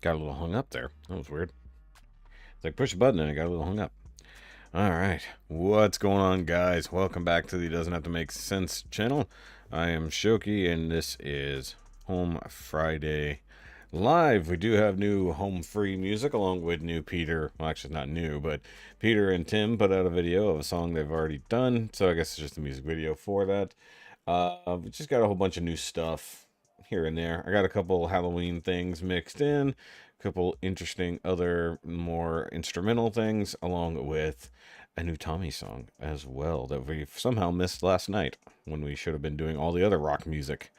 Got a little hung up there. That was weird. It's like push a button and I got a little hung up. Alright. What's going on, guys? Welcome back to the Doesn't Have to Make Sense channel. I am Shoki, and this is Home Friday Live. We do have new home free music along with new Peter. Well, actually, not new, but Peter and Tim put out a video of a song they've already done. So I guess it's just a music video for that. We just got a whole bunch of new stuff here and there. I got a couple Halloween things mixed in, a couple interesting other more instrumental things, along with a new Tommy song as well that we somehow missed last night when we should have been doing all the other rock music.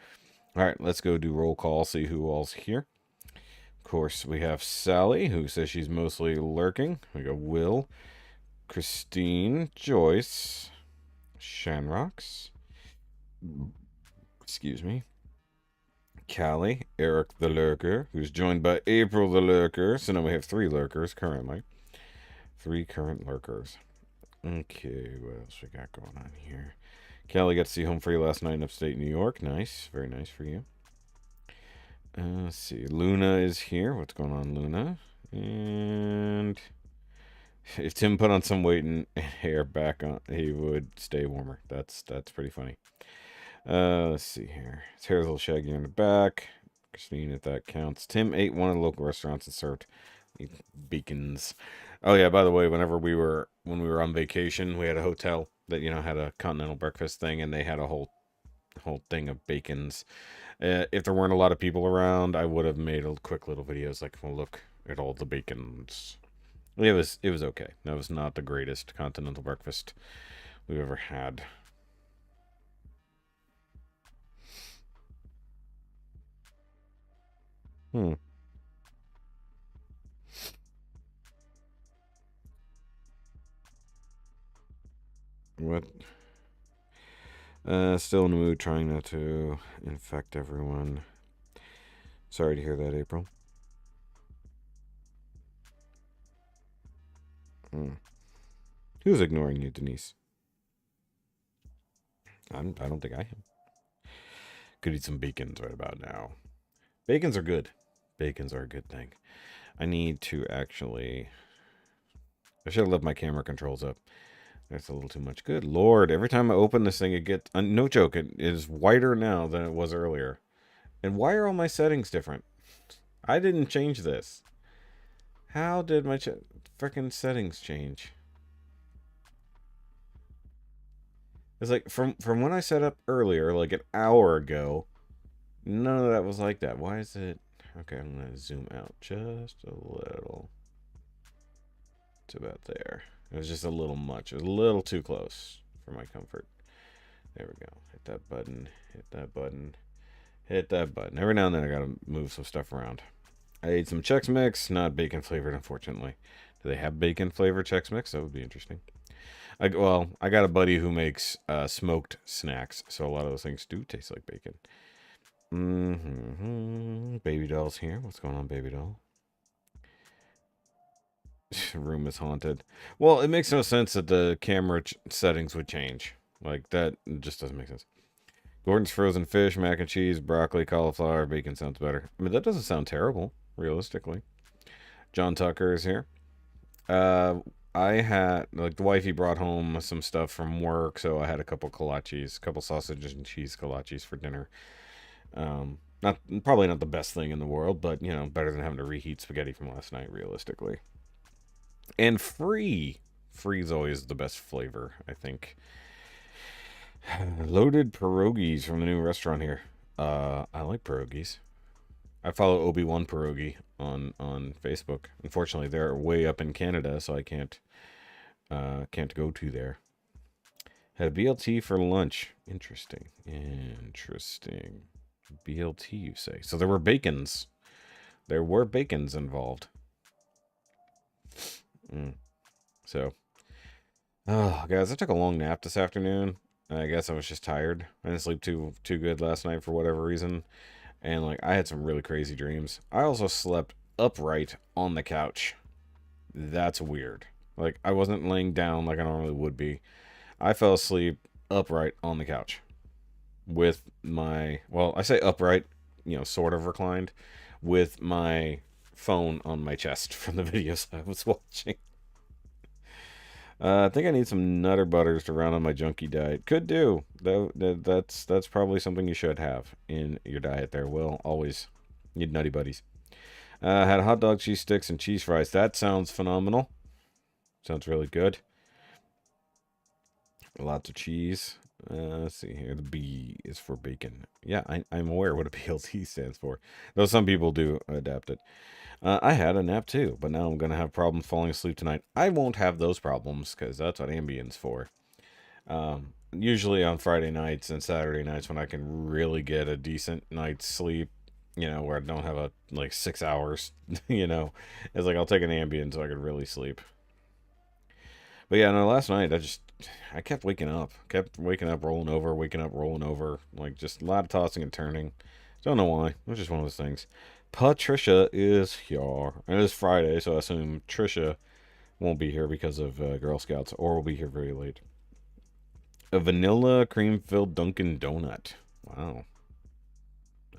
All right, let's go do roll call, see who all's here. Of course, we have Sally, who says she's mostly lurking. We got Will, Christine, Joyce, Shanrox, excuse me, Callie, Eric the Lurker, who's joined by April the Lurker. So now we have 3 lurkers currently. 3 current lurkers. Okay, what else we got going on here? Callie got to see Home Free last night in upstate New York. Nice. Very nice for you. Let's see. Luna is here. What's going on, Luna? And if Tim put on some weight and hair back on, he would stay warmer. That's pretty funny. Let's see here. His hair's a little shaggy on the back. Christine, if that counts. Tim ate one of the local restaurants and served beacons. Oh yeah, by the way, when we were on vacation, we had a hotel that had a continental breakfast thing, and they had a whole thing of bacons. If there weren't a lot of people around, I would have made a quick little videos like, well, look at all the bacons. It was okay. That was not the greatest continental breakfast we've ever had. What? Still in the mood, trying not to infect everyone. Sorry to hear that, April. Who's ignoring you, Denise? I don't think I am. Could eat some bacons right about now. Bacons are good. Bacons are a good thing. I need to actually... I should have left my camera controls up. That's a little too much. Good Lord. Every time I open this thing, it gets... no joke, it is whiter now than it was earlier. And why are all my settings different? I didn't change this. How did my freaking settings change? It's like from when I set up earlier, like an hour ago, none of that was like that. Why is it... Okay, I'm going to zoom out just a little. It's about there. It was just a little much. It was a little too close for my comfort. There we go. Hit that button. Hit that button. Hit that button. Every now and then I gotta move some stuff around. I ate some Chex Mix, not bacon flavored, unfortunately. Do they have bacon flavored Chex Mix? That would be interesting. I got a buddy who makes smoked snacks, so a lot of those things do taste like bacon. Baby doll's here. What's going on, baby doll? Room is haunted. Well, it makes no sense that the camera settings would change. Like, that just doesn't make sense. Gordon's frozen fish, mac and cheese, broccoli, cauliflower, bacon sounds better. I mean, that doesn't sound terrible, realistically. John Tucker is here. I had, like, the wifey brought home some stuff from work, so I had a couple kolaches, couple sausage and cheese kolaches for dinner. Probably not the best thing in the world, but, better than having to reheat spaghetti from last night, realistically. And free. Free is always the best flavor, I think. Loaded pierogies from the new restaurant here. I like pierogies. I follow Obi-Wan Pierogi on Facebook. Unfortunately, they're way up in Canada, so I can't go to there. Had a BLT for lunch. Interesting. BLT, you say? So there were bacons. There were bacons involved. So, oh, guys, I took a long nap this afternoon. I guess I was just tired. I didn't sleep too good last night for whatever reason. And, like, I had some really crazy dreams. I also slept upright on the couch. That's weird. Like, I wasn't laying down like I normally would be. I fell asleep upright on the couch. With my... Well, I say upright, sort of reclined. With my phone on my chest from the videos I was watching. I think I need some Nutter Butters to round on my junkie diet. Could do. That's probably something you should have in your diet there. Will always need Nutty Buddies. Had hot dog, cheese sticks, and cheese fries. That sounds phenomenal. Sounds really good. Lots of cheese. Let's see here. The B is for bacon. Yeah, I'm aware what a BLT stands for. Though some people do adapt it. I had a nap too, but now I'm going to have problems falling asleep tonight. I won't have those problems because that's what Ambien's for. Usually on Friday nights and Saturday nights when I can really get a decent night's sleep, where I don't have 6 hours, it's like I'll take an Ambien so I can really sleep. But yeah, no, last night I kept waking up, rolling over, waking up, rolling over, just a lot of tossing and turning. Don't know why. It was just one of those things. Patricia is here. And it is Friday, so I assume Trisha won't be here because of Girl Scouts, or will be here very late. A vanilla cream-filled Dunkin' Donut. Wow.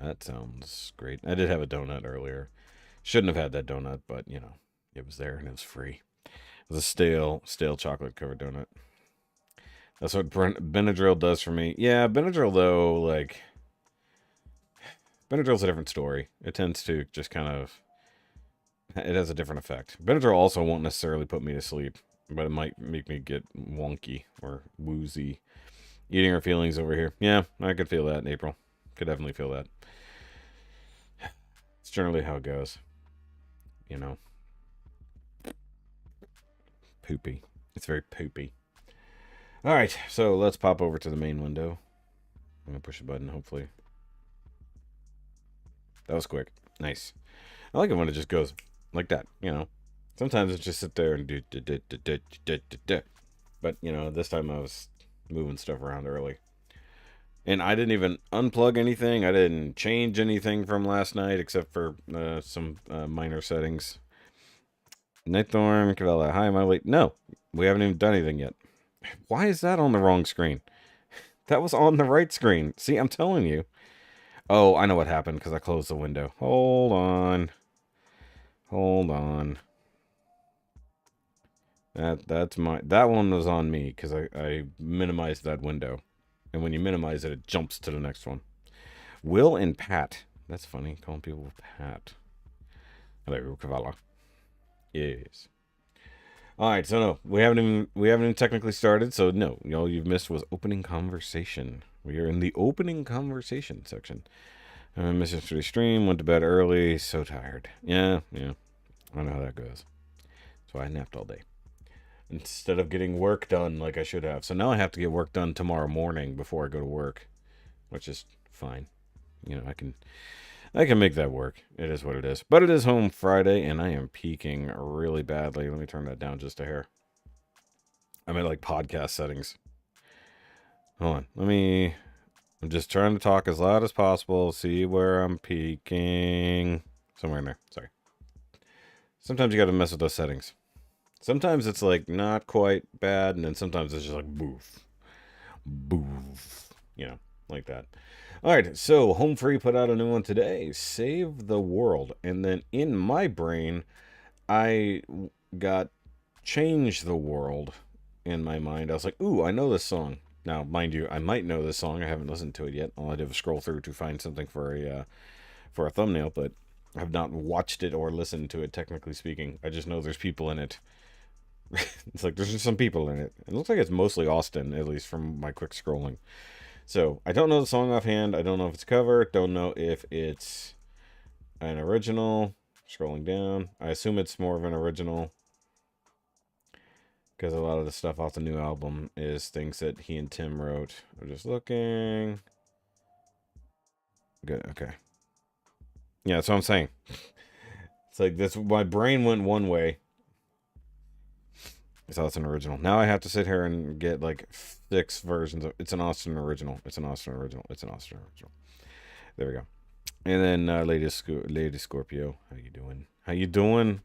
That sounds great. I did have a donut earlier. Shouldn't have had that donut, but, it was there and it was free. It was a stale chocolate-covered donut. That's what Benadryl does for me. Yeah, Benadryl, though, Benadryl's a different story. It tends to just it has a different effect. Benadryl also won't necessarily put me to sleep, but it might make me get wonky or woozy. Eating her feelings over here. Yeah, I could feel that in April. Could definitely feel that. It's generally how it goes. Poopy. It's very poopy. Alright, so let's pop over to the main window. I'm going to push a button, hopefully. That was quick. Nice. I like it when it just goes like that, Sometimes it just sit there and do. But, this time I was moving stuff around early. And I didn't even unplug anything. I didn't change anything from last night except for some minor settings. Nightthorn, Cavella, hi, am I late? No, we haven't even done anything yet. Why is that on the wrong screen? That was on the right screen. See, I'm telling you. Oh, I know what happened because I closed the window. Hold on. That one was on me because I minimized that window. And when you minimize it, it jumps to the next one. Will and Pat. That's funny, calling people Pat. Hello, Cavallo. Yes. Alright, so no, we haven't even technically started, so no, all you've missed was opening conversation. We are in the opening conversation section. I missed yesterday's stream, went to bed early, so tired. Yeah, I know how that goes. So I napped all day. Instead of getting work done like I should have. So now I have to get work done tomorrow morning before I go to work. Which is fine. I can make that work. It is what it is. But it is home Friday, and I am peaking really badly. Let me turn that down just a hair. I'm at podcast settings. Hold on. I'm just trying to talk as loud as possible. See where I'm peaking. Somewhere in there. Sorry. Sometimes you gotta mess with those settings. Sometimes it's not quite bad, and then sometimes it's just boof. Boof. Like that. Alright, so Home Free put out a new one today. Save the World. And then in my brain, I got Change the World in my mind. I was like, ooh, I know this song. Now, mind you, I might know this song. I haven't listened to it yet. All I did was scroll through to find something for a thumbnail, but I have not watched it or listened to it, technically speaking. I just know there's people in it. It's there's just some people in it. It looks like it's mostly Austin, at least from my quick scrolling. So, I don't know the song offhand. I don't know if it's a cover. Don't know if it's an original. Scrolling down. I assume it's more of an original. Because a lot of the stuff off the new album is things that he and Tim wrote. I'm just looking. Good, okay. Yeah, that's what I'm saying. It's this. My brain went one way. So it's an original. Now I have to sit here and get 6 versions of. It's an Austin original. It's an Austin original. It's an Austin original. There we go. And then Lady Scorpio. How you doing? How you doing?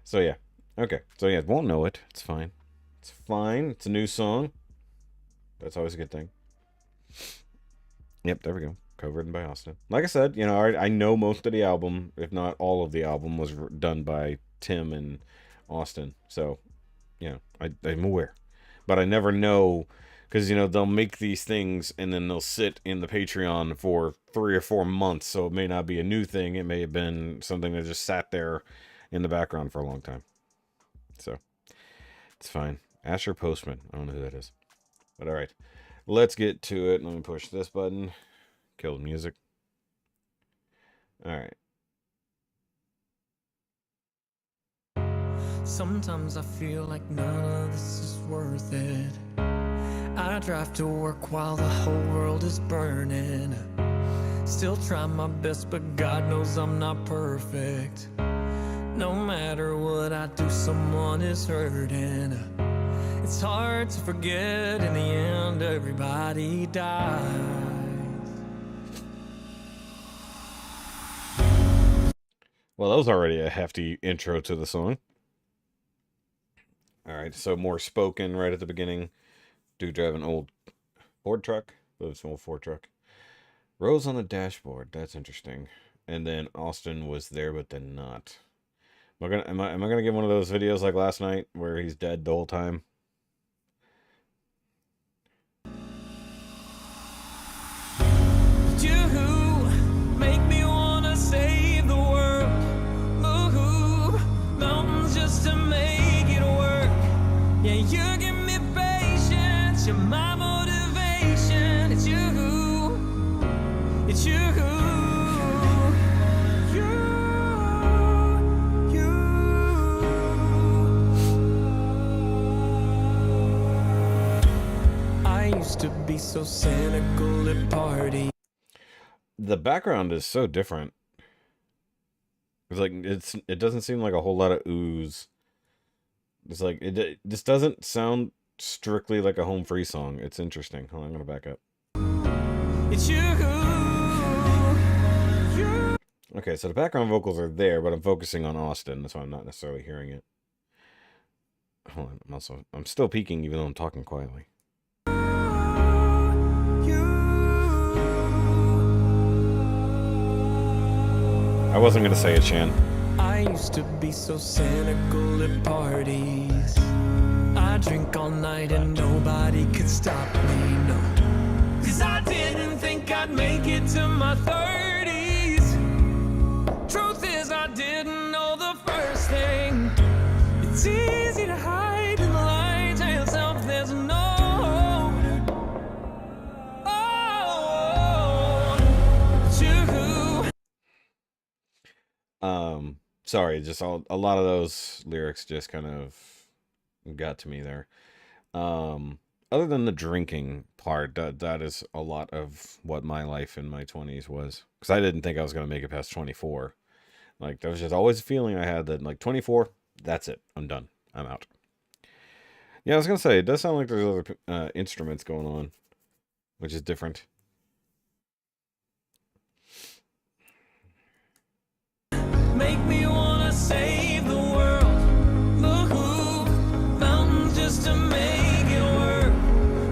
So yeah. Okay. So yeah, won't know it. It's fine. It's fine. It's a new song. That's always a good thing. Yep. There we go. co-written by Austin. Like I said, you know, I know most of the album, if not all of the album, was done by Tim and Austin. So, you know, I'm aware. But I never know, because, you know, they'll make these things and then they'll sit in the Patreon for 3 or 4 months. So it may not be a new thing. It may have been something that just sat there in the background for a long time. So, it's fine. Asher Postman. I don't know who that is. But alright. Let's get to it. Let me push this button. Kill the music. Alright. Sometimes I feel like none of this is worth it. I drive to work while the whole world is burning. Still try my best, but God knows I'm not perfect. No matter what I do, someone is hurting. It's hard to forget, in the end, everybody dies. Well, that was already a hefty intro to the song. Alright, so more spoken right at the beginning. Dude drive an old Ford truck. It's an old Ford truck. Rose on the dashboard. That's interesting. And then Austin was there, but then not. Am I gonna get one of those videos like last night where he's dead the whole time? You make me wanna save the world. Move mountains just to make it work. Yeah, you give me patience. You're my motivation. It's you. It's you. I used to be so cynical at parties. The background is so different. It's like it doesn't seem like a whole lot of ooze. It's like it just doesn't sound strictly like a Home Free song. It's interesting. Hold on, I'm gonna back up. It's you. Okay, so the background vocals are there, but I'm focusing on Austin. That's why I'm not necessarily hearing it. Hold on, I'm still peeking even though I'm talking quietly. I wasn't gonna say it, Shan. I used to be so cynical at parties. I drink all night and nobody could stop me, no. 'Cause I didn't think I'd make it to my 30s. Truth is, I didn't know the first thing. It's easy to hide in the light, tell yourself there's no hope. Oh, it's you. Sorry, just a lot of those lyrics just kind of got to me there. Other than the drinking part, that is a lot of what my life in my 20s was. Because I didn't think I was going to make it past 24. Like, there was just always a feeling I had that, like, 24, that's it. I'm done. I'm out. Yeah, I was going to say, it does sound like there's other instruments going on, which is different. Make me wanna save the world. Move mountains just to make it work.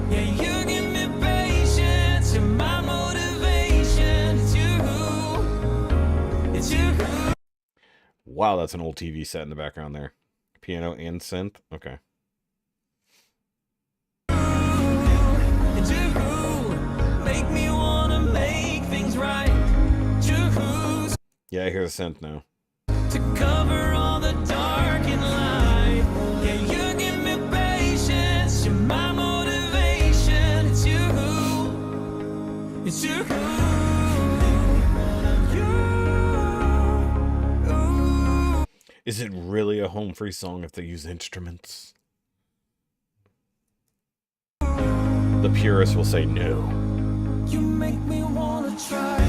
Yeah, you give me patience. You're my motivation. It's you. It's you. Wow, that's an old TV set in the background there. Piano and synth. Okay. It's you. Make me wanna make things right. You. Yeah, I hear the synth now. To cover all the dark and light. Yeah, you give me patience. You're my motivation. It's you. It's you. Is it really a Home Free song if they use instruments? The purists will say no. You make me wanna try.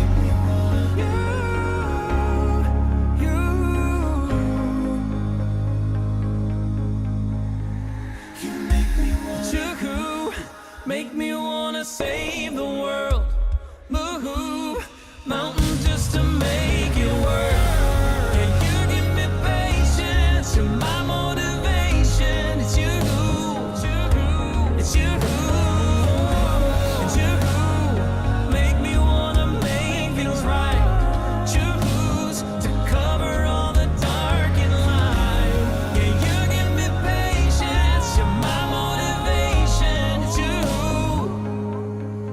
Make me wanna save the world. Move mountains just to make it work. Yeah, you give me patience. You're my motivation. It's you. It's you. It's you. Make me wanna make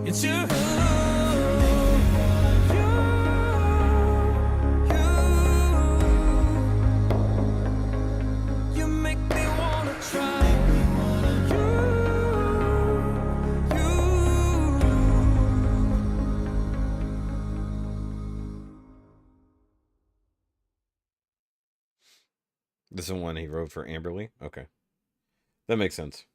It's you. You make me wanna try. This is one he wrote for Amberly? Okay. That makes sense.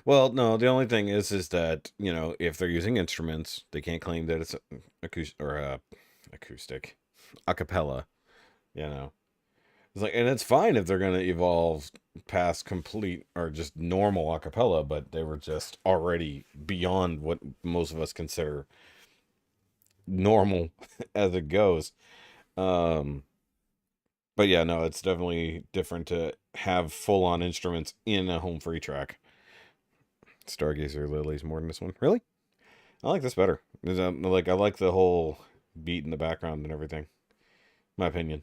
Well, no, the only thing is that, you know, if they're using instruments, they can't claim that it's acoustic, a cappella, you know. It's like, and it's fine if they're going to evolve past complete or just normal a cappella, but they were just already beyond what most of us consider normal as it goes. But yeah, no, it's definitely different to have full on instruments in a home free track. Stargazer Lilies more than this one. Really? I like this better. Like, I like the whole beat in the background and everything. My opinion.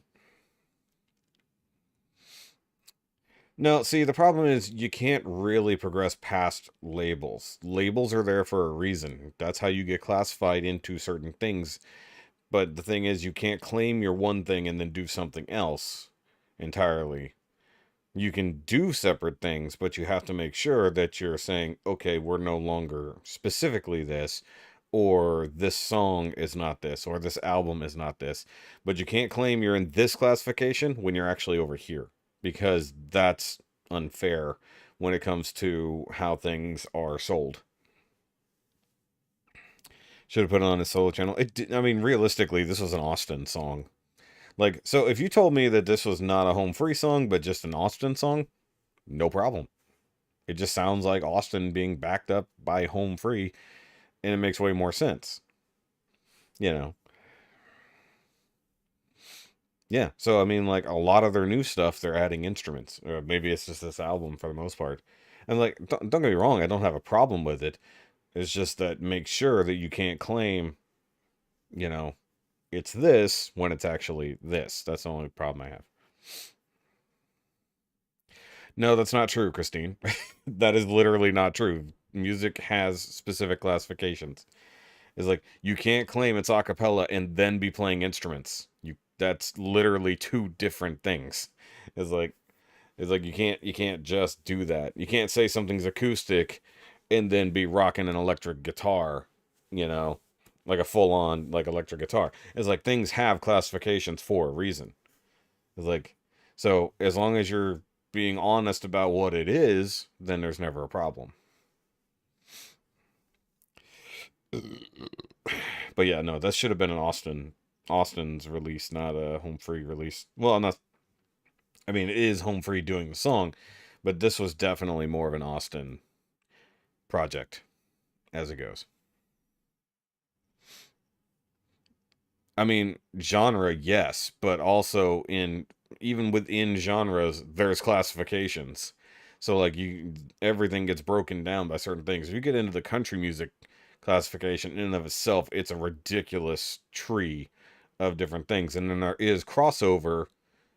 No, see, the problem is you can't really progress past labels. Labels are there for a reason. That's how you get classified into certain things. But the thing is, you can't claim you're one thing and then do something else entirely. You can do separate things, but you have to make sure that you're saying, okay, we're no longer specifically this, or this song is not this, or this album is not this. But you can't claim you're in this classification when you're actually over here, because that's unfair when it comes to how things are sold. Should have put it on his solo channel. I mean, realistically, this was an Austin song. Like, so if you told me that this was not a home free song, but just an Austin song, no problem. It just sounds like Austin being backed up by home free, and it makes way more sense. You know? Yeah, so I mean, like, a lot of their new stuff, they're adding instruments. Or maybe it's just this album for the most part. And, like, don't get me wrong, I don't have a problem with it. It's just that make sure that you can't claim, you know, it's this when it's actually this. That's the only problem I have. No, that's not true, Christine. That is literally not true. Music has specific classifications. It's like you can't claim it's a cappella and then be playing instruments. That's literally two different things. It's like you can't just do that. You can't say something's acoustic and then be rocking an electric guitar, you know, like a full-on like electric guitar. It's like things have classifications for a reason. It's like, so as long as you're being honest about what it is, then there's never a problem. But yeah, no, that should have been an Austin's release, not a home free release. Well, not. I mean, it is home free doing the song, but this was definitely more of an Austin project as it goes. I mean, genre, yes, but also even within genres, there's classifications. So like everything gets broken down by certain things. If you get into the country music classification in and of itself, it's a ridiculous tree of different things. And then there is crossover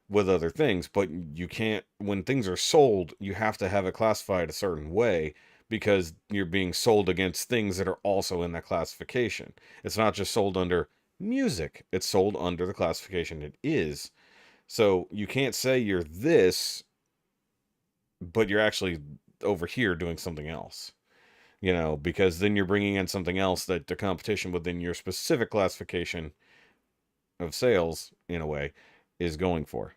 with other things, but you can't, when things are sold, you have to have it classified a certain way because you're being sold against things that are also in that classification. It's not just sold under music, it's sold under the classification it is. So you can't say you're this, but you're actually over here doing something else. You know, because then you're bringing in something else that the competition within your specific classification of sales, in a way, is going for.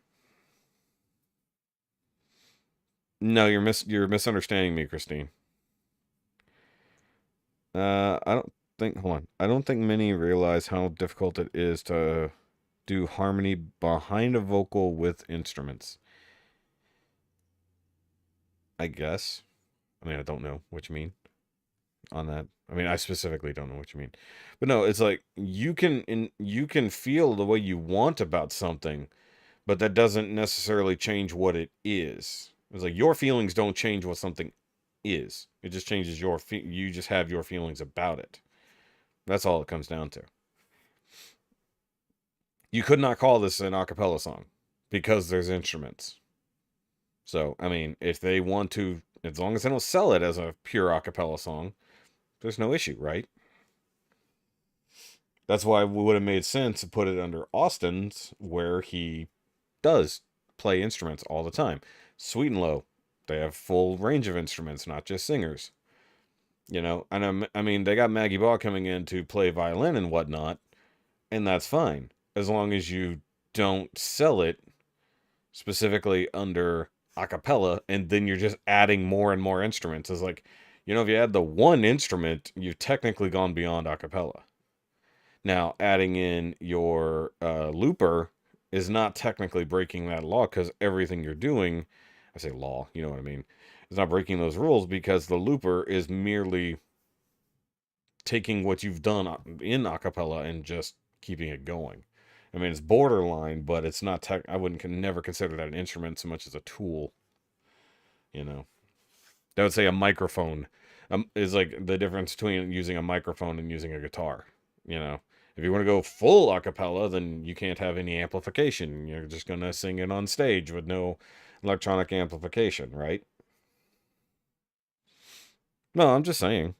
No, you're misunderstanding me, Christine. I don't think. Hold on. I don't think many realize how difficult it is to do harmony behind a vocal with instruments. I guess. I mean, I don't know what you mean on that. I mean, I specifically don't know what you mean. But no, it's like you can feel the way you want about something, but that doesn't necessarily change what it is. It's like your feelings don't change what something is. It just changes you just have your feelings about it. That's all it comes down to. You could not call this an a cappella song because there's instruments. So, I mean, if they want to, as long as they don't sell it as a pure a cappella song, there's no issue, right? That's why it would have made sense to put it under Austin's, where he does play instruments all the time. Sweet and Low, they have full range of instruments, not just singers. You know, and I mean, they got Maggie Baugh coming in to play violin and whatnot, and that's fine as long as you don't sell it specifically under a cappella, and then you're just adding more and more instruments. It's like, you know, if you add the one instrument, you've technically gone beyond a cappella. Now, adding in your looper is not technically breaking that law, because everything you're doing, I say law, you know what I mean, it's not breaking those rules, because the looper is merely taking what you've done in a cappella and just keeping it going. I mean, it's borderline, but it's not I wouldn't never consider that an instrument so much as a tool. You know, I would say a microphone is like the difference between using a microphone and using a guitar. You know, if you want to go full a cappella, then you can't have any amplification. You're just going to sing it on stage with no electronic amplification, right? No, I'm just saying.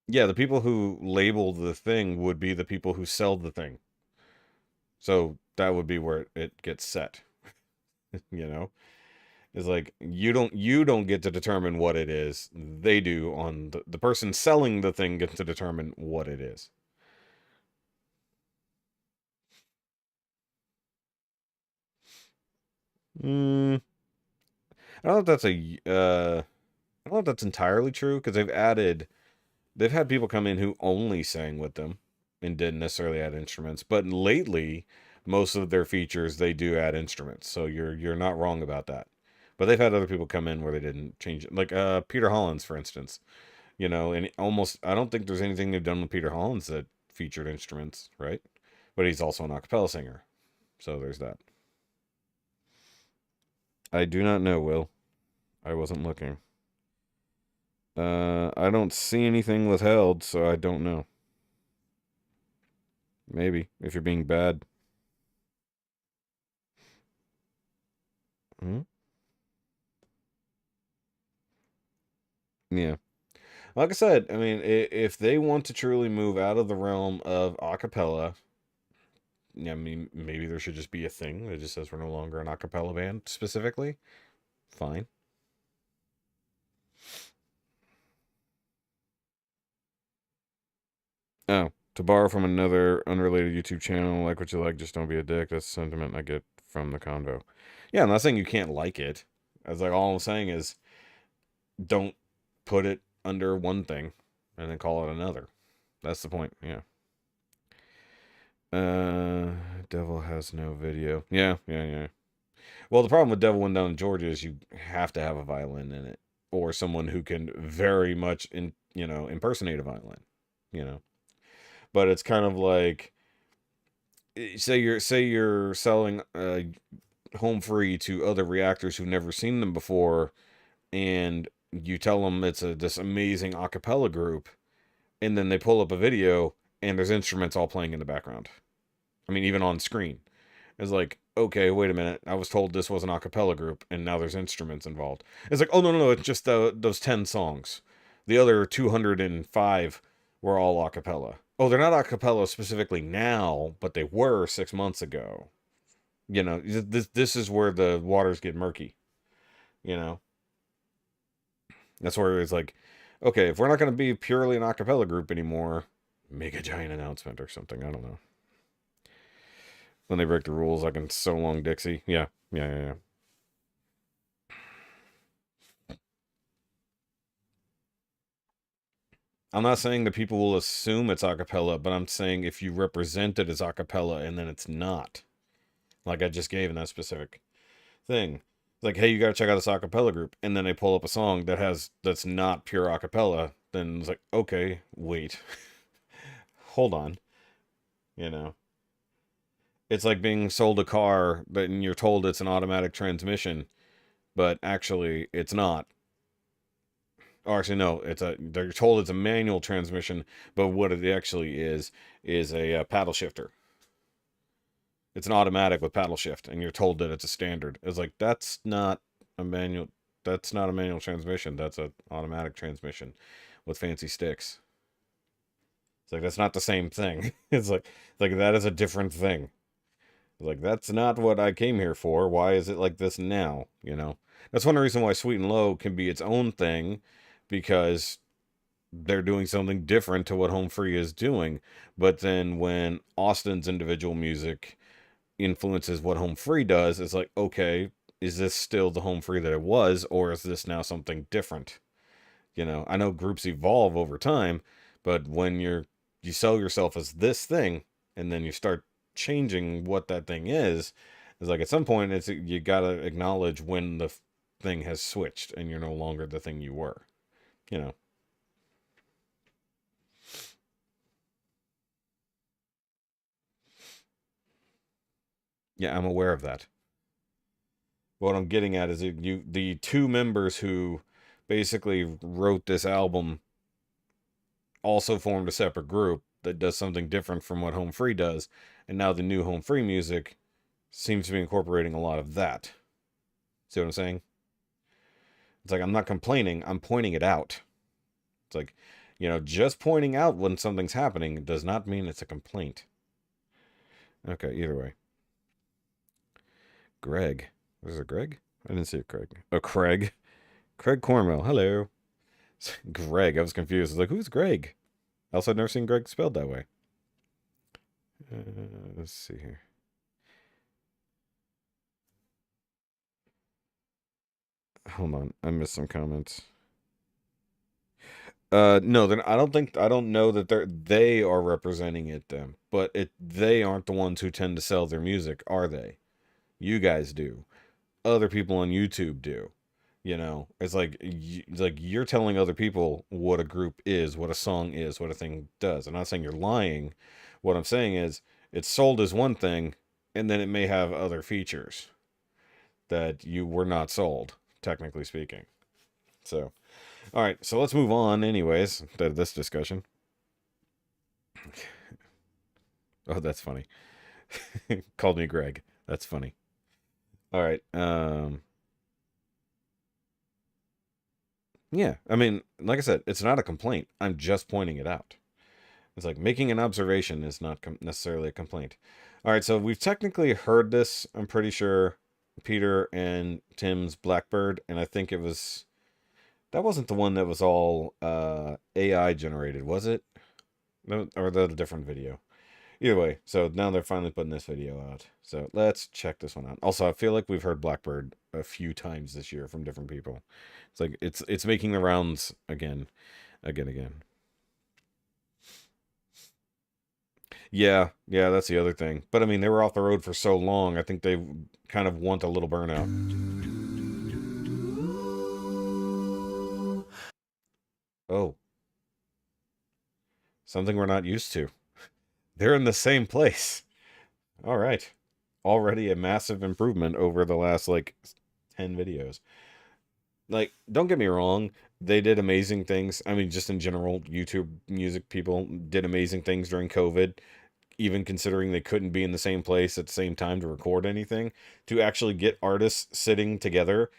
Yeah, the people who label the thing would be the people who sell the thing. So that would be where it gets set. You know? It's like you don't get to determine what it is. They do. On the person selling the thing gets to determine what it is. I don't know if that's I don't know if that's entirely true, because they've had people come in who only sang with them and didn't necessarily add instruments. But lately, most of their features they do add instruments, so you're not wrong about that. But they've had other people come in where they didn't change it, like Peter Hollens, for instance. You know, and almost I don't think there's anything they've done with Peter Hollens that featured instruments, right? But he's also an a cappella singer, so there's that. I do not know, Will. I wasn't looking. I don't see anything withheld, so I don't know. Maybe, if you're being bad. Hmm? Yeah. Like I said, I mean, if they want to truly move out of the realm of a cappella, yeah, I mean, maybe there should just be a thing that just says we're no longer an a cappella band specifically. Fine. Oh, to borrow from another unrelated YouTube channel, like what you like, just don't be a dick. That's the sentiment I get from the convo. Yeah, I'm not saying you can't like it. As like all I'm saying is, don't put it under one thing and then call it another. That's the point. Yeah. Devil has no video. Yeah, yeah, yeah. Well, the problem with Devil Went Down in Georgia is you have to have a violin in it, or someone who can very much impersonate a violin. You know, but it's kind of like, say you're selling home free to other reactors who've never seen them before, and you tell them it's this amazing a cappella group, and then they pull up a video and there's instruments all playing in the background. I mean, even on screen. It's like, okay, wait a minute. I was told this was an a cappella group, and now there's instruments involved. It's like, oh, no, no, no, it's just those 10 songs. The other 205 were all a cappella. Oh, they're not a cappella specifically now, but they were 6 months ago. You know, this is where the waters get murky. You know? That's where it's like, okay, if we're not going to be purely an a cappella group anymore, make a giant announcement or something. I don't know. When they break the rules, like in So Long Dixie. Yeah, yeah, yeah, yeah. I'm not saying that people will assume it's a cappella, but I'm saying if you represent it as a cappella and then it's not, like I just gave in that specific thing. Like, hey, you gotta check out this a cappella group, and then they pull up a song that's not pure a cappella, then it's like, okay, wait. Hold on. You know. It's like being sold a car, but you're told it's an automatic transmission, but actually it's not. Or actually, no, they're told it's a manual transmission, but what it actually is a paddle shifter. It's an automatic with paddle shift, and you're told that it's a standard. It's like, that's not a manual. That's not a manual transmission. That's an automatic transmission. with fancy sticks. It's like, that's not the same thing. It's like that is a different thing. It's like, that's not what I came here for. Why is it like this now? You know? That's one reason why Sweet and Low can be its own thing, because they're doing something different to what Home Free is doing. But then when Austin's individual music influences what Home Free does, it's like, okay, is this still the Home Free that it was, or is this now something different? You know, I know groups evolve over time, but when you sell yourself as this thing, and then you start changing what that thing is, it's like, at some point, it's, you gotta acknowledge when the thing has switched and you're no longer the thing you were. You know. Yeah, I'm aware of that. What I'm getting at is the two members who basically wrote this album also formed a separate group that does something different from what Home Free does, and now the new Home Free music seems to be incorporating a lot of that. See what I'm saying? It's like, I'm not complaining, I'm pointing it out. It's like, you know, just pointing out when something's happening does not mean it's a complaint. Okay, either way. Greg. Was it Greg? I didn't see it, Craig. Oh, Craig. Craig Cornwell. Hello. Greg. I was confused. I was like, who's Greg? Also, I've never seen Greg spelled that way. Let's see here. Hold on. I missed some comments. No, I don't know that they are representing it, them. But they aren't the ones who tend to sell their music, are they? You guys do. Other people on YouTube do. You know, it's like you're telling other people what a group is, what a song is, what a thing does. I'm not saying you're lying. What I'm saying is, it's sold as one thing, and then it may have other features that you were not sold, technically speaking. So, all right, so let's move on anyways to this discussion. Oh, that's funny. Called me Greg. That's funny. All right. Yeah, I mean, like I said, it's not a complaint. I'm just pointing it out. It's like, making an observation is not necessarily a complaint. All right, so we've technically heard this, I'm pretty sure, Peter and Tim's Blackbird, and I think it was... That wasn't the one that was all AI generated, was it? No, or the different video. Either way, so now they're finally putting this video out. So let's check this one out. Also, I feel like we've heard Blackbird a few times this year from different people. It's like it's making the rounds again. Yeah, that's the other thing. But I mean, they were off the road for so long, I think they kind of want a little burnout. Oh. Something we're not used to. They're in the same place. All right. Already a massive improvement over the last, like, 10 videos. Like, don't get me wrong. They did amazing things. I mean, just in general, YouTube music people did amazing things during COVID. Even considering they couldn't be in the same place at the same time to record anything. To actually get artists sitting together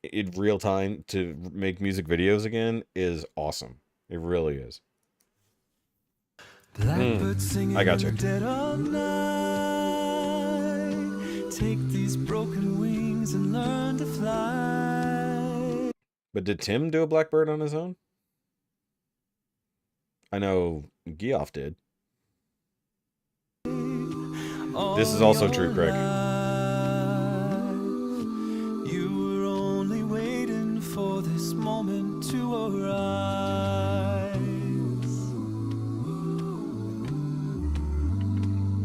in real time to make music videos again is awesome. It really is. I got you. Dead all night. Take these broken wings and learn to fly. But did Tim do a Blackbird on his own? I know Geoff did. This is also true, Craig. You were only waiting for this moment to arise.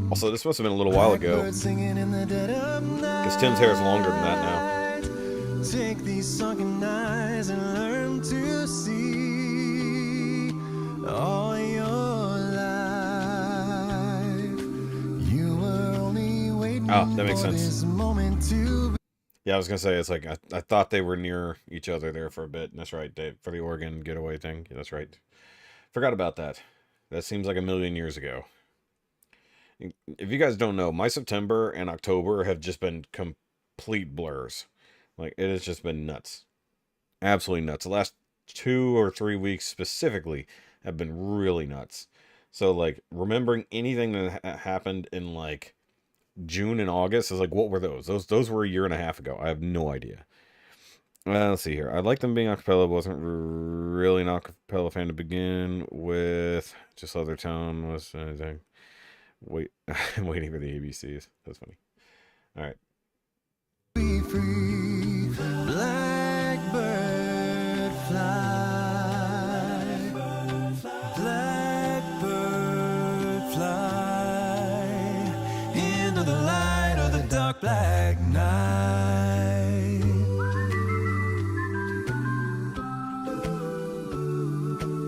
Also, this must have been a little while ago. Because Tim's hair is longer than that now. Take these sunken eyes and learn to see all your life. You were only waiting that makes for sense. this moment to... Yeah, I was gonna say, it's like I thought they were near each other there for a bit. And that's right, Dave, for the Oregon getaway thing. Yeah, that's right. Forgot about that. That seems like a million years ago. If you guys don't know, my September and October have just been complete blurs. Like, it has just been nuts. Absolutely nuts. The last 2 or 3 weeks specifically have been really nuts. So like remembering anything that happened in like June and August is like, what were those? Those were a year and a half ago. I have no idea. Let's see here. I like them being acapella. Wasn't really an acapella fan to begin with. Just other tone was wait. I'm waiting for the ABCs. That's funny. All right. Be free, blackbird fly, blackbird fly into the light of the dark black night.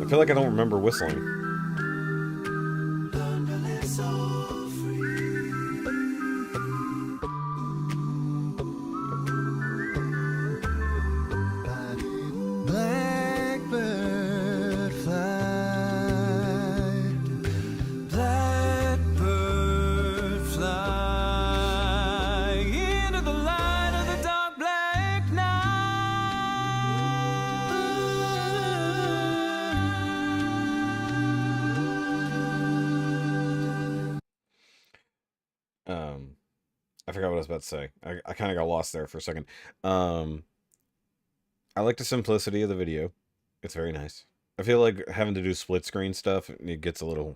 I feel like I don't remember whistling. I forgot what I was about to say. I kind of got lost there for a second. I like the simplicity of the video. It's very nice. I feel like having to do split screen stuff, it gets to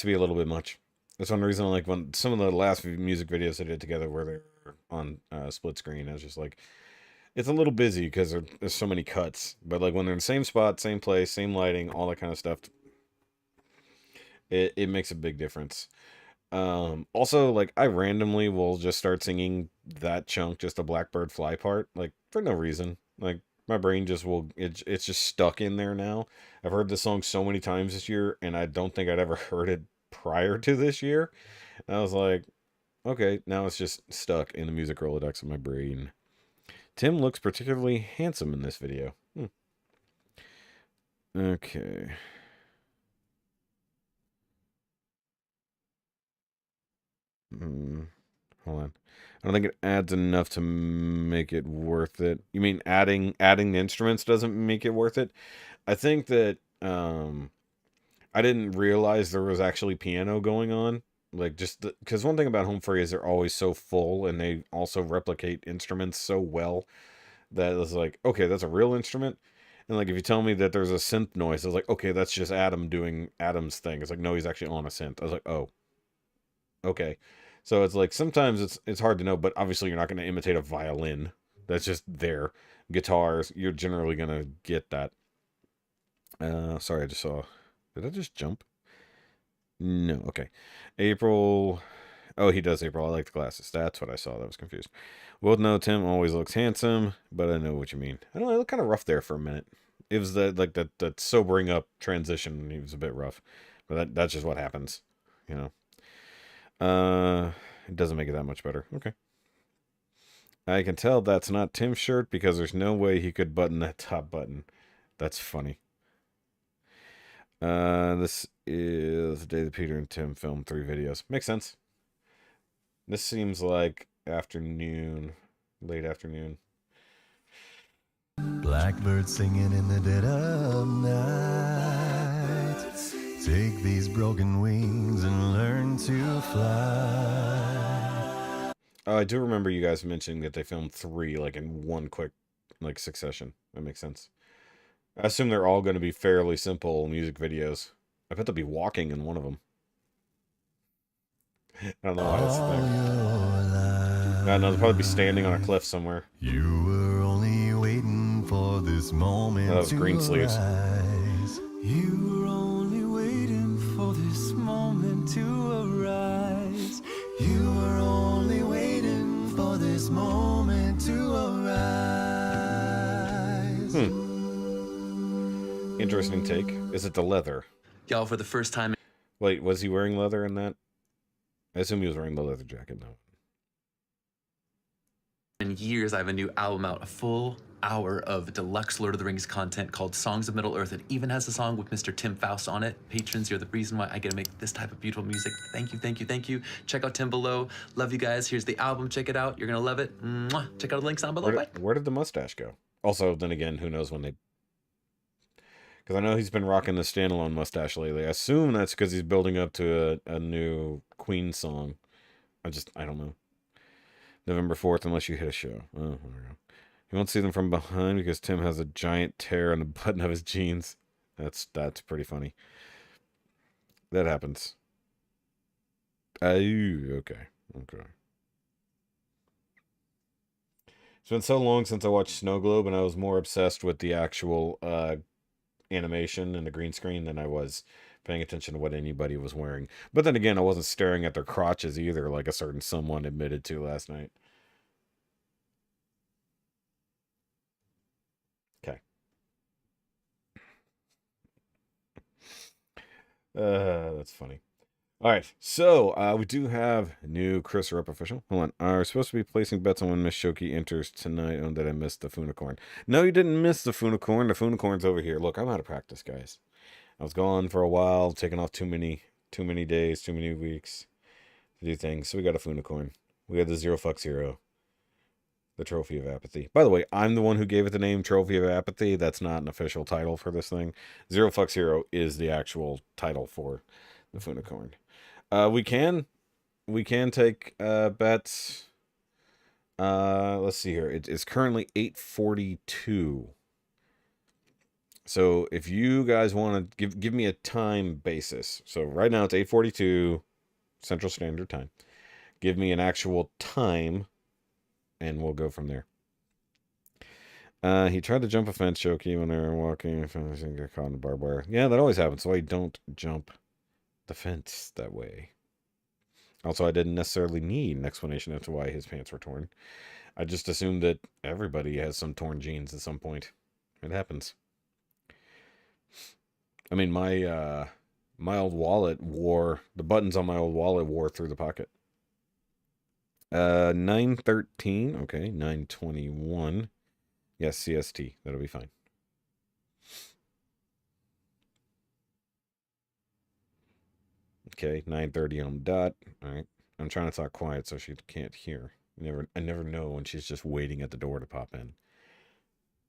be a little bit much. That's one reason I like when some of the last music videos I did together where they were on split screen. I was just like, it's a little busy because there's so many cuts. But like when they're in the same spot, same place, same lighting, all that kind of stuff, it makes a big difference. Also, like, I randomly will just start singing that chunk, just a Blackbird Fly part, like, for no reason. Like, my brain just will, it's just stuck in there now. I've heard this song so many times this year, and I don't think I'd ever heard it prior to this year. And I was like, okay, now it's just stuck in the music Rolodex of my brain. Tim looks particularly handsome in this video. Okay. Hold on. I don't think it adds enough to make it worth it. You mean adding the instruments doesn't make it worth it? I think that I didn't realize there was actually piano going on. Like, just because one thing about home free is they're always so full, and they also replicate instruments so well that it's like, okay, that's a real instrument. And like, if you tell me that there's a synth noise, I was like, okay, that's just Adam doing Adam's thing. It's like, no, he's actually on a synth. I was like, oh, okay. So it's like sometimes it's hard to know, but obviously you're not going to imitate a violin. That's just there. Guitars, you're generally going to get that. Sorry, I just saw. Did I just jump? No, okay. April. Oh, he does April. I like the glasses. That's what I saw. That was confused. Well, no, Tim always looks handsome, but I know what you mean. I don't know. I look kind of rough there for a minute. It was that sobering up transition. He was a bit rough, but that's just what happens, you know. It doesn't make it that much better. Okay. I can tell that's not Tim's shirt because there's no way he could button that top button. That's funny. This is the day that Peter and Tim filmed 3 videos. Makes sense. This seems like afternoon, late afternoon. Blackbird singing in the dead of night. Take these broken wings and learn to fly. I do remember you guys mentioning that they filmed 3 like in one quick like succession. That makes sense. I assume they're all going to be fairly simple music videos. I bet they'll be walking in one of them. I don't know why that's the thing. I know they'll probably be standing on a cliff somewhere. You were only waiting for this moment. That was green sleeves. You were only waiting for this moment to arise. You were only waiting for this moment to arise. Interesting take. Is it the leather? Y'all, for the first time Wait, was he wearing leather in that? I assume he was wearing the leather jacket, though. in years, I have a new album out, a full hour of deluxe Lord of the Rings content called Songs of Middle-earth. It even has a song with Mr. Tim Foust on it. Patrons, you're the reason why I get to make this type of beautiful music. Thank you, thank you, thank you. Check out Tim below. Love you guys. Here's the album. Check it out. You're going to love it. Mwah. Check out the links down below. Bye. Where did the mustache go? Also, then again, who knows when they Because I know he's been rocking the standalone mustache lately. I assume that's because he's building up to a new Queen song. I don't know. November 4th, unless you hit a show. Oh, there we go. You won't see them from behind because Tim has a giant tear in the button of his jeans. That's pretty funny. That happens. Okay. It's been so long since I watched Snow Globe, and I was more obsessed with the actual animation and the green screen than I was paying attention to what anybody was wearing. But then again, I wasn't staring at their crotches either, like a certain someone admitted to last night. Okay. That's funny. All right, so we do have new Chris Rupp official. Hold on, are we supposed to be placing bets on when Miss Shoki enters tonight? Oh, did I miss the Funicorn? No, you didn't miss the Funicorn. The Funicorn's over here. Look, I'm out of practice, guys. I was gone for a while, taking off too many days, too many weeks to do things. So we got a Funicorn. We had the Zero Fucks Hero, the Trophy of Apathy. By the way, I'm the one who gave it the name Trophy of Apathy. That's not an official title for this thing. Zero Fucks Hero is the actual title for the Funicorn. We can take bets. Let's see here. It's currently 8:42. So if you guys want to give me a time basis. So right now it's 8:42 Central Standard Time. Give me an actual time, and we'll go from there. He tried to jump a fence, Shoki, when they were walking and got caught in the barbed wire. Yeah, that always happens. So I don't jump the fence that way. Also, I didn't necessarily need an explanation as to why his pants were torn. I just assumed that everybody has some torn jeans at some point. It happens. I mean, my old wallet wore, the buttons on my old wallet wore through the pocket. 9:13, okay, 9:21. Yes, CST, that'll be fine. Okay, 9:30 on the dot. All right. I'm trying to talk quiet so she can't hear. I never know when she's just waiting at the door to pop in.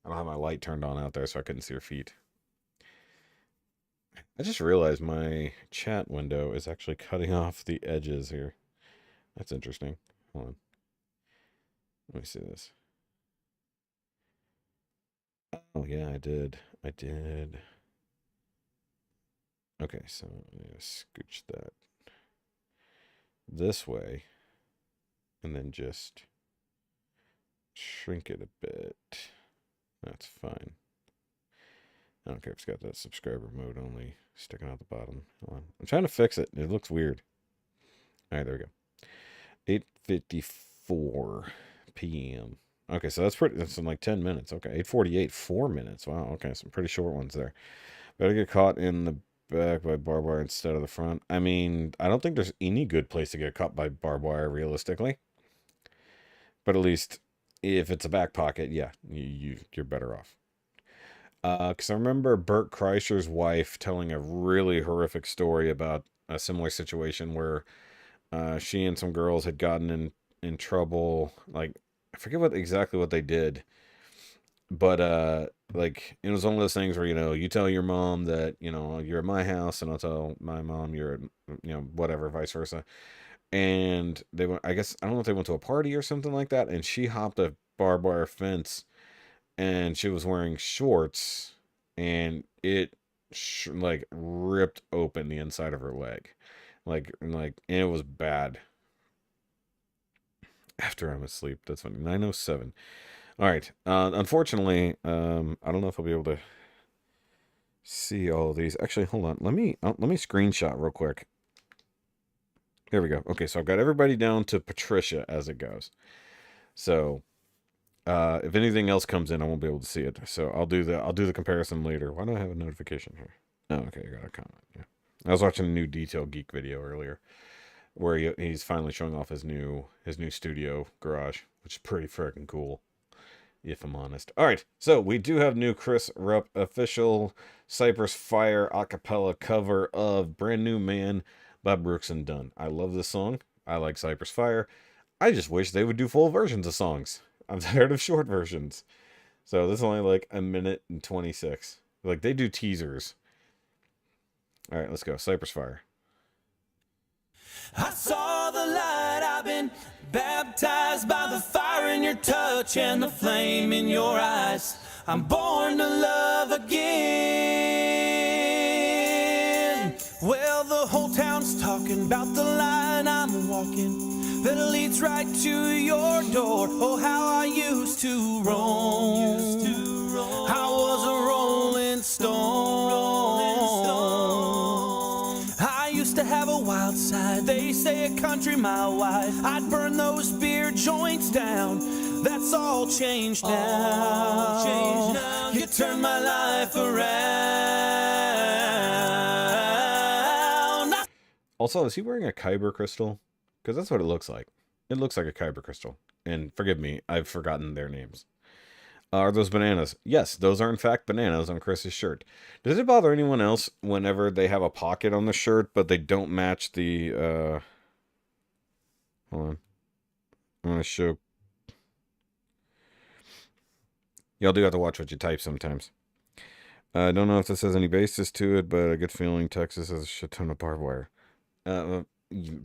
I don't have my light turned on out there, so I couldn't see her feet. I just realized my chat window is actually cutting off the edges here. That's interesting. Hold on. Let me see this. Oh, yeah, I did. Okay, so I'm going to scooch that this way and then just shrink it a bit. That's fine. I don't care if it's got that subscriber mode only sticking out the bottom. Hold on. I'm trying to fix it. It looks weird. All right, there we go. 8:54 p.m. Okay, so that's in like 10 minutes. Okay, 8:48, 4 minutes. Wow, okay, some pretty short ones there. Better get caught in the back by barbed wire instead of the front. I mean, I don't think there's any good place to get caught by barbed wire realistically. But at least if it's a back pocket, yeah, you're better off. Because I remember Bert Kreischer's wife telling a really horrific story about a similar situation where she and some girls had gotten in trouble. Like, I forget exactly what they did. But like, it was one of those things where, you tell your mom that, you're at my house, and I'll tell my mom you're at, whatever, vice versa. And they went, I guess, I don't know if they went to a party or something like that, and she hopped a barbed wire fence, and she was wearing shorts, and it like ripped open the inside of her leg. And it was bad. After I'm asleep. That's funny. 9:07. All right. Unfortunately, I don't know if I'll be able to see all of these. Actually, hold on. Let me screenshot real quick. There we go. Okay, so I've got everybody down to Patricia as it goes. So, if anything else comes in, I won't be able to see it. So I'll do the comparison later. Why don't I have a notification here? Oh, okay, I got a comment. Yeah, I was watching a new Detail Geek video earlier, where he's finally showing off his new studio garage, which is pretty freaking cool, if I'm honest. All right, so we do have new Chris Rupp official Cypress Fire acapella cover of Brand New Man by Brooks and Dunn. I love this song. I like Cypress Fire. I just wish they would do full versions of songs. I'm tired of short versions. So this is only like 1:26 minutes. Like, they do teasers. All right, let's go. Cypress Fire. I saw the light, I've been baptized by the fire in your touch and the flame in your eyes. I'm born to love again. Well, the whole town's talking about the line I'm walking that leads right to your door. Oh, how I used to roam. I was a rolling stone. I used to have a wild side, they say a country mile wide. I'd burn those beer joints down. That's all changed now. You turned my life around. Also, is he wearing a kyber crystal? Because that's what it looks like. It looks like a kyber crystal. And forgive me, I've forgotten their names. Are those bananas? Yes, those are in fact bananas on Chris's shirt. Does it bother anyone else whenever they have a pocket on the shirt, but they don't match the, hold on. I'm going to show. Y'all do have to watch what you type sometimes. I don't know if this has any basis to it, but a good feeling Texas has a shit ton of barbed wire.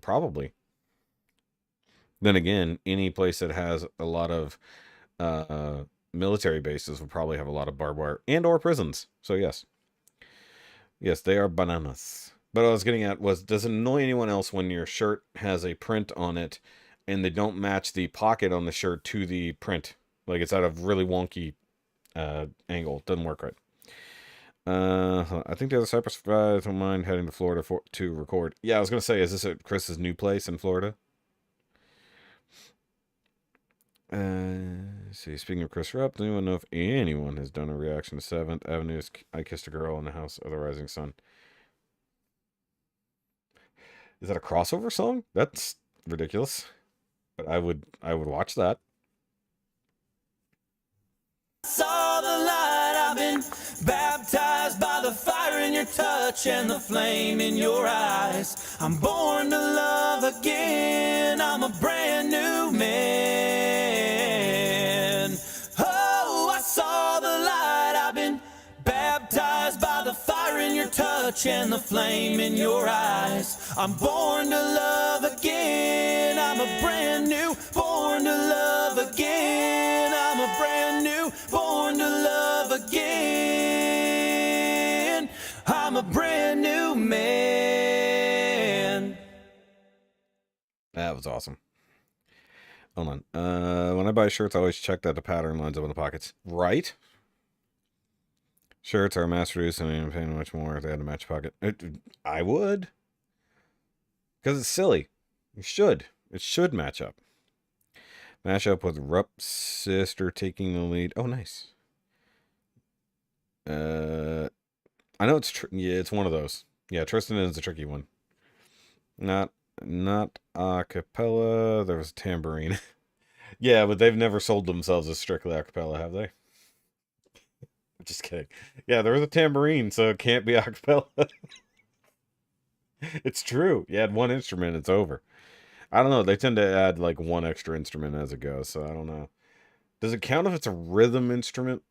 Probably. Then again, any place that has a lot of, military bases will probably have a lot of barbed wire and or prisons. So yes. Yes, they are bananas. But what I was getting at was, does it annoy anyone else when your shirt has a print on it and they don't match the pocket on the shirt to the print? Like, it's at a really wonky angle. Doesn't work right. I think the other Cypress Fire, don't mind heading to Florida to record. Yeah, I was going to say, is this at Chris's new place in Florida? See, speaking of Chris Rupp, does anyone know if anyone has done a reaction to 7th Avenue's I Kissed a Girl in the House of the Rising Sun? Is that a crossover song? That's ridiculous. But I would watch that. Saw the light, I've been baptized by the fire in your touch and the flame in your eyes. I'm born to love again. I'm a brand new man. Oh, I saw the light, I've been baptized by the fire in your touch and the flame in your eyes. I'm born to love again. I'm a brand new, born to love again. I'm a brand new, born to love again. I'm a brand new man. That was awesome. Hold on. When I buy shirts, I always check that the pattern lines up in the pockets. Right? Shirts are mass-produced and I'm paying much more if they had a match pocket. I would. Because it's silly. It should. It should match up. Match up with Rupp's sister taking the lead. Oh, nice. I know it's yeah, it's one of those. Yeah, Tristan is a tricky one. Not a cappella. There was a tambourine. Yeah, but they've never sold themselves as strictly a cappella, have they? Just kidding. Yeah, there was a tambourine, so it can't be a cappella. It's true. You add one instrument, it's over. I don't know. They tend to add like one extra instrument as it goes, so I don't know. Does it count if it's a rhythm instrument?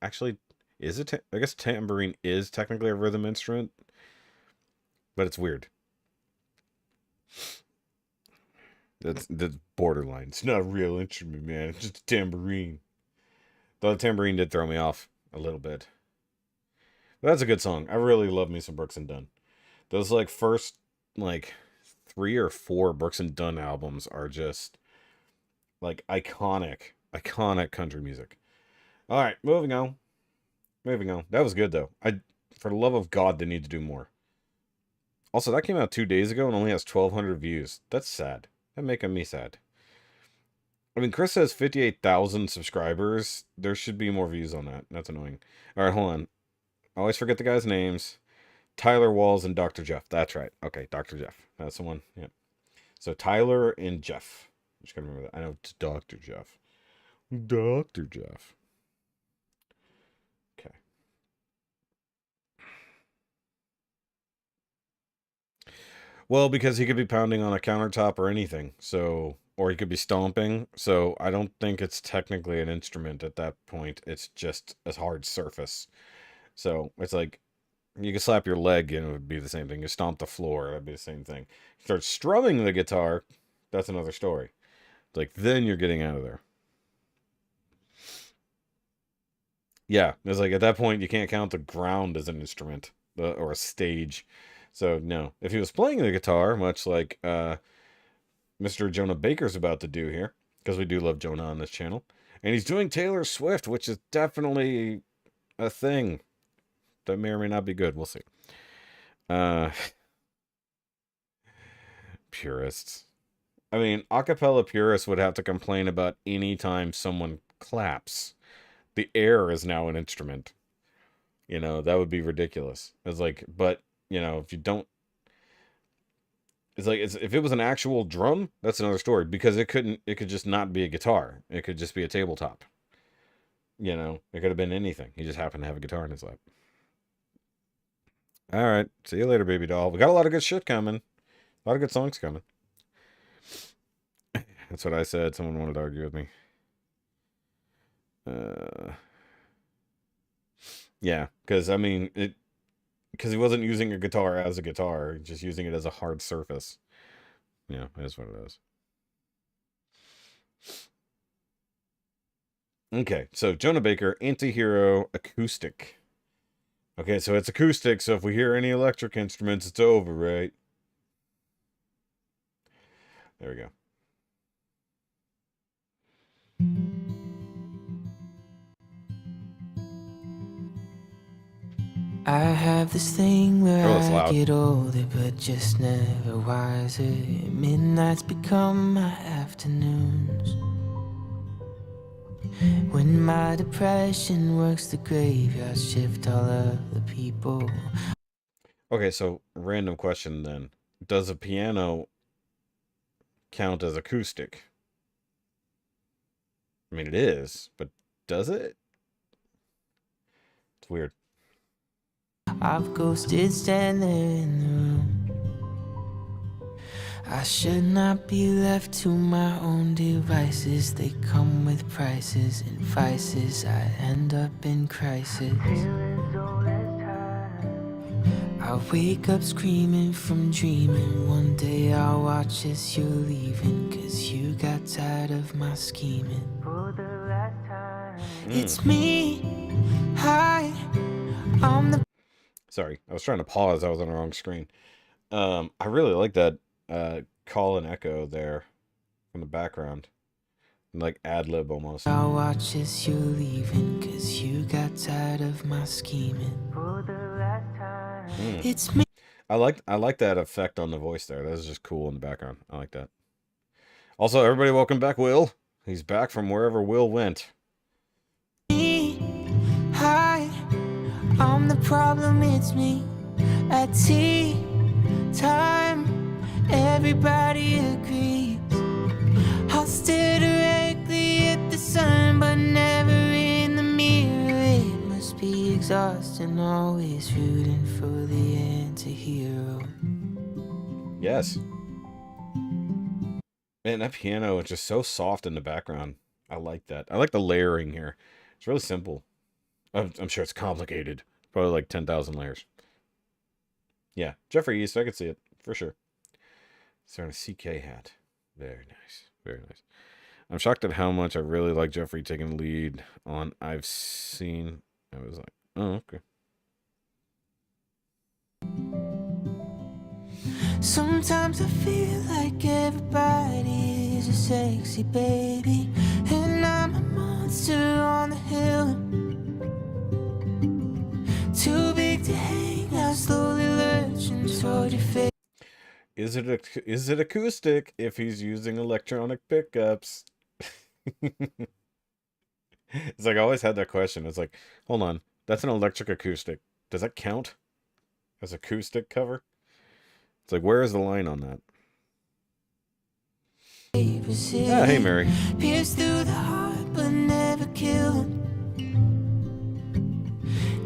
Actually, is it? I guess tambourine is technically a rhythm instrument, but it's weird. That's borderline. It's not a real instrument, man. It's just a tambourine. Though the tambourine did throw me off a little bit. But that's a good song. I really love me some Brooks and Dunn. Those like first like 3 or 4 Brooks and Dunn albums are just like iconic country music. All right, moving on. That was good though. For the love of God, they need to do more. Also, that came out 2 days ago and only has 1,200 views. That's sad. That's making me sad. I mean, Chris has 58,000 subscribers. There should be more views on that. That's annoying. All right, hold on. I always forget the guys' names. Tyler Walls and Dr. Jeff. That's right. Okay, Dr. Jeff. That's the one. Yeah. So Tyler and Jeff. I'm just gonna remember that. I know it's Dr. Jeff. Dr. Jeff. Okay. Well, because he could be pounding on a countertop or anything. So or he could be stomping. So I don't think it's technically an instrument at that point. It's just a hard surface. So it's like you could slap your leg and it would be the same thing. You stomp the floor, that'd be the same thing. Start strumming the guitar, that's another story. Like then you're getting out of there. Yeah, it's like at that point you can't count the ground as an instrument or a stage. So no, if he was playing the guitar, much like Mr. Jonah Baker's about to do here, because we do love Jonah on this channel, and he's doing Taylor Swift, which is definitely a thing that may or may not be good. We'll see. Purists. I mean, acapella purists would have to complain about any time someone claps. The air is now an instrument. You know, that would be ridiculous. It's like, but, you know, if you don't, it's like, if it was an actual drum, that's another story, because it could just not be a guitar. It could just be a tabletop. You know, it could have been anything. He just happened to have a guitar in his lap. All right. See you later, baby doll. We got a lot of good shit coming. A lot of good songs coming. That's what I said. Someone wanted to argue with me. Yeah, because, I mean, because he wasn't using a guitar as a guitar, just using it as a hard surface. Yeah, that's what it is. Okay, so Jonah Baker, Anti-Hero, Acoustic. Okay, so it's acoustic, so if we hear any electric instruments, it's over, right? There we go. I have this thing where Oh, it's I loud. get older but just never wiser. Midnights become my afternoons. When my depression works the graveyard shift, all of the people. Okay, so random question then. Does a piano count as acoustic? I mean, it is, but does it? It's weird. I've ghosted stand there in the room. I should not be left to my own devices. They come with prices and vices. I end up in crisis. I wake up screaming from dreaming. One day I'll watch as you're leaving, 'cause you got tired of my scheming. It's me. Hi. I'm the Sorry, I was trying to pause. I was on the wrong screen. I really like that call and echo there from the background. Like ad-lib almost. I'll watch as you're leaving, 'cause you got tired of my scheming. It's me. I like that effect on the voice there. That is just cool in the background. I like that. Also, everybody welcome back Will. He's back from wherever Will went. Hi, I'm the problem, it's me. At tea time, everybody agrees. I'll stare directly at the sun, but never in the mirror. It must be exhausting, always rooting for the anti-hero. Yes. Man, that piano is just so soft in the background. I like that. I like the layering here. It's really simple. I'm sure it's complicated. Probably like 10,000 layers. Yeah, Jeffrey East, I could see it, for sure. He's wearing a CK hat. Very nice. Very nice. I'm shocked at how much I really like Jeffrey taking the lead on I've Seen. I was like, oh, okay. Sometimes I feel like everybody is a sexy baby, and I'm a monster on the hill. Too big to hang out, slowly lurching toward your face. Is it acoustic if he's using electronic pickups? It's like I always had that question. It's like, hold on, that's an electric acoustic. Does that count as acoustic cover? It's like, where is the line on that? Ah, hey, Mary. Pierce through the heart, but never kill.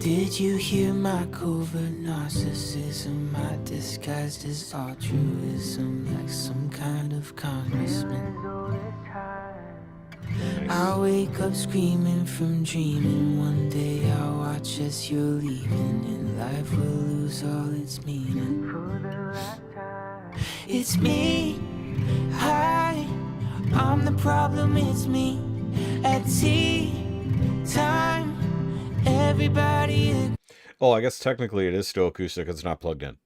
Did you hear my covert narcissism? I disguised as altruism, like some kind of congressman. I wake up screaming from dreaming. One day I'll watch as you're leaving, and life will lose all its meaning. It's me, hi, I'm the problem, it's me. At tea time, everybody. Oh, I guess technically it is still acoustic. It's not plugged in.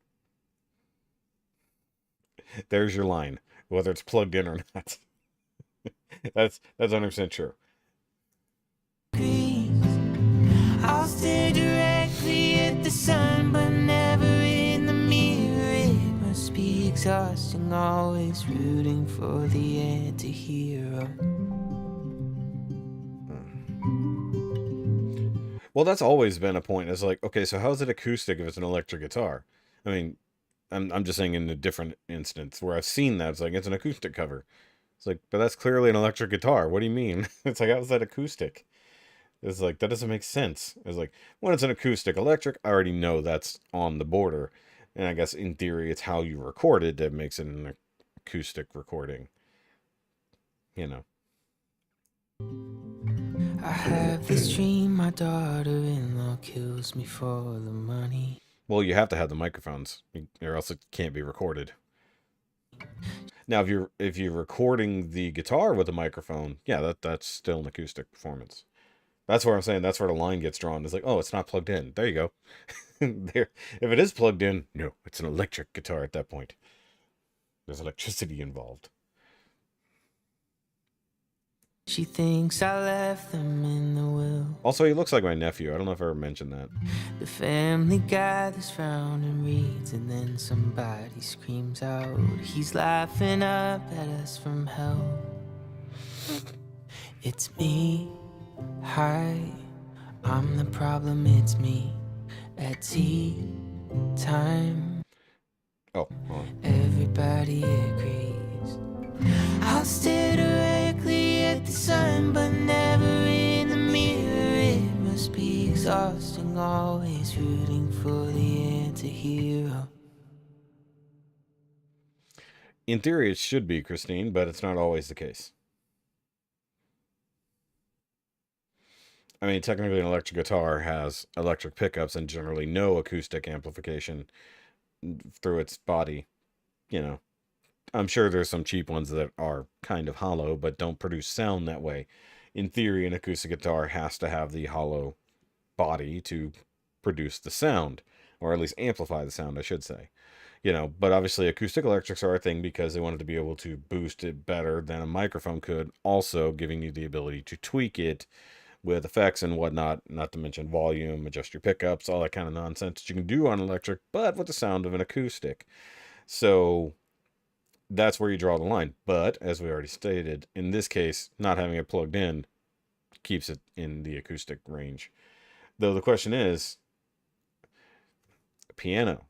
There's your line, whether it's plugged in or not. That's 100% true. I'll stare directly at the sun, but never in the mirror. It must be exhausting, always rooting for the anti-hero. Well, that's always been a point. It's like, okay, so how is it acoustic if it's an electric guitar? I mean, I'm just saying in a different instance where I've seen that. It's like, it's an acoustic cover. It's like, but that's clearly an electric guitar. What do you mean? It's like, how is that acoustic? It's like, that doesn't make sense. It's like, when it's an acoustic electric, I already know that's on the border. And I guess in theory, it's how you record it that makes it an acoustic recording. You know. I have this dream, my daughter-in-law kills me for the money. Well, you have to have the microphones, or else it can't be recorded. Now, if you're recording the guitar with a microphone, yeah, that's still an acoustic performance. That's where I'm saying that's where the line gets drawn. It's like, oh, it's not plugged in. There you go. There, if it is plugged in, no, it's an electric guitar at that point. There's electricity involved. She thinks I left them in the will. Also, he looks like my nephew. I don't know if I ever mentioned that. The family gathers round and reads, and then somebody screams out, he's laughing up at us from hell. It's me, hi, I'm the problem, it's me. At tea time, Oh, hold on. everybody agrees. I'll stare directly at the sun, but never in the mirror. It must be exhausting, always rooting for the anti-hero. In theory, it should be, Christine, but it's not always the case. I mean, technically, an electric guitar has electric pickups and generally no acoustic amplification through its body. You know, I'm sure there's some cheap ones that are kind of hollow, but don't produce sound that way. In theory, an acoustic guitar has to have the hollow body to produce the sound, or at least amplify the sound, I should say. You know, but obviously acoustic electrics are a thing because they wanted to be able to boost it better than a microphone could, also giving you the ability to tweak it with effects and whatnot, not to mention volume, adjust your pickups, all that kind of nonsense that you can do on electric, but with the sound of an acoustic. So that's where you draw the line. But as we already stated, in this case, not having it plugged in keeps it in the acoustic range. Though the question is, piano.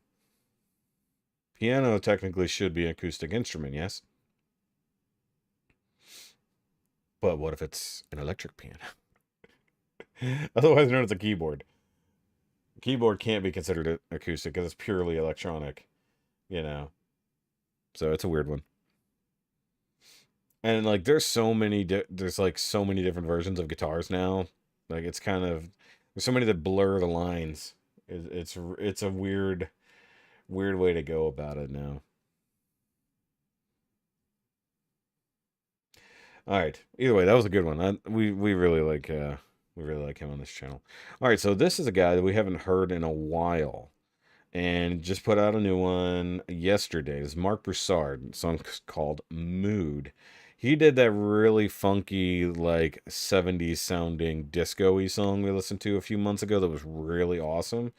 Piano technically should be an acoustic instrument, yes? But what if it's an electric piano? Otherwise known as a keyboard. Keyboard can't be considered acoustic because it's purely electronic, you know. So it's a weird one. And like there's so many different versions of guitars now. Like it's kind of there's so many that blur the lines. It's a weird way to go about it now. All right. Either way, that was a good one. We really like him on this channel. All right, so this is a guy that we haven't heard in a while, and just put out a new one yesterday. It's Mark Broussard. The song's called Mood. He did that really funky, like 70s sounding disco-y song we listened to a few months ago that was really awesome.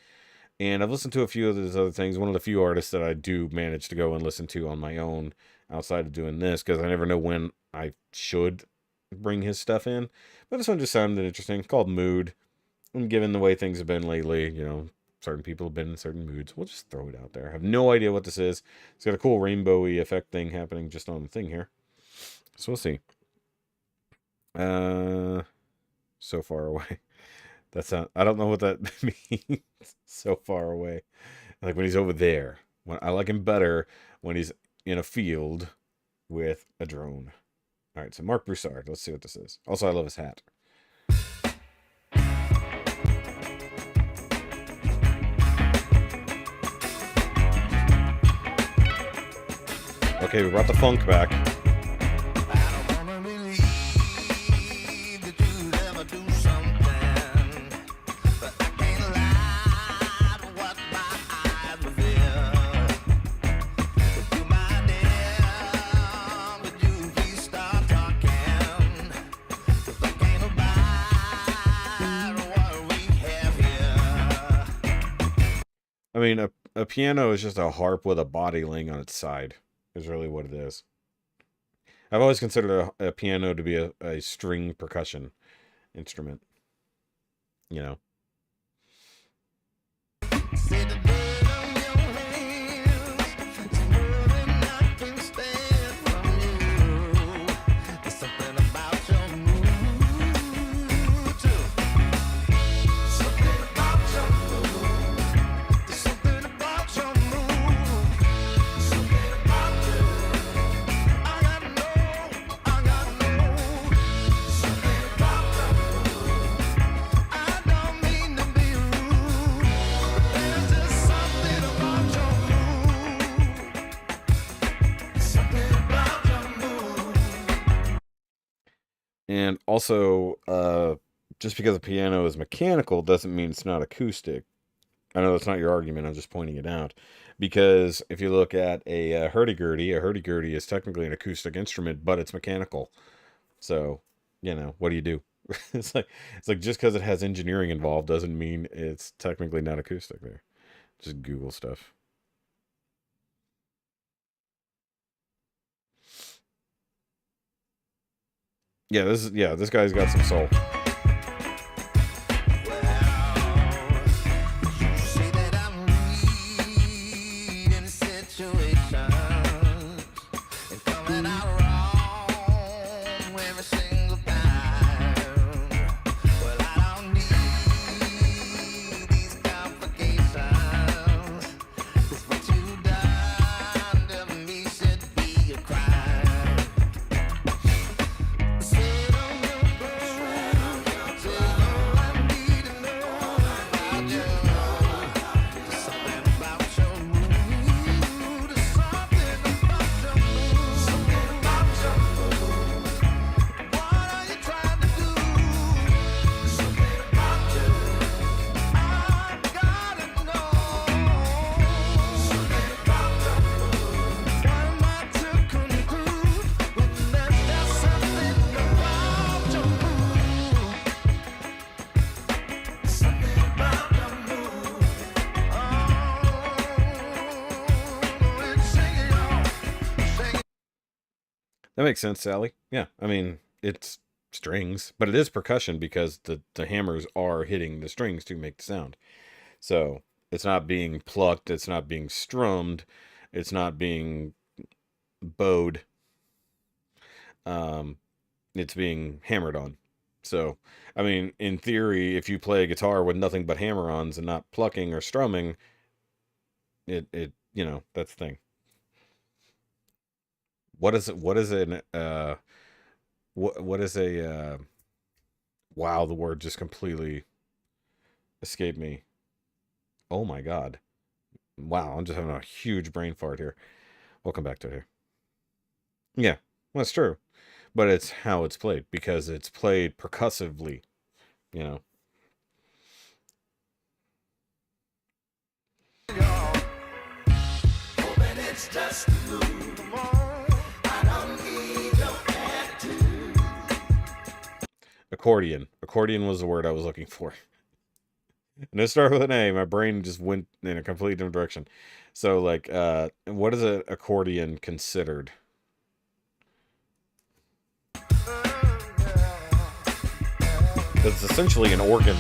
And I've listened to a few of his other things. One of the few artists that I do manage to go and listen to on my own outside of doing this, because I never know when I should bring his stuff in. But this one just sounded interesting. It's called Mood. And given the way things have been lately, you know, certain people have been in certain moods. We'll just throw it out there. I have no idea what this is. It's got a cool rainbowy effect thing happening just on the thing here. So we'll see. So far away. That's not, I don't know what that means. So far away. Like when he's over there. When I like him better when he's in a field with a drone. All right, so Mark Broussard. Let's see what this is. Also, I love his hat. Okay, we brought the funk back. I mean, a piano is just a harp with a body laying on its side, is really what it is. I've always considered a piano to be a string percussion instrument. You know? And also, just because a piano is mechanical doesn't mean it's not acoustic. I know that's not your argument, I'm just pointing it out. Because if you look at a hurdy-gurdy is technically an acoustic instrument, but it's mechanical. So, you know, what do you do? It's like just because it has engineering involved doesn't mean it's technically not acoustic there. Just Google stuff. Yeah, this guy's got some soul. That makes sense, Sally. Yeah, I mean, it's strings, but it is percussion because the hammers are hitting the strings to make the sound. So it's not being plucked, it's not being strummed, it's not being bowed. It's being hammered on. So, I mean, in theory, if you play a guitar with nothing but hammer-ons and not plucking or strumming, it you know, that's the thing. What is it? What is an what is a wow, the word just completely escaped me. Oh my god. Wow, I'm just having a huge brain fart here. Welcome back to here. Yeah, well, that's true. But it's how it's played because it's played percussively, you know. It's just accordion. Accordion was the word I was looking for. And it started with an A. My brain just went in a completely different direction. So, like, what is an accordion considered? It's essentially an organ.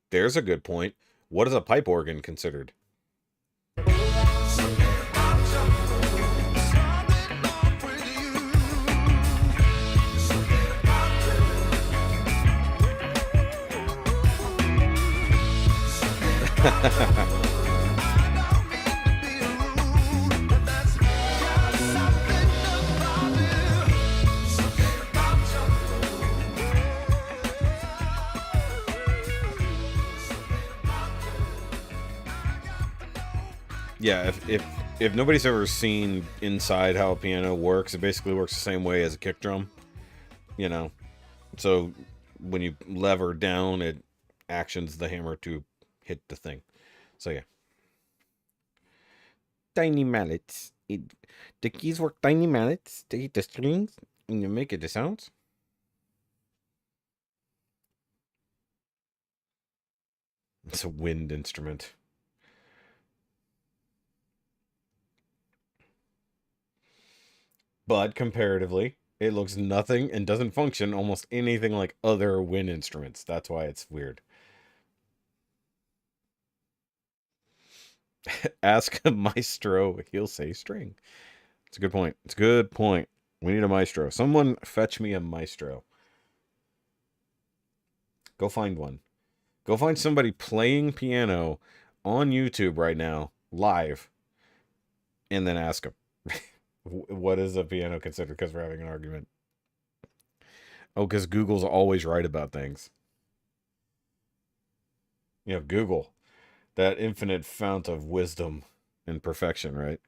There's a good point. What is a pipe organ considered? Yeah, if nobody's ever seen inside how a piano works, it basically works the same way as a kick drum. You know, so when you lever down, it actions the hammer to hit the thing. So yeah, tiny mallets. The keys work tiny mallets to hit the strings and you make it the sounds. It's a wind instrument. But comparatively, it looks nothing and doesn't function almost anything like other wind instruments. That's why it's weird. Ask a maestro, he'll say string. It's a good point. It's a good point. We need a maestro. Someone fetch me a maestro. Go find one. Go find somebody playing piano on YouTube right now, live, and then ask them, what is a piano considered? Because we're having an argument. Oh, because Google's always right about things. You know, Google, that infinite fount of wisdom and perfection, right?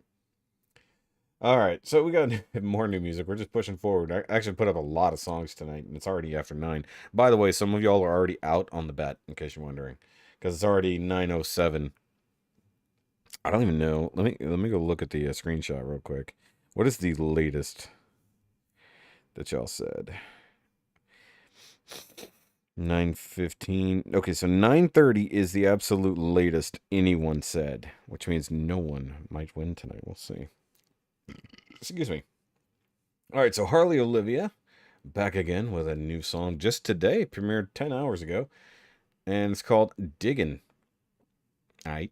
All right, so we got more new music. We're just pushing forward. I actually put up a lot of songs tonight, and it's already after 9. By the way, some of y'all are already out on the bet, in case you're wondering, because it's already 9:07. I don't even know. Let me go look at the screenshot real quick. What is the latest that y'all said? 9:15. Okay, so 9:30 is the absolute latest anyone said, which means no one might win tonight. We'll see. Excuse me. All right, so Harley Olivia back again with a new song just today, premiered 10 hours ago, and it's called Diggin'. All right.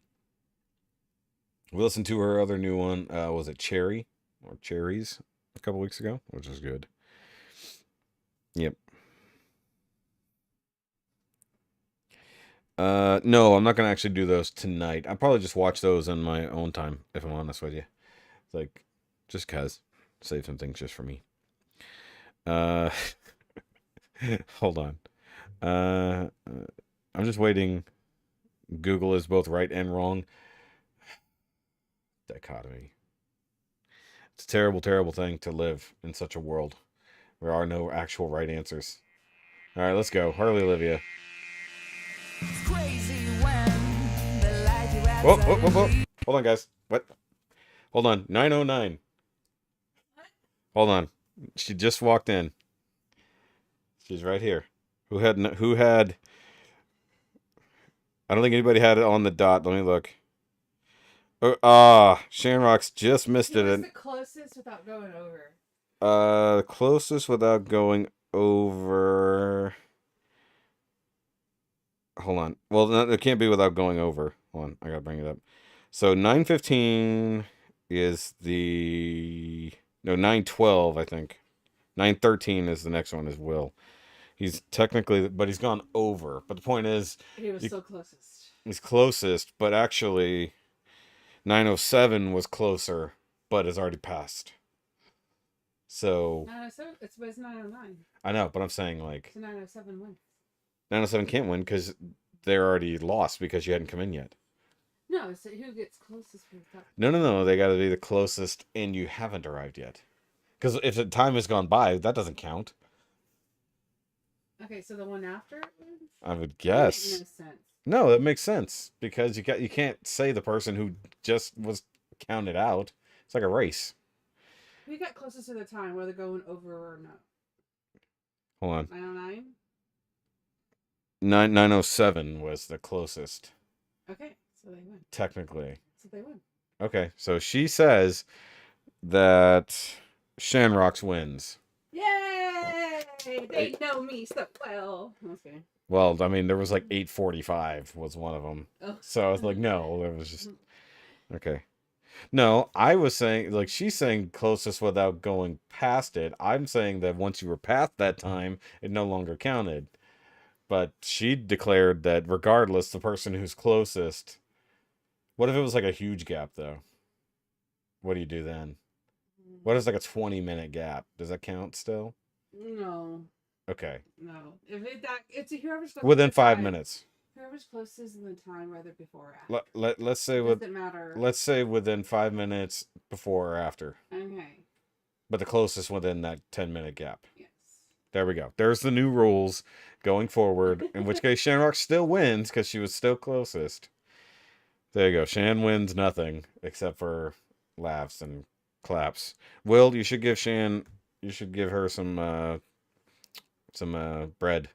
We listened to her other new one, was it Cherry or Cherries a couple weeks ago, which is good. Yep. No, I'm not gonna actually do those tonight. I'll probably just watch those in my own time, if I'm honest with you. It's like, just cause. Save some things just for me. Hold on. I'm just waiting. Google is both right and wrong. Dichotomy. It's a terrible, terrible thing to live in such a world. There are no actual right answers. All right, let's go. Harley Olivia. Whoa, whoa, whoa, whoa. Hold on, guys. What? Hold on. 9:09. Hold on. She just walked in. She's right here. Who had? I don't think anybody had it on the dot. Let me look. Shamrock's just missed it. What's the closest without going over? Closest without going over. Hold on. Well, no, it can't be without going over. Hold on. I gotta bring it up. So 9:15 is the... No, 9:12, I think. 9:13 is the next one, is Will. He's technically... But he's gone over. But the point is... He was still closest. He's closest, but actually... 9:07 was closer, but has already passed. So... 9:07? It's 9:09. I know, but I'm saying, like... So 9:07 wins. 9:07 can't win because they're already lost because you hadn't come in yet. No, so who gets closest for the top? No. They got to be the closest, and you haven't arrived yet. Because if the time has gone by, that doesn't count. Okay, so the one after wins? I would guess. That makes no sense. No, that makes sense because you can't say the person who just was counted out. It's like a race. Who got closest to the time, whether going over or not? Hold on. 9:09? 9:07 was the closest. Okay, so they win. Technically. So they win. Okay, so she says that Shamrocks wins. Yay! They know me so well. Okay. Well, I mean, there was like 8:45 was one of them. Oh. So I was like, no, there was just... Okay. No, I was saying, like, she's saying closest without going past it. I'm saying that once you were past that time, it no longer counted. But she declared that regardless, the person who's closest. What if it was like a huge gap though? What do you do then? What is like a 20-minute gap? Does that count still? No. Okay. No. If it's whoever's closest Within in 5 time. minutes. Whoever's closest in the time, whether before or after. Let's say Doesn't matter. let's say within 5 minutes before or after. Okay. But the closest within that 10-minute gap. Yes. There we go. There's the new rules going forward. In which case Shamrock still wins because she was still closest. There you go. Shan wins nothing except for laughs and claps. Will, you should give Shan. You should give her some bread,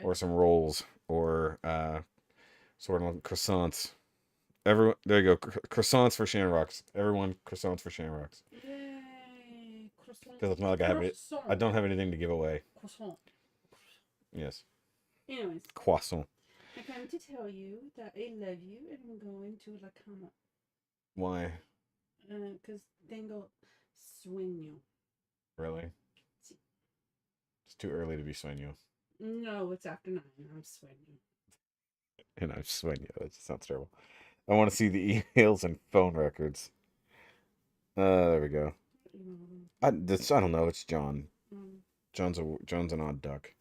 or some rolls, or sort of croissants. Everyone, there you go. Croissants for Shamrocks. Everyone, croissants for Shamrocks. Yay! Croissant. Because it's not like I don't have anything to give away. Croissant. Yes. Anyways, Croissant. I come to tell you that I love you and I'm going to la cama. Why? Because tengo sueño. Really? Sí. It's too early to be sueño. No, it's after 9. I'm sueño. And I'm sueño. That just sounds terrible. I want to see the emails and phone records. There we go. I don't know. It's John. John's an odd duck.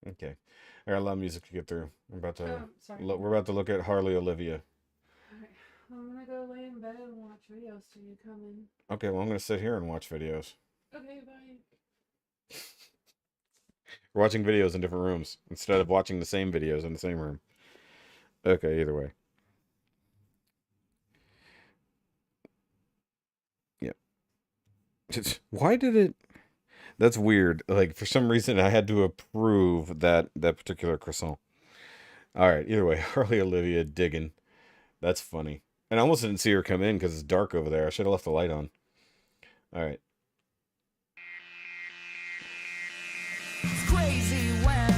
Okay, I got a lot of music to get through. We're about to look at Harley Olivia. Alright, I'm gonna go lay in bed and watch videos till you come in. Okay, well I'm gonna sit here and watch videos. Okay, bye. We're watching videos in different rooms instead of watching the same videos in the same room. Okay, either way. Yeah. Why did it? That's weird. Like, for some reason, I had to approve that particular croissant. All right. Either way, Harley Olivia digging. That's funny. And I almost didn't see her come in because it's dark over there. I should have left the light on. All right. It's crazy when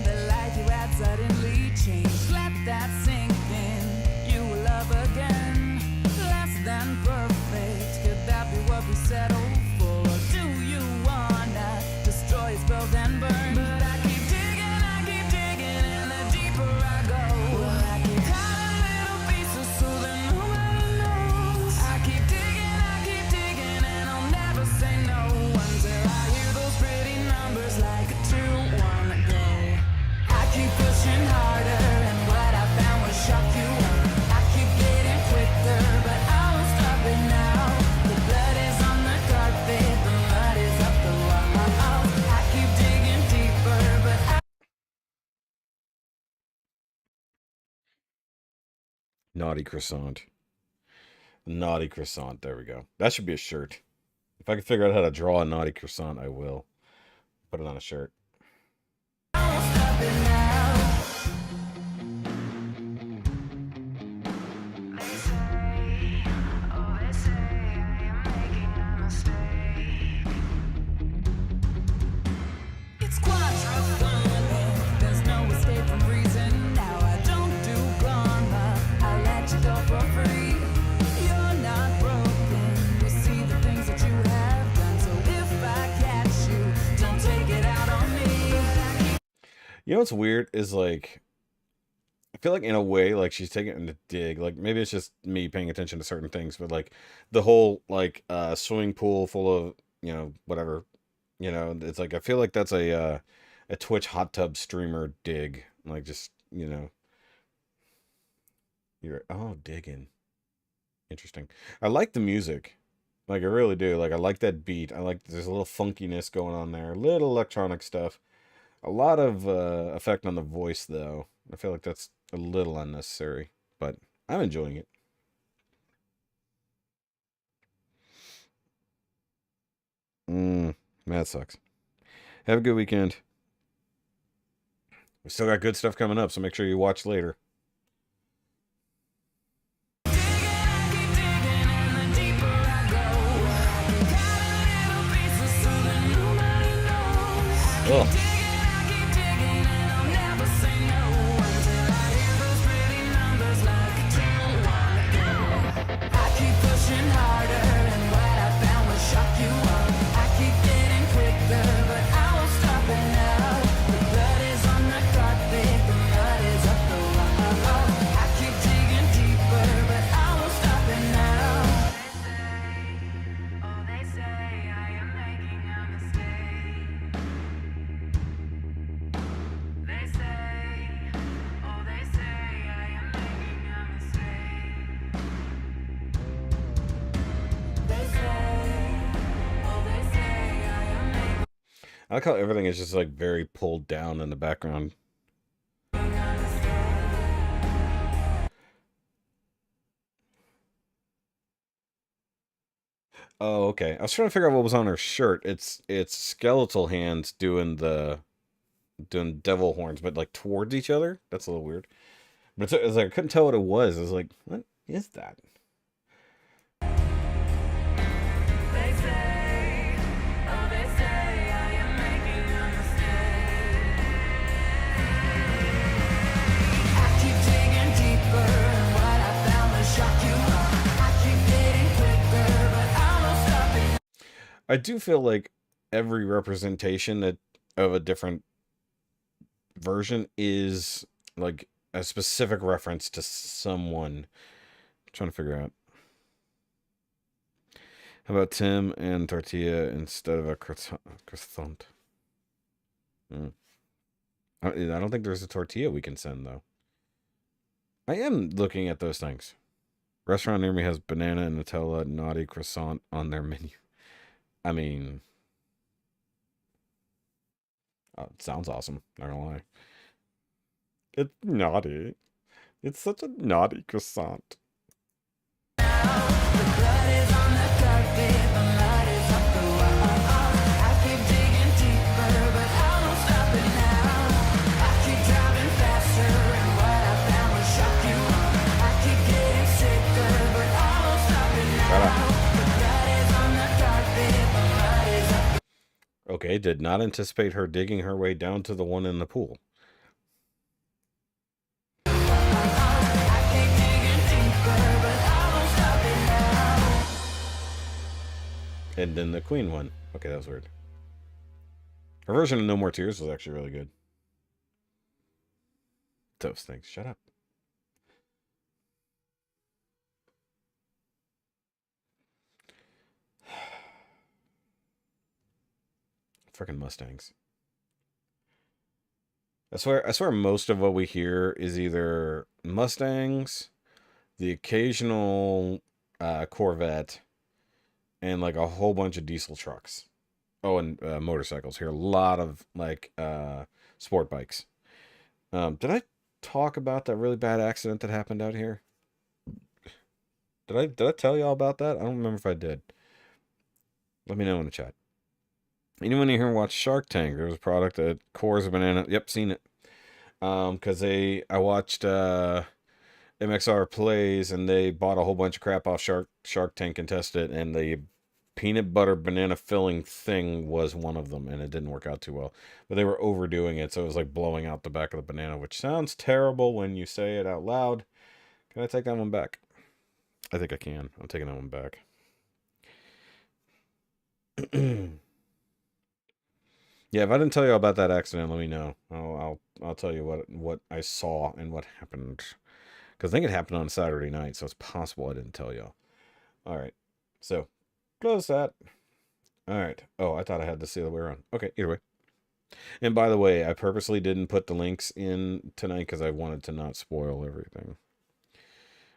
the life you had suddenly changed. Let that sink in. You will love again. Less than perfect. Could that be what we settled for? Or do you wanna destroy us both and burn? But I keep digging, and the deeper I go, I keep cutting little pieces so that nobody knows. I keep digging, and I'll never say no until I hear those pretty numbers like a 2-1 go. I keep pushing harder, and what I found will shock you. I keep getting quicker, but I won't stop it now. The blood is on the carpet, the mud is up the wall. I keep digging deeper, but Naughty croissant. Naughty croissant. There we go. That should be a shirt. If I can figure out how to draw a naughty croissant, I will. Put it on a shirt. I won't stop it now. They say I'm making a mistake. It's quadrophonic. There's no escape from reason. Now I don't do drama. I let you go for free. You're not broken. You see the things that you have done. So if I catch you, don't take it out on me. You know what's weird is, like, I feel like in a way, like, she's taking it in a dig. Like, maybe it's just me paying attention to certain things, but, like, the whole, like, swimming pool full of, you know, whatever, you know, it's like, I feel like that's a Twitch hot tub streamer dig. Like, just, you know, digging. Interesting. I like the music. Like, I really do. Like, I like that beat. I like, there's a little funkiness going on there. A little electronic stuff. A lot of effect on the voice, though. I feel like that's a little unnecessary, but I'm enjoying it. That sucks. Have a good weekend. We still got good stuff coming up, so make sure you watch later. Ugh. Shock you up. I keep getting quicker, but I won't stop it now. I like how everything is just like very pulled down in the background. Oh, okay. I was trying to figure out what was on her shirt. It's skeletal hands doing devil horns, but like towards each other. That's a little weird. But it's like I couldn't tell what it was. I was like, what is that? I do feel like every representation of a different version is like a specific reference to someone. I'm trying to figure out. How about Tim and tortilla instead of a croissant? I don't think there's a tortilla we can send, though. I am looking at those things. Restaurant near me has banana and Nutella naughty croissant on their menu. I mean, it sounds awesome. Not gonna lie. It's naughty. It's such a naughty croissant. Okay, did not anticipate her digging her way down to the one in the pool. And then the Queen one. Okay, that was weird. Her version of No More Tears was actually really good. Those things. Shut up. Freaking Mustangs. I swear most of what we hear is either Mustangs, the occasional Corvette, and like a whole bunch of diesel trucks. Oh, and motorcycles. Here a lot of like sport bikes. Did I talk about that really bad accident that happened out here? Did I tell y'all about that? I don't remember if I did. Let me know in the chat. Anyone in here watch Shark Tank? There was a product that cores a banana. Yep, seen it. Because I watched MXR Plays, and they bought a whole bunch of crap off Shark Tank and tested it, and the peanut butter banana filling thing was one of them, and it didn't work out too well. But they were overdoing it, so it was like blowing out the back of the banana, which sounds terrible when you say it out loud. Can I take that one back? I think I can. I'm taking that one back. Yeah, if I didn't tell you about that accident, let me know. I'll tell you what I saw and what happened. Because I think it happened on a Saturday night, so it's possible I didn't tell y'all. All right, so close that. All right. Oh, I thought I had this the other way around. Okay, either way. And by the way, I purposely didn't put the links in tonight because I wanted to not spoil everything.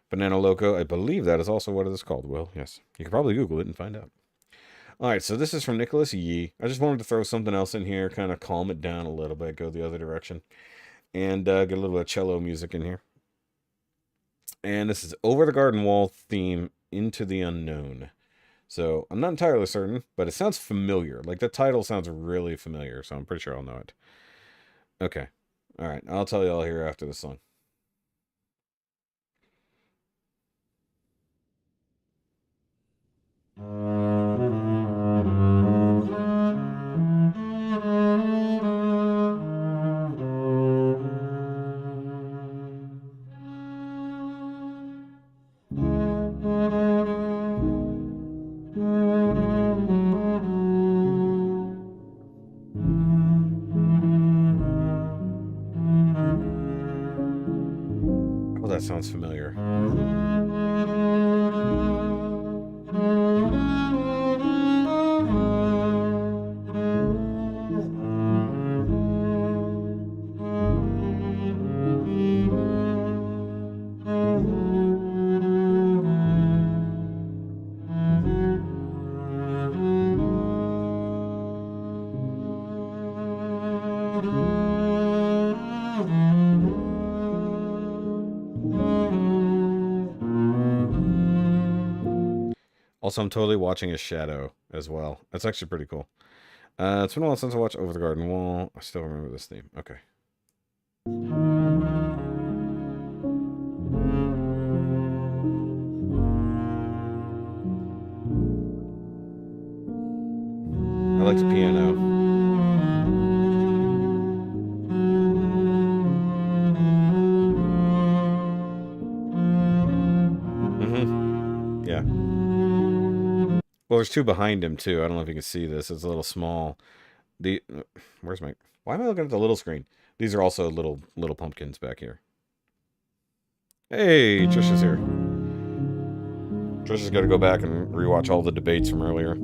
Banana Loco, I believe that is also what it is called, Will. Yes. You can probably Google it and find out. All right, so this is from Nicholas Yee. I just wanted to throw something else in here, kind of calm it down a little bit, go the other direction, and get a little bit of cello music in here. And this is Over the Garden Wall theme, Into the Unknown. So I'm not entirely certain, but it sounds familiar. Like the title sounds really familiar, so I'm pretty sure I'll know it. Okay. All right, I'll tell you all here after the song. Oh, that sounds familiar. Also, I'm totally watching his shadow as well. That's actually pretty cool. It's been a while since I watched Over the Garden Wall. I still remember this theme. Okay. I like the piano. Mm-hmm. Yeah. Well, there's two behind him, too. I don't know if you can see this. It's a little small. Where's my... Why am I looking at the little screen? These are also little pumpkins back here. Hey, Trisha's here. Trisha's got to go back and rewatch all the debates from earlier.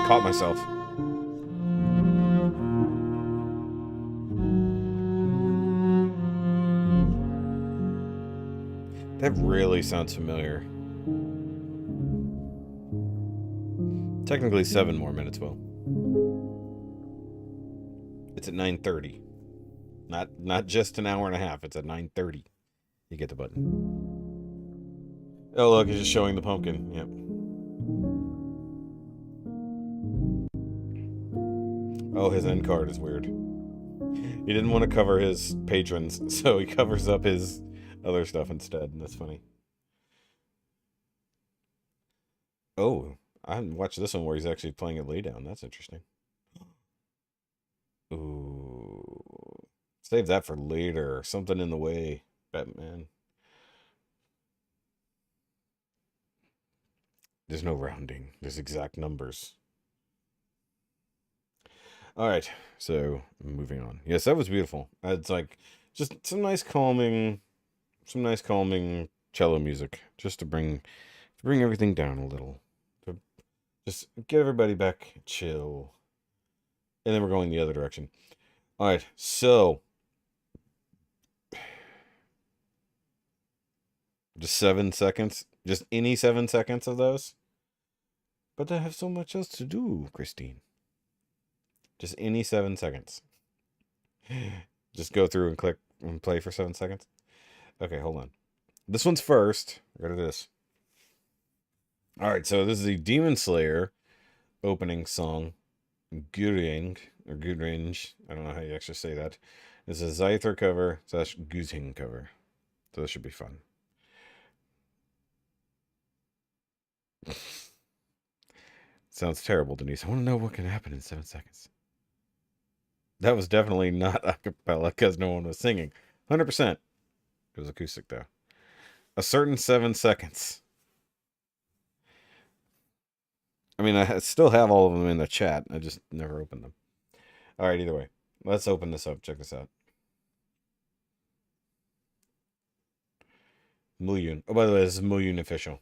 Caught myself. That really sounds familiar. Technically 7 more minutes, Will. It's at 9:30. Not just an hour and a half. It's at 9:30. You get the button. Oh, look, it's just showing the pumpkin. Yep. Oh, his end card is weird. He didn't want to cover his patrons, so he covers up his other stuff instead, and that's funny. Oh, I haven't watched this one where he's actually playing it lay down. That's interesting. Ooh. Save that for later. Something in the way, Batman. There's no rounding. There's exact numbers. All right, so moving on. Yes, that was beautiful. It's like just some nice calming cello music, just to bring everything down a little, to just get everybody back chill. And then we're going the other direction. All right, so just 7 seconds, just any 7 seconds of those. But I have so much else to do, Christine. Just any 7 seconds. Just go through and click and play for 7 seconds. Okay, hold on. This one's first. Go to this. All right, so this is the Demon Slayer opening song. Gudring, or Gudringe. I don't know how you actually say that. It's a Zyther cover / Guzing cover. So this should be fun. Sounds terrible, Denise. I want to know what can happen in 7 seconds. That was definitely not a cappella because no one was singing. 100%. It was acoustic, though. A certain 7 seconds. I mean, I still have all of them in the chat. I just never opened them. All right, either way. Let's open this up. Check this out. Mulyun. Oh, by the way, this is Mulyun official.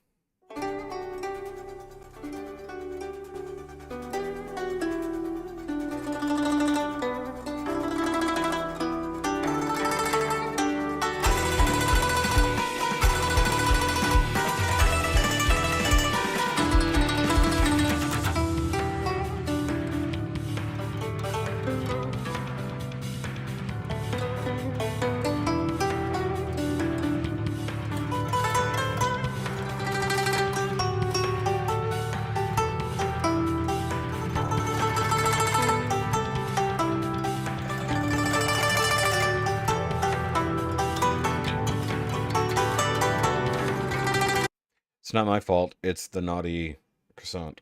It's not my fault. It's the naughty croissant.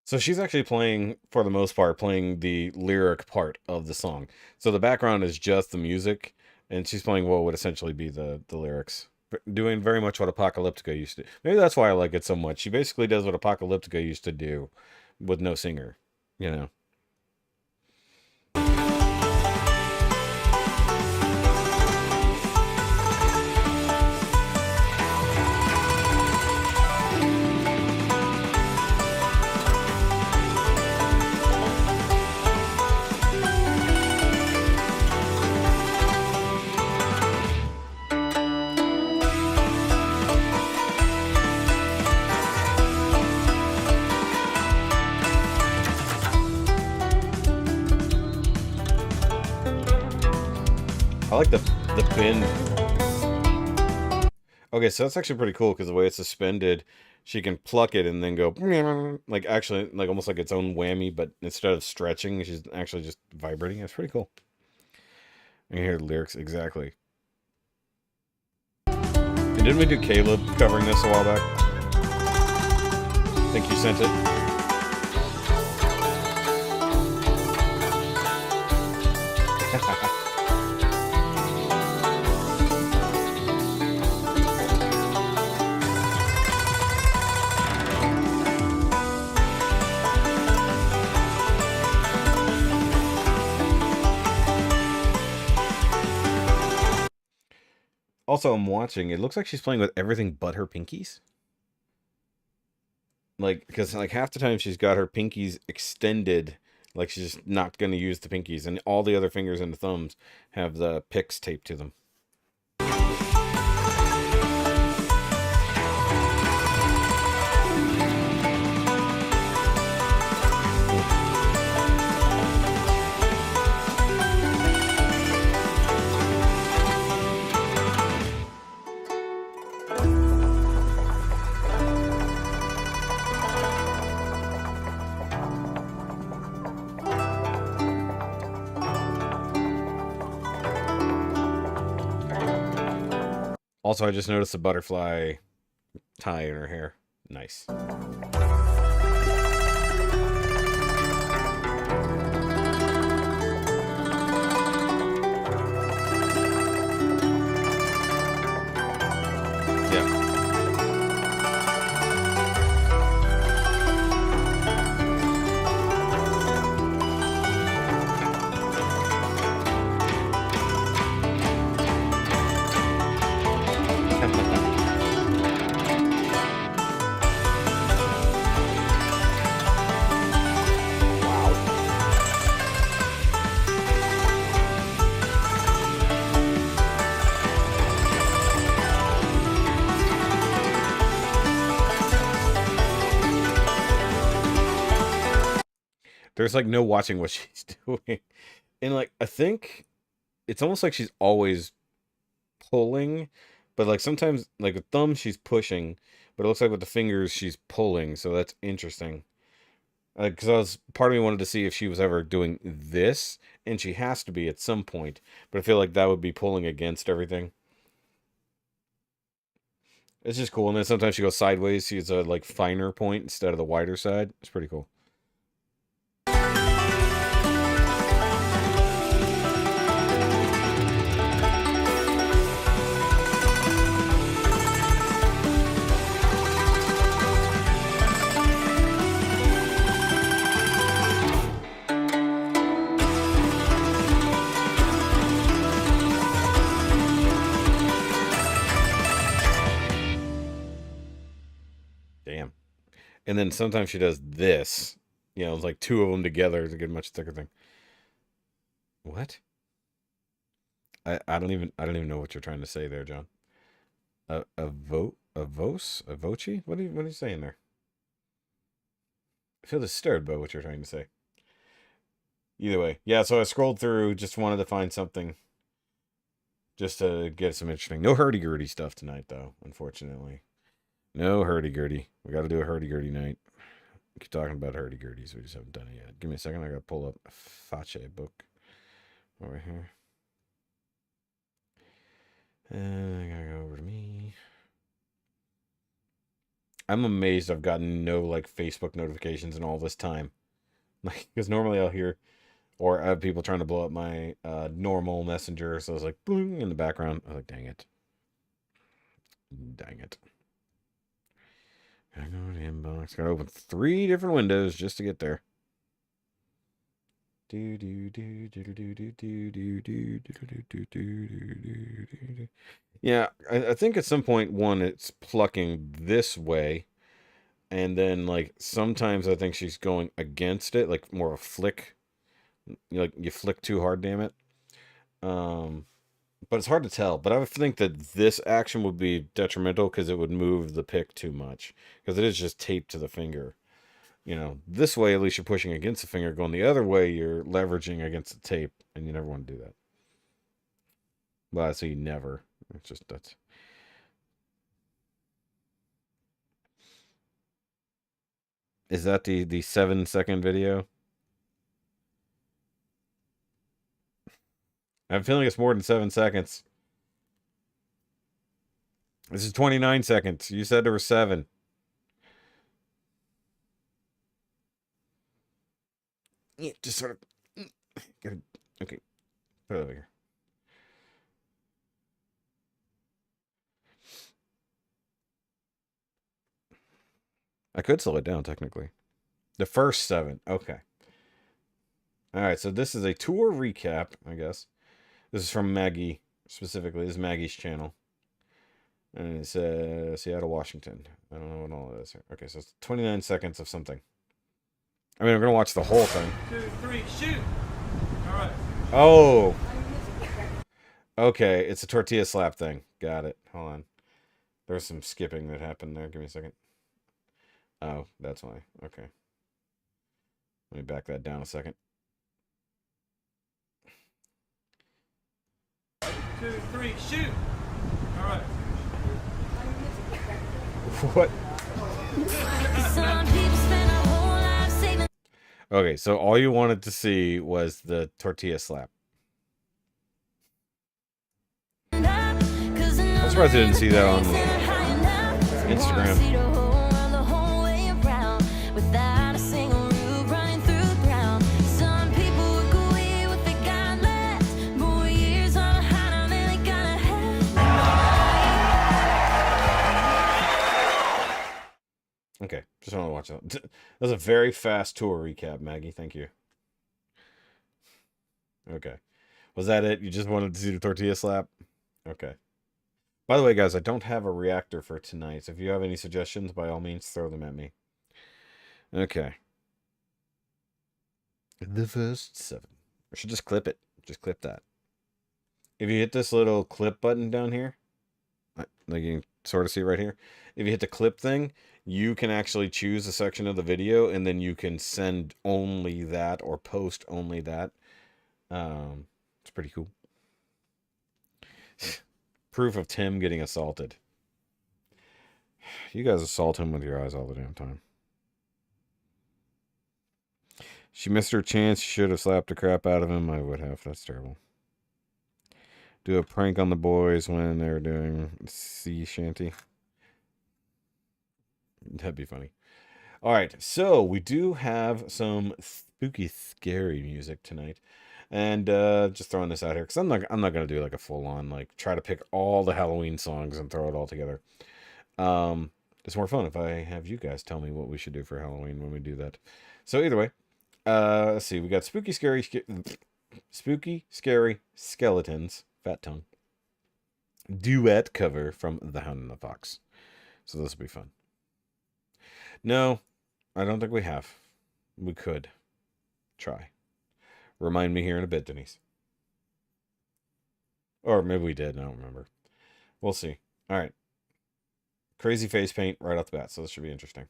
So she's actually playing, for the most part, playing the lyric part of the song. So the background is just the music, and she's playing what would essentially be the lyrics. doing very much what Apocalyptica used to do. Maybe that's why I like it so much. She basically does what Apocalyptica used to do with no singer, you know. I like the bend. Okay, so that's actually pretty cool because the way it's suspended, she can pluck it and then go like actually like almost like its own whammy, but instead of stretching, she's actually just vibrating. It's pretty cool. And you hear the lyrics exactly. And didn't we do Caleb covering this a while back? I think you sent it. Also, I'm watching. It looks like she's playing with everything but her pinkies. Like, because like half the time she's got her pinkies extended, like she's just not going to use the pinkies, and all the other fingers and the thumbs have the picks taped to them. Also, I just noticed a butterfly tie in her hair. Nice. Yeah. There's like no watching what she's doing. And like I think it's almost like she's always pulling, but like sometimes like with thumb she's pushing, but it looks like with the fingers she's pulling, so that's interesting. Because I was part of me wanted to see if she was ever doing this, and she has to be at some point, but I feel like that would be pulling against everything. It's just cool, and then sometimes she goes sideways, she has a like finer point instead of the wider side. It's pretty cool. Damn. And then sometimes she does this. You know, it's like two of them together to get a much thicker thing. What? I don't even know what you're trying to say there, John. A voce? What are you saying there? I feel disturbed by what you're trying to say. Either way. Yeah, so I scrolled through, just wanted to find something. Just to get some interesting. No hurdy-gurdy stuff tonight, though, unfortunately. No hurdy-gurdy. We got to do a hurdy-gurdy night. We keep talking about hurdy-gurdies. We just haven't done it yet. Give me a second. I got to pull up a Face book over here. And I got to go over to me. I'm amazed I've gotten no, like, Facebook notifications in all this time. Like, because normally I'll hear, or I have people trying to blow up my normal messenger. So I was like, boom, in the background. I was like, dang it. Dang it. Gotta go to the inbox. Gotta open 3 different windows just to get there. Yeah, I think at some point, one, it's plucking this way. And then, like, sometimes I think she's going against it, like more of a flick. Like, you flick too hard, damn it. But it's hard to tell. But I would think that this action would be detrimental because it would move the pick too much. Because it is just taped to the finger. You know, this way, at least you're pushing against the finger. Going the other way, you're leveraging against the tape. And you never want to do that. Well, I say never. It's just, that's... Is that the 7-second video? I'm feeling it's more than 7 seconds. This is 29 seconds. You said there were 7. Yeah, just sort of... Okay. Put it over here. I could slow it down, technically. The first 7. Okay. Alright, so this is a tour recap, I guess. This is from Maggie, specifically. This is Maggie's channel. And it's Seattle, Washington. I don't know what all it is here. Okay, so it's 29 seconds of something. I mean, we're going to watch the whole thing. 2, 3, shoot! Alright. Oh! Okay, it's a tortilla slap thing. Got it. Hold on. There's some skipping that happened there. Give me a second. Oh, that's why. Okay. Let me back that down a second. 2, 3, shoot! Alright. What? Okay, so all you wanted to see was the tortilla slap. I'm surprised I didn't see that on Instagram. Okay, just want to watch that. That was a very fast tour recap, Maggie. Thank you. Okay. Was that it? You just wanted to see the tortilla slap? Okay. By the way, guys, I don't have a reactor for tonight. So if you have any suggestions, by all means, throw them at me. Okay. The first 7. I should just clip it. Just clip that. If you hit this little clip button down here, like you can sort of see right here. If you hit the clip thing, you can actually choose a section of the video, and then you can send only that or post only that. It's pretty cool. Proof of Tim getting assaulted. You guys assault him with your eyes all the damn time. She missed her chance. She should have slapped the crap out of him. I would have. That's terrible. Do a prank on the boys when they're doing sea shanty. That'd be funny. All right, so we do have some spooky, scary music tonight, and just throwing this out here because I'm not gonna do like a full on like try to pick all the Halloween songs and throw it all together. It's more fun if I have you guys tell me what we should do for Halloween when we do that. So either way, let's see. We got spooky, scary skeletons. Fat tongue. Duet cover from The Hound and the Fox. So this will be fun. No, I don't think we have. We could try. Remind me here in a bit, Denise. Or maybe we did. I don't remember. We'll see. All right. Crazy face paint right off the bat. So this should be interesting.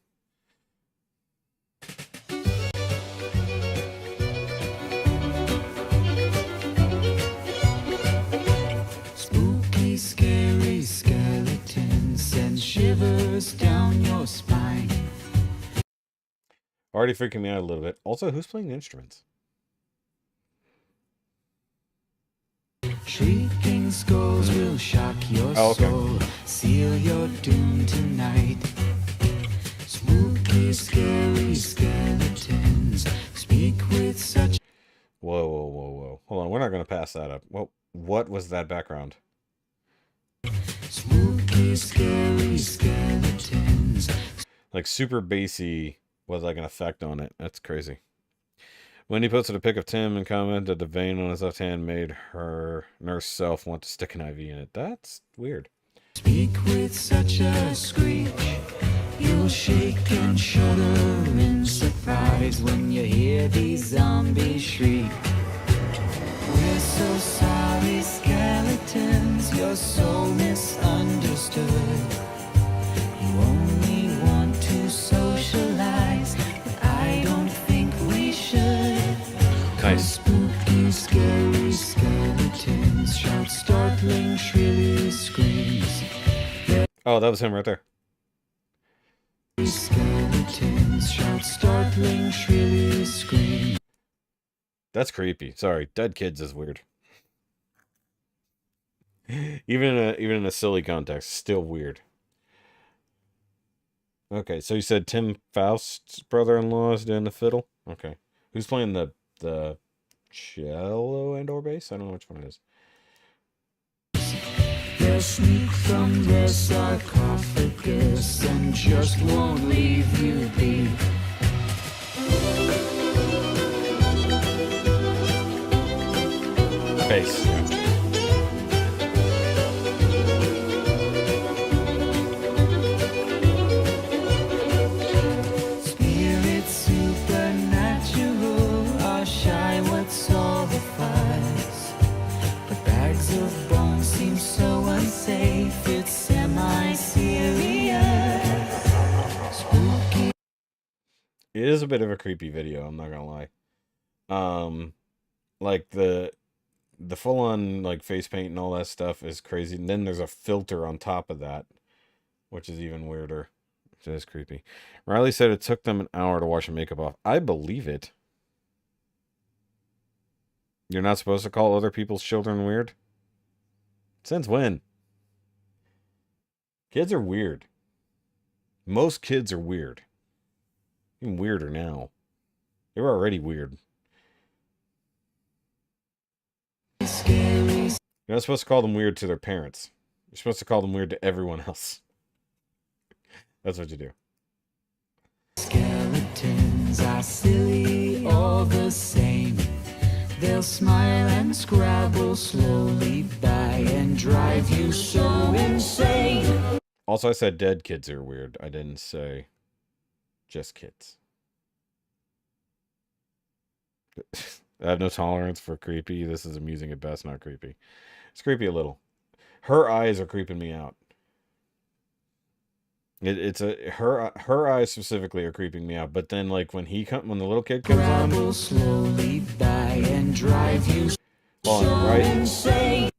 Spooky, scary skeletons send shivers down your spine. Already freaking me out a little bit. Also, who's playing the instruments? Shrieking skulls will shock your soul, seal your doom tonight. Spooky, scary skeletons speak with such... Whoa. Hold on, we're not going to pass that up. Well, what was that background? Spooky, scary skeletons. Like super bassy was like an effect on it. That's crazy. Wendy posted a pic of Tim and commented the vein on his left hand made her nurse self want to stick an IV in it. That's weird. Speak with such a screech, you'll shake and shudder in surprise when you hear these zombies shriek. We're so sorry, skeletons, you're so misunderstood. You only want to socialize, but I don't think we should. Nice. Spooky, scary skeletons shout startling, shrilly screams. Oh, that was him right there. Skeletons shout startling, shrilly screams. That's creepy. Sorry, dead kids is weird. even in a silly context, still weird. Okay, so you said Tim Faust's brother-in-law is doing the fiddle. Okay, who's playing the cello and or bass? I don't know which one it is. They'll sneak from their sarcophagus and just won't leave you be. Bass. Spirits supernatural are shy, what's all the fuss? But bags of bones seem so unsafe, it's semi-serious. Spooky. It is a bit of a creepy video, I'm not gonna lie. Like the full-on like face paint and all that stuff is crazy, and then there's a filter on top of that, which is even weirder. Which is creepy. Riley said it took them an hour to wash the makeup off. I believe it. You're not supposed to call other people's children weird? Since when? Kids are weird. Most kids are weird. Even weirder now. They were already weird. You're not supposed to call them weird to their parents. You're supposed to call them weird to everyone else. That's what you do. Skeletons are silly all the same. They'll smile and scrabble slowly by and drive you so insane. Also, I said dead kids are weird. I didn't say just kids. I have no tolerance for creepy. This is amusing at best, not creepy. It's creepy a little. Her eyes are creeping me out. Her eyes specifically are creeping me out. But then, like when the little kid comes on, slowly by and drive you right. insane.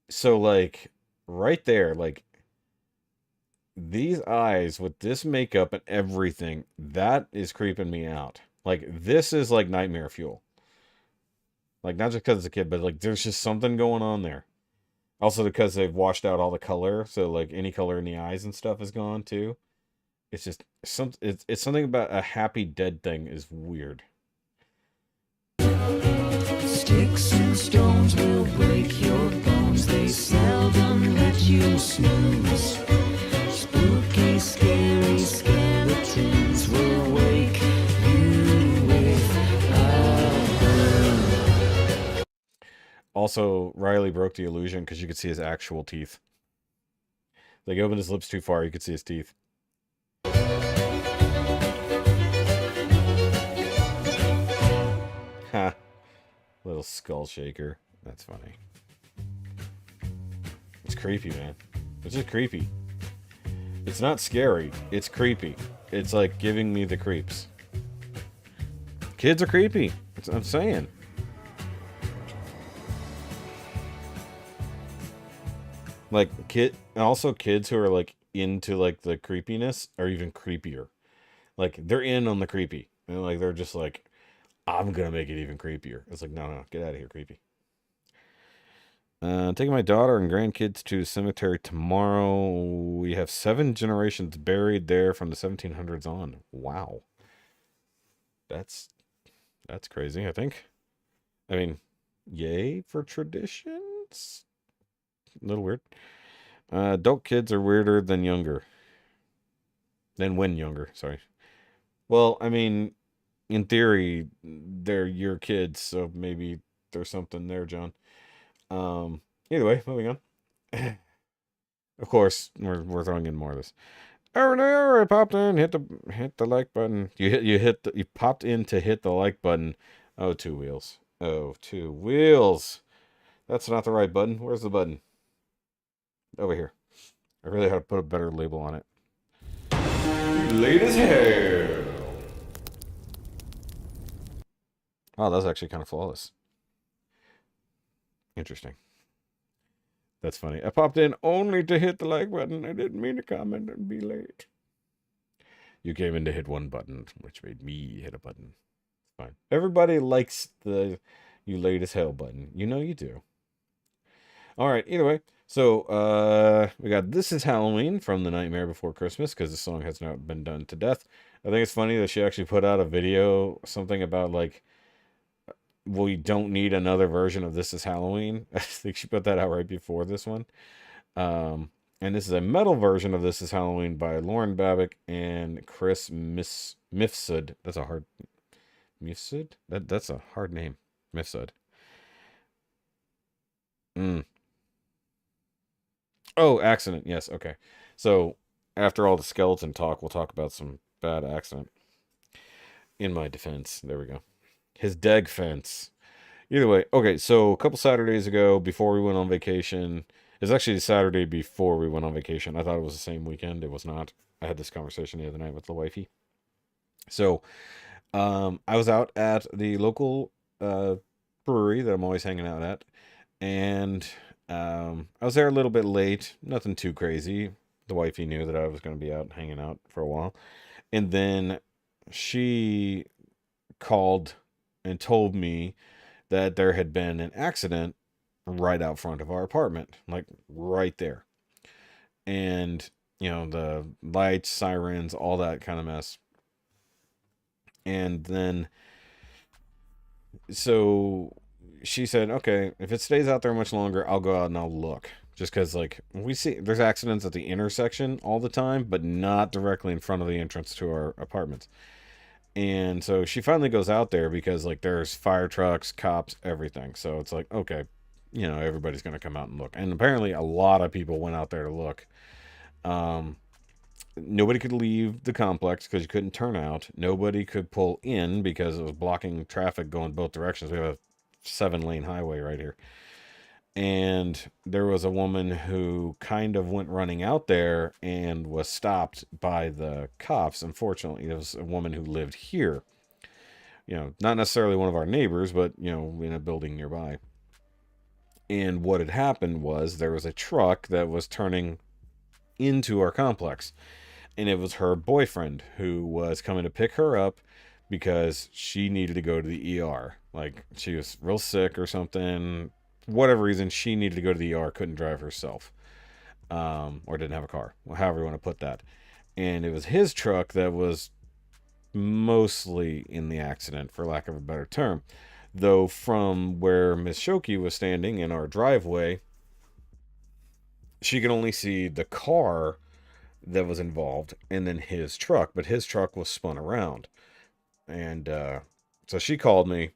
So like right there, like these eyes with this makeup and everything, that is creeping me out. Like this is like nightmare fuel. Like not just because it's a kid, but like there's just something going on there. Also because they've washed out all the color, so like any color in the eyes and stuff is gone too. It's just it's something about a happy dead thing is weird. Sticks and stones will break your bones. They seldom let you snooze. Spooky, scary skeletons will wake you with a boom. Also, Riley broke the illusion because you could see his actual teeth. Like, he opened his lips too far, you could see his teeth. Ha. Little skull shaker. That's funny. It's creepy, man. It's just creepy. It's not scary. It's creepy. It's like giving me the creeps. Kids are creepy. I'm saying. Like also kids who are like into like the creepiness are even creepier. Like they're in on the creepy, and like they're just like, I'm gonna make it even creepier. It's like no, get out of here, creepy. Taking my daughter and grandkids to the cemetery tomorrow. We have 7 generations buried there from the 1700s on. Wow, that's crazy. I think. I mean, yay for traditions. A little weird. Adult kids are weirder than younger. Than when younger, sorry. Well, I mean, in theory, they're your kids, so maybe there's something there, John. Either way, moving on. Of course, we're throwing in more of this. Oh no! I popped in, hit the like button. You popped in to hit the like button. Oh, two wheels. Oh, two wheels. That's not the right button. Where's the button? Over here. I really had to put a better label on it. Late as hell. Oh, that's actually kind of flawless. Interesting. That's funny. I popped in only to hit the like button. I didn't mean to comment and be late. You came in to hit one button, which made me hit a button. Fine. Everybody likes the you late as hell button. You know you do. All right. Either way. So we got This Is Halloween from The Nightmare Before Christmas, because the song has not been done to death. I think it's funny that she actually put out a video, something about like, we don't need another version of This Is Halloween. I think she put that out right before this one. And this is a metal version of This Is Halloween by Lauren Babick and Chris Mifsud. That's a hard... Mifsud? That's a hard name. Mifsud. Oh, Accident. Yes, okay. So, after all the skeleton talk, we'll talk about some bad Accident. In my defense. There we go. His deg fence. Either way, okay, so a couple Saturdays ago, before we went on vacation, it's actually the Saturday before we went on vacation. I thought it was the same weekend. It was not. I had this conversation the other night with the wifey. So, I was out at the local brewery that I'm always hanging out at, and I was there a little bit late. Nothing too crazy. The wifey knew that I was going to be out hanging out for a while, and then she called and told me that there had been an accident right out front of our apartment, like right there. And, you know, the lights, sirens, all that kind of mess. And then, so she said, okay, if it stays out there much longer, I'll go out and I'll look. Just because, like, we see there's accidents at the intersection all the time, but not directly in front of the entrance to our apartments. And so she finally goes out there because, like, there's fire trucks, cops, everything. So it's like, okay, you know, everybody's going to come out and look. And apparently a lot of people went out there to look. Nobody could leave the complex because you couldn't turn out. Nobody could pull in because it was blocking traffic going both directions. We have a 7-lane highway right here. And there was a woman who kind of went running out there and was stopped by the cops. Unfortunately, there was a woman who lived here. You know, not necessarily one of our neighbors, but, you know, in a building nearby. And what had happened was there was a truck that was turning into our complex. And it was her boyfriend who was coming to pick her up because she needed to go to the ER. Like, she was real sick or something. Whatever reason, she needed to go to the ER, couldn't drive herself, or didn't have a car, however you want to put that. And it was his truck that was mostly in the accident, for lack of a better term. Though from where Miss Shoki was standing in our driveway, she could only see the car that was involved and then his truck, but his truck was spun around. And so she called me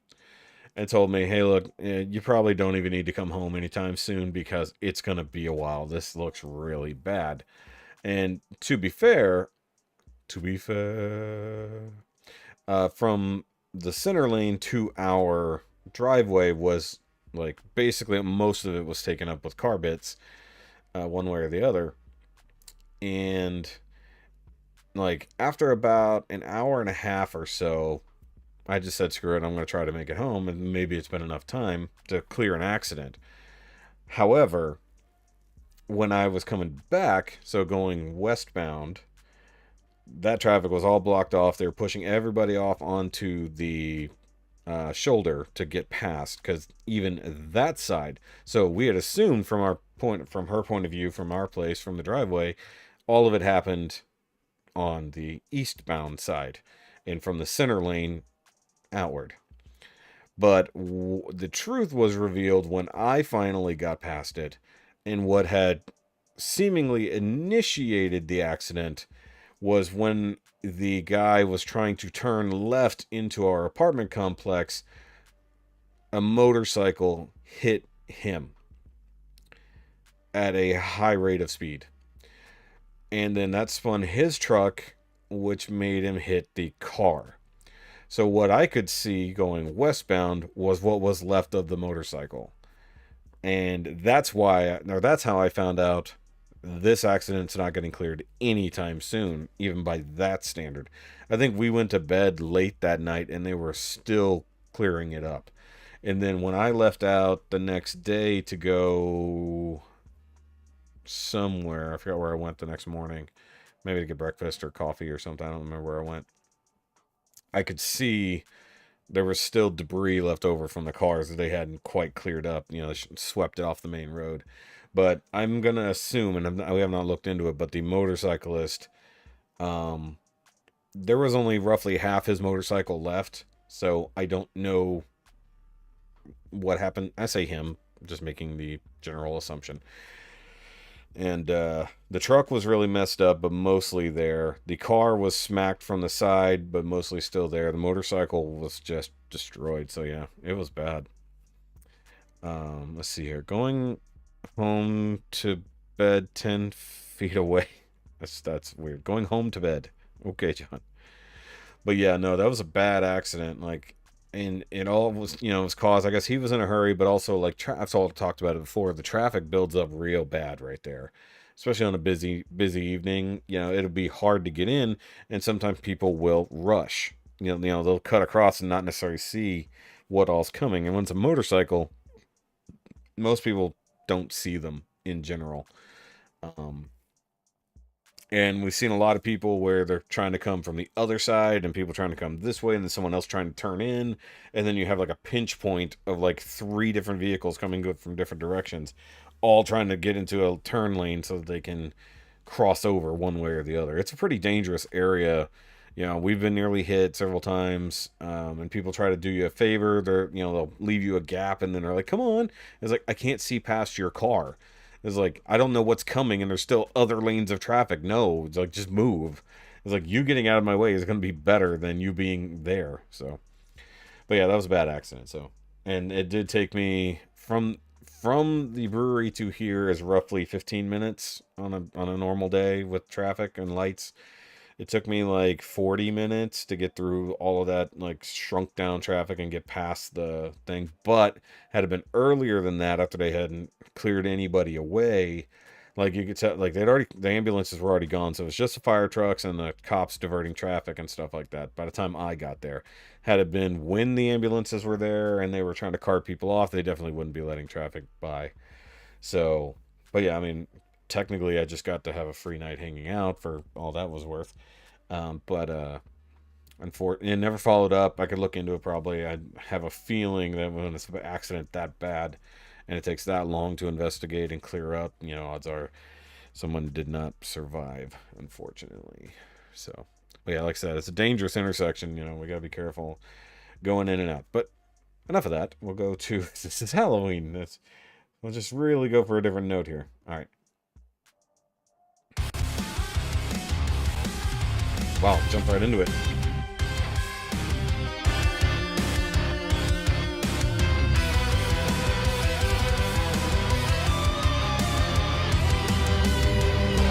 and told me, hey, look, you probably don't even need to come home anytime soon because it's going to be a while. This looks really bad. And to be fair, from the center lane to our driveway was like basically most of it was taken up with car bits, one way or the other. And like after about an hour and a half or so, I just said, screw it, I'm going to try to make it home, and maybe it's been enough time to clear an accident. However, when I was coming back, so going westbound, that traffic was all blocked off. They were pushing everybody off onto the shoulder to get past, because even that side, so we had assumed from her point of view, from our place, from the driveway, all of it happened on the eastbound side, and from the center lane outward. But the truth was revealed when I finally got past it, and what had seemingly initiated the accident was when the guy was trying to turn left into our apartment complex. A motorcycle hit him at a high rate of speed. And then that spun his truck, which made him hit the car. So what I could see going westbound was what was left of the motorcycle. And that's how I found out this accident's not getting cleared anytime soon, even by that standard. I think we went to bed late that night and they were still clearing it up. And then when I left out the next day to go somewhere, I forgot where I went the next morning, maybe to get breakfast or coffee or something, I don't remember where I went. I could see there was still debris left over from the cars that they hadn't quite cleared up. You know, they swept it off the main road. But I'm going to assume, and we have not looked into it, but the motorcyclist, there was only roughly half his motorcycle left. So I don't know what happened. I say him, just making the general assumption. And the truck was really messed up, but mostly there. The car was smacked from the side, but mostly still there. The motorcycle was just destroyed. So yeah, it was bad. Let's see here. Going home to bed 10 feet away. That's weird. Going home to bed. Okay, John. But yeah, no, that was a bad accident. Like, and it all was, it was caused, I guess he was in a hurry, but also, like, I've all talked about it before, the traffic builds up real bad right there, especially on a busy evening. It'll be hard to get in, and sometimes people will rush. They'll cut across and not necessarily see what all's coming. And when it's a motorcycle, most people don't see them in general. And we've seen a lot of people where they're trying to come from the other side and people trying to come this way and then someone else trying to turn in. And then you have like a pinch point of like 3 different vehicles coming from different directions, all trying to get into a turn lane so that they can cross over one way or the other. It's a pretty dangerous area. We've been nearly hit several times, and people try to do you a favor. They'll leave you a gap and then they're like, come on. It's like, I can't see past your car. It's like, I don't know what's coming, and there's still other lanes of traffic. No, it's like, just move. It's like, you getting out of my way is going to be better than you being there. So, but yeah, that was a bad accident. So, and it did take me from the brewery to here is roughly 15 minutes on a normal day with traffic and lights. It took me like 40 minutes to get through all of that, like, shrunk down traffic and get past the thing. But had it been earlier than that, after they hadn't cleared anybody away, like, you could tell, like, the ambulances were already gone. So it was just the fire trucks and the cops diverting traffic and stuff like that by the time I got there. Had it been when the ambulances were there and they were trying to cart people off, they definitely wouldn't be letting traffic by. So, but yeah, I mean, technically I just got to have a free night hanging out for all that was worth. But unfortunately, it never followed up. I could look into it probably. I have a feeling that when it's an accident that bad and it takes that long to investigate and clear up, odds are someone did not survive, unfortunately. So, but yeah, like I said, it's a dangerous intersection. We got to be careful going in and out. But enough of that. We'll go to, this is Halloween. We'll just really go for a different note here. All right. Wow, jump right into it.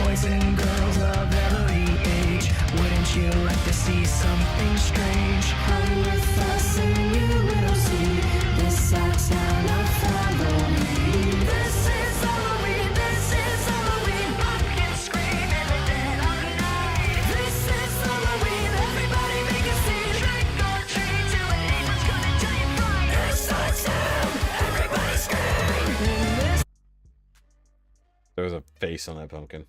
Boys and girls of every age, wouldn't you like to see something strange? Come with us and you will see this our town of Halloween. This is Halloween, this is Halloween. Pumpkin scream in the dead of night. This is Halloween, everybody make a scene. Trick or treat till the neighbors come and tell you fright. It's our town, everybody scream. There was a face on that pumpkin.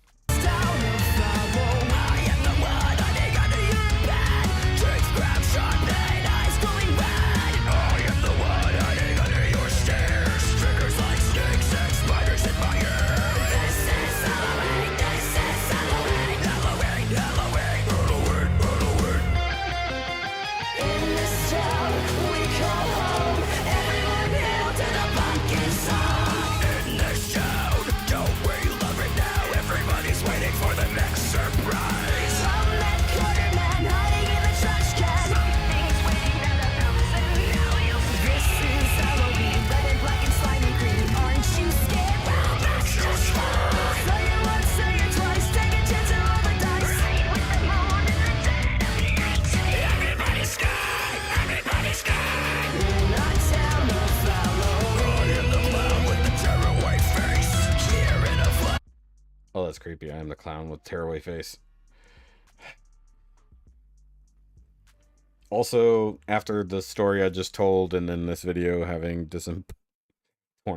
Everyone hail to the pumpkin song. In this town, don't we love it now? creepy. I am the clown with tearaway face. Also, after the story I just told, and then this video having torn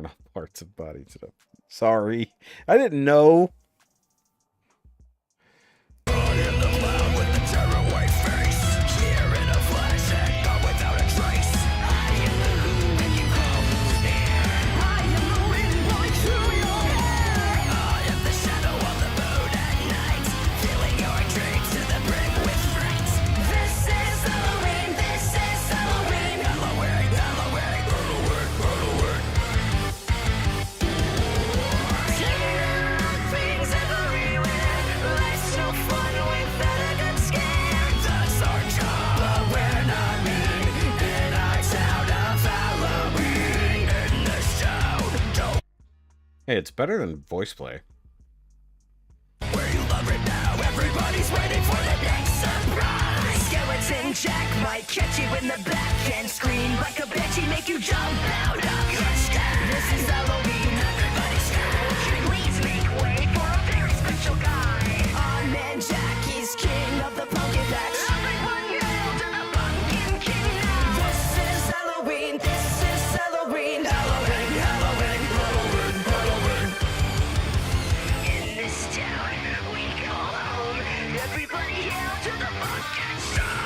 off parts of bodies. Sorry. I didn't know. Hey, it's better than voice play. Where you love it now, everybody's waiting for the next surprise. Skeleton Jack might catch you in the back and scream like a banshee, make you jump out of your skin. This is Halloween, everybody's scared. Please make way for a very special guy. Our man Jack is king of the pumpkin patch. Everyone hail to the pumpkin king now. This is Halloween, this is Halloween. Halloween, Halloween, Halloween, Halloween. In this town we call home, everybody hail to the pumpkin star.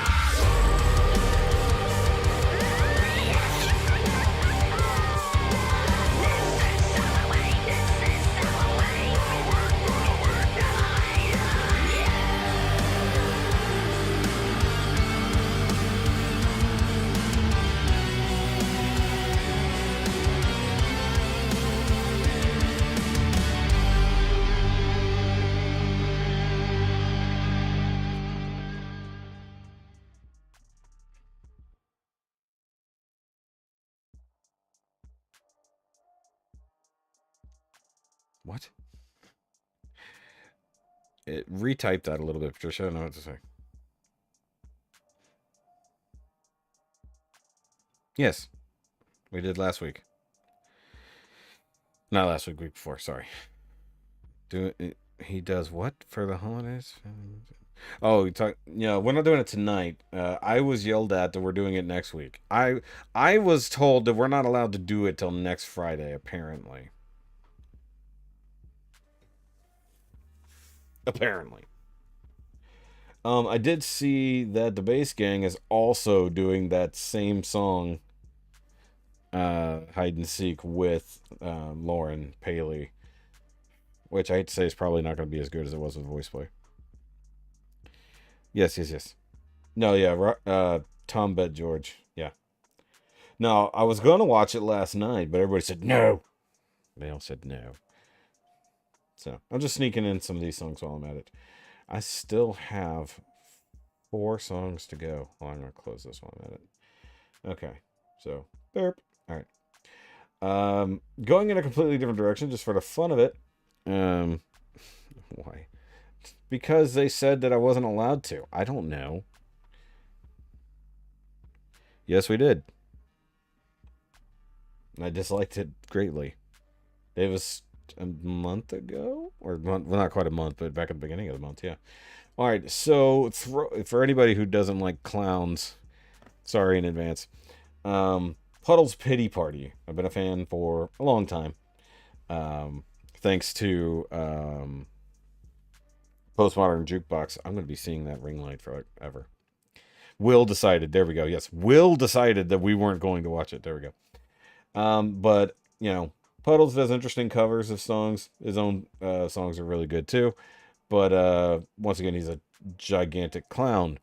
What? It retyped that a little bit, Patricia. I don't know what to say. Yes. We did last week. Not last week, week before, sorry. He does what for the holidays? Oh, we're not doing it tonight. I was yelled at that we're doing it next week. I was told that we're not allowed to do it till next Friday, apparently. Apparently. I did see that the Bass Gang is also doing that same song, Hide and Seek, with Lauren Paley, which I hate to say is probably not going to be as good as it was with voice play. Yes. No, yeah, Tom Bet George, yeah. No, I was going to watch it last night, but everybody said no. They all said no. So, I'm just sneaking in some of these songs while I'm at it. I still have 4 songs to go. Oh, I'm going to close this while I'm at it. Okay, so, burp. All right. Going in a completely different direction, just for the fun of it. Why? Because they said that I wasn't allowed to. I don't know. Yes, we did. I disliked it greatly. It was a month ago, or well, not quite a month, but back at the beginning of the month, yeah. All right, so for anybody who doesn't like clowns, sorry in advance. Puddles Pity Party. I've been a fan for a long time. Thanks to Postmodern Jukebox. I'm going to be seeing that ring light forever. Will decided, there we go. Yes, Will decided that we weren't going to watch it. There we go. But, Puddles does interesting covers of songs. His own songs are really good too. But once again, he's a gigantic clown.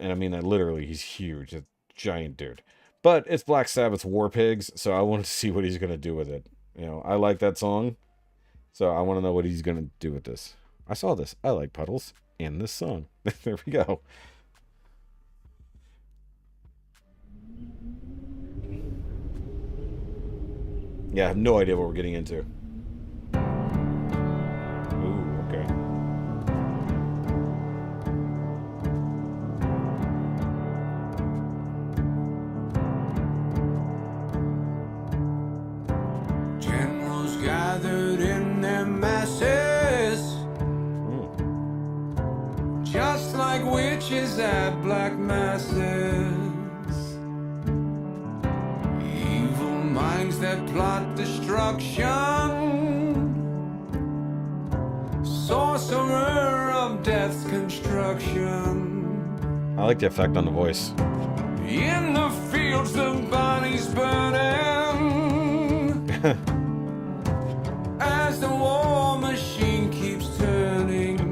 And I mean that literally. He's huge. A giant dude. But it's Black Sabbath's War Pigs, so I wanted to see what he's going to do with it. I like that song, so I want to know what he's going to do with this. I saw this. I like Puddles and this song. There we go. Yeah, I have no idea what we're getting into. Ooh, okay. Generals gathered in their masses, just like witches at black masses. Evil minds that plot destruction. Sorcerer of death's construction. I like the effect on the voice. In the fields, the bodies burning. As the war machine keeps turning.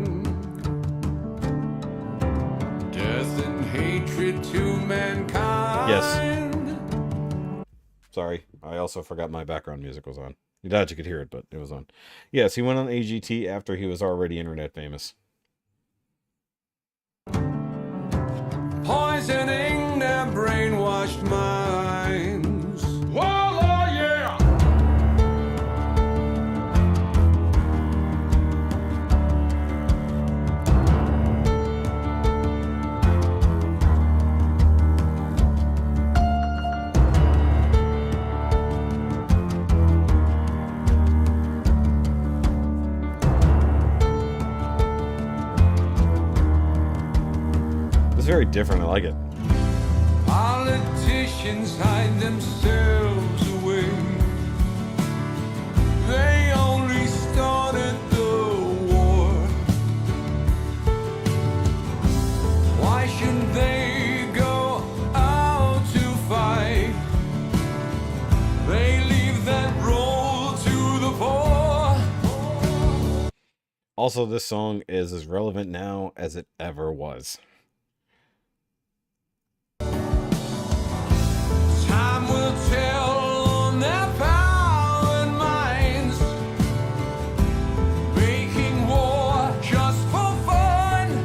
Death and hatred to mankind. Yes. Sorry, I also forgot my background music was on. You thought you could hear it, but it was on. Yes, he went on AGT after he was already internet famous. Poisoning their brainwashed minds. Whoa, oh yeah! Very different. I like it. Politicians hide themselves away. They only started the war. Why shouldn't they go out to fight? They leave that role to the poor. Also, this song is as relevant now as it ever was. Time will tell on their power and minds, making war just for fun.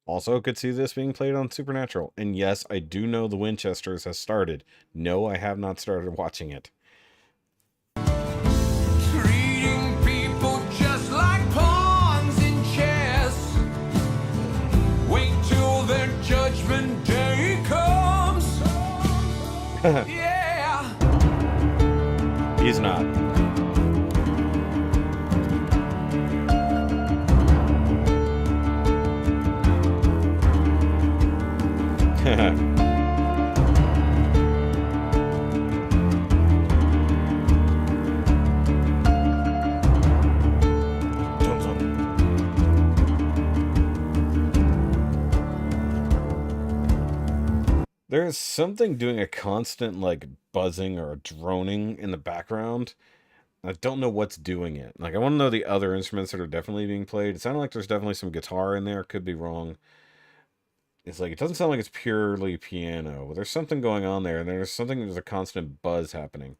Also, could see this being played on Supernatural. And yes, I do know the Winchesters has started. No, I have not started watching it. Treating people just like pawns in chess. Wait till their judgment day comes. Yeah. He's not. There's something doing a constant, like, buzzing or droning in the background. I don't know what's doing it. Like, I want to know the other instruments that are definitely being played. It sounded like there's definitely some guitar in there. Could be wrong. It's like, it doesn't sound like it's purely piano. But there's something going on there, and there's a constant buzz happening.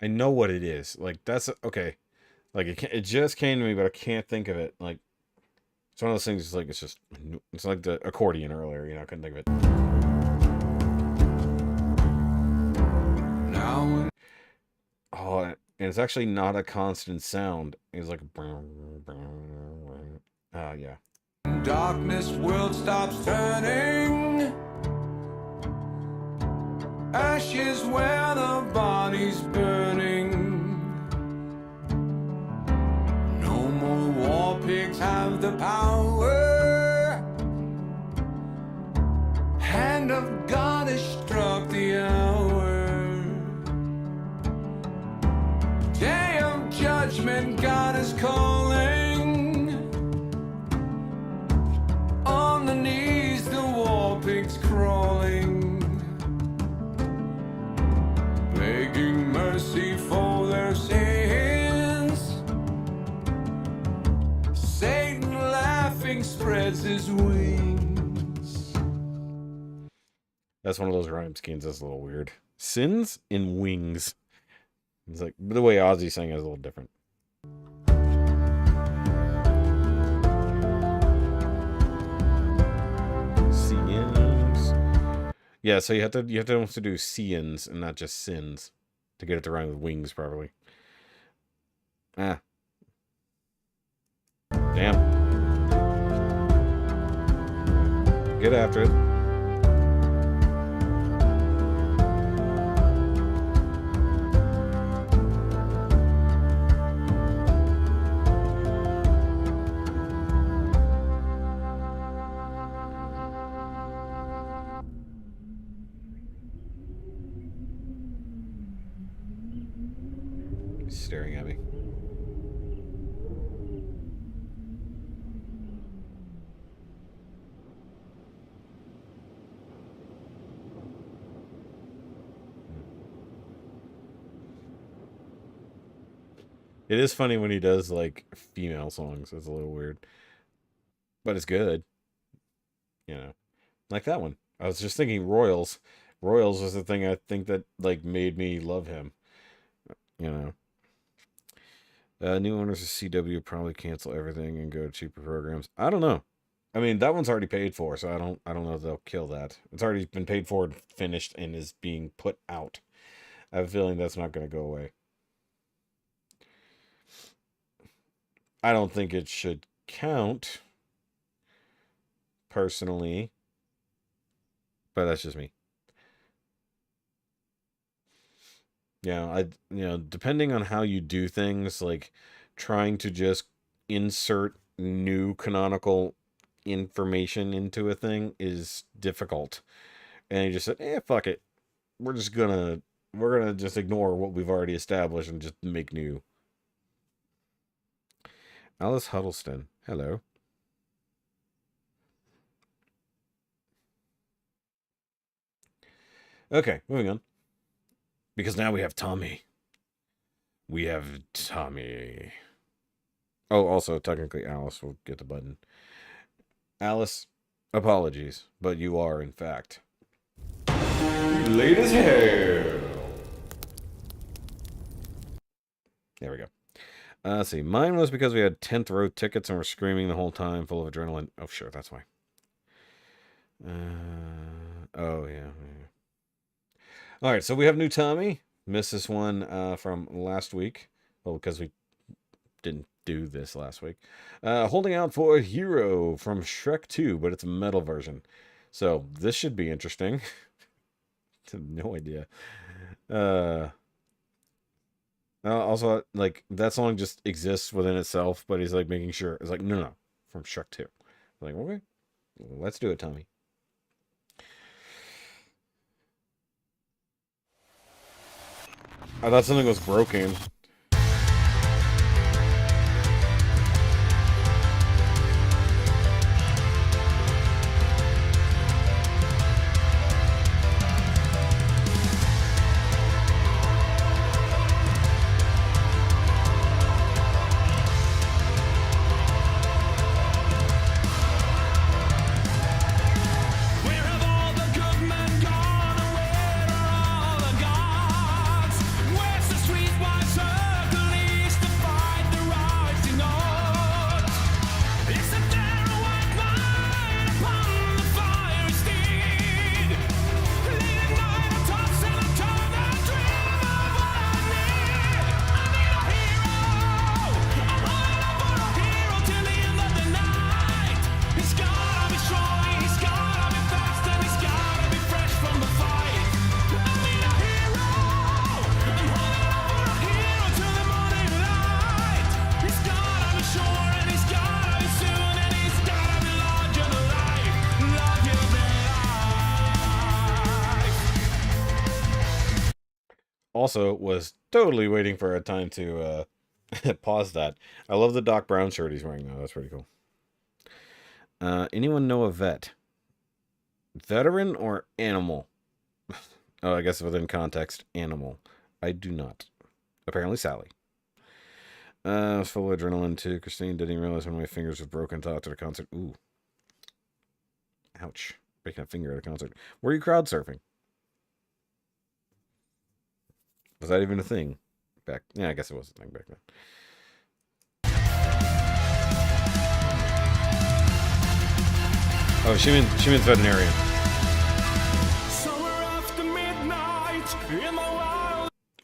I know what it is. Like, that's okay. Like, it just came to me, but I can't think of it. Like, it's one of those things. It's like it's like the accordion earlier. You know, I couldn't think of it. Now. Oh, and it's actually not a constant sound. It's like, yeah. Darkness, world stops turning. Ashes where the body's burning. No more war pigs have the power. Hand of God has struck the hour. Day of judgment, God is calling. On the knees, the war pigs crawling. Begging mercy for their sins. Satan laughing spreads his wings. That's one of those rhyme schemes that's a little weird. Sins in wings. It's like, the way Ozzy sang it is a little different. Sins Yeah, so you have to also do sins and not just sins to get it to rhyme with wings properly. Ah. Damn. Get after it. He's staring at me. It is funny when he does, like, female songs. It's a little weird. But it's good. You know. Like that one. I was just thinking Royals. Royals was the thing I think that, like, made me love him. You know. New owners of CW probably cancel everything and go to cheaper programs. I don't know. I mean, that one's already paid for, so I don't know if they'll kill that. It's already been paid for and finished and is being put out. I have a feeling that's not going to go away. I don't think it should count, personally, but that's just me. Yeah, depending on how you do things, like trying to just insert new canonical information into a thing is difficult. And you just said, fuck it. We're gonna just ignore what we've already established and just make new. Alice Huddleston, hello. Okay, moving on. Because now we have Tommy. We have Tommy. Oh, also, technically, Alice will get the button. Alice, apologies, but you are, in fact, late as hell. There we go. Let's see. Mine was because we had 10th row tickets and were screaming the whole time, full of adrenaline. Oh, sure, that's why. Oh, yeah. All right, so we have new Tommy. Missed this one from last week. Well, because we didn't do this last week. Holding out for a hero from Shrek 2, but it's a metal version. So this should be interesting. I have no idea. Also, like, that song just exists within itself, but he's, like, making sure. It's like, no, from Shrek 2. I'm like, okay, let's do it, Tommy. I thought something was broken. Also, was totally waiting for a time to pause that. I love the Doc Brown shirt he's wearing, though. That's pretty cool. Anyone know a vet? Veteran or animal? Oh, I guess within context, animal. I do not. Apparently, Sally. I was full of adrenaline, too. Christine didn't realize when my fingers were broken until after the concert. Ooh. Ouch. Breaking a finger at a concert. Were you crowd surfing? Was that even a thing back? Yeah, I guess it was a thing back then. Oh, she means veterinarian. So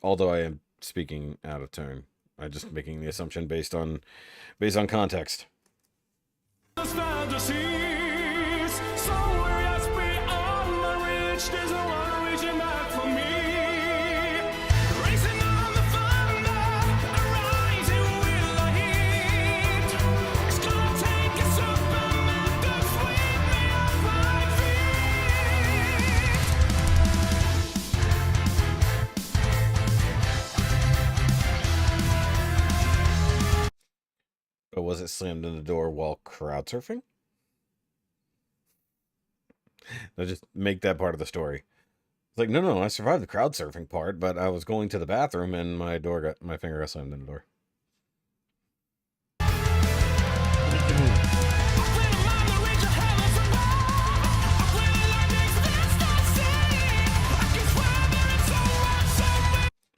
Although I am speaking out of turn. I'm just making the assumption based on context. But was it slammed in the door while crowd surfing? No, just make that part of the story. It's like, no, I survived the crowd surfing part, but I was going to the bathroom and my finger got slammed in the door.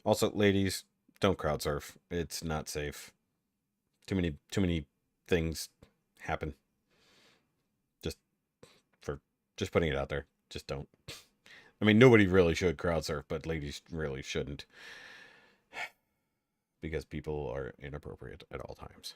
Also, ladies, don't crowd surf. It's not safe. Too many things happen. Just putting it out there. Just don't. I mean, nobody really should crowd surf, but ladies really shouldn't. Because people are inappropriate at all times.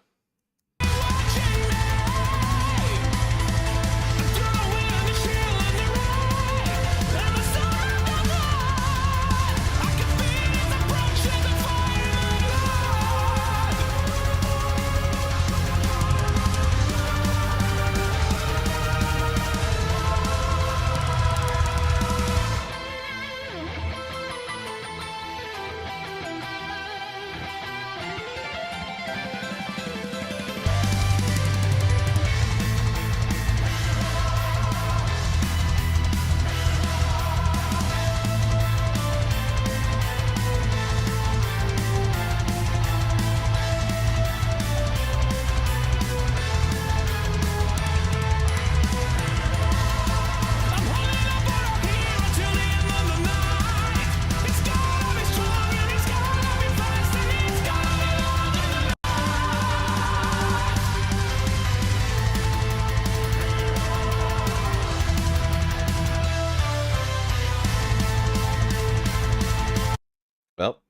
Well,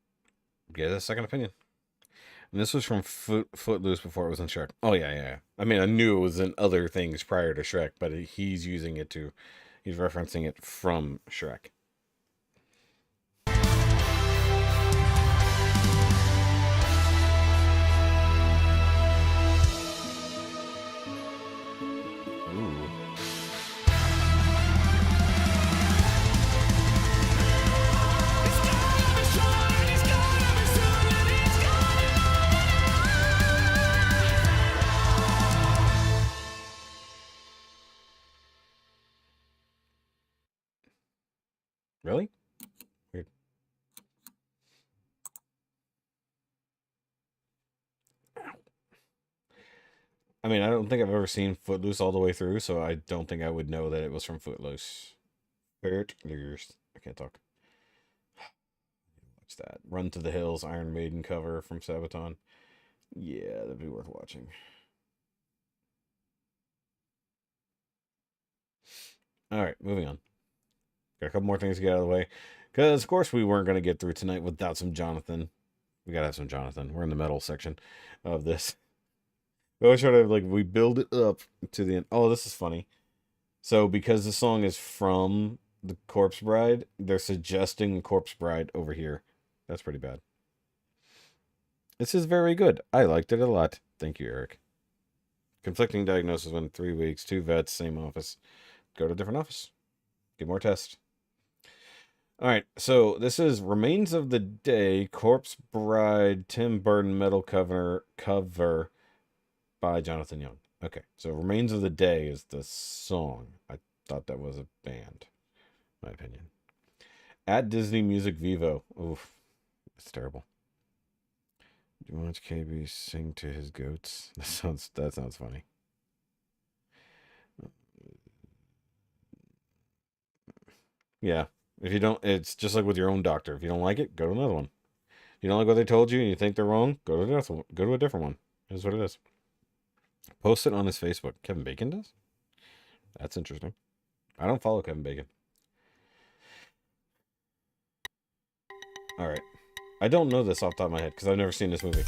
get a second opinion. And this was from Footloose before it was in Shrek. Oh, yeah. I mean, I knew it was in other things prior to Shrek, but he's using it to... He's referencing it from Shrek. Ooh. Really? Weird. I mean, I don't think I've ever seen Footloose all the way through, so I don't think I would know that it was from Footloose. Footloose. I can't talk. Watch that. Run to the Hills, Iron Maiden cover from Sabaton. Yeah, that'd be worth watching. Alright, moving on. Got a couple more things to get out of the way. Because, of course, we weren't going to get through tonight without some Jonathan. We got to have some Jonathan. We're in the metal section of this. We always try to, like, we build it up to the end. Oh, this is funny. So, because the song is from the Corpse Bride, they're suggesting the Corpse Bride over here. That's pretty bad. This is very good. I liked it a lot. Thank you, Eric. Conflicting diagnosis within 3 weeks. 2 vets, same office. Go to a different office. Get more tests. Alright, so this is Remains of the Day, Corpse Bride, Tim Burton metal cover by Jonathan Young. Okay, so Remains of the Day is the song. I thought that was a band, in my opinion. At Disney Music Vivo. Oof, it's terrible. Do you watch KB sing to his goats? That sounds funny. Yeah. If you don't, it's just like with your own doctor. If you don't like it, go to another one. If you don't like what they told you and you think they're wrong, go to a different one. That's what it is. Post it on his Facebook. Kevin Bacon does? That's interesting. I don't follow Kevin Bacon. Alright. I don't know this off the top of my head, because I've never seen this movie.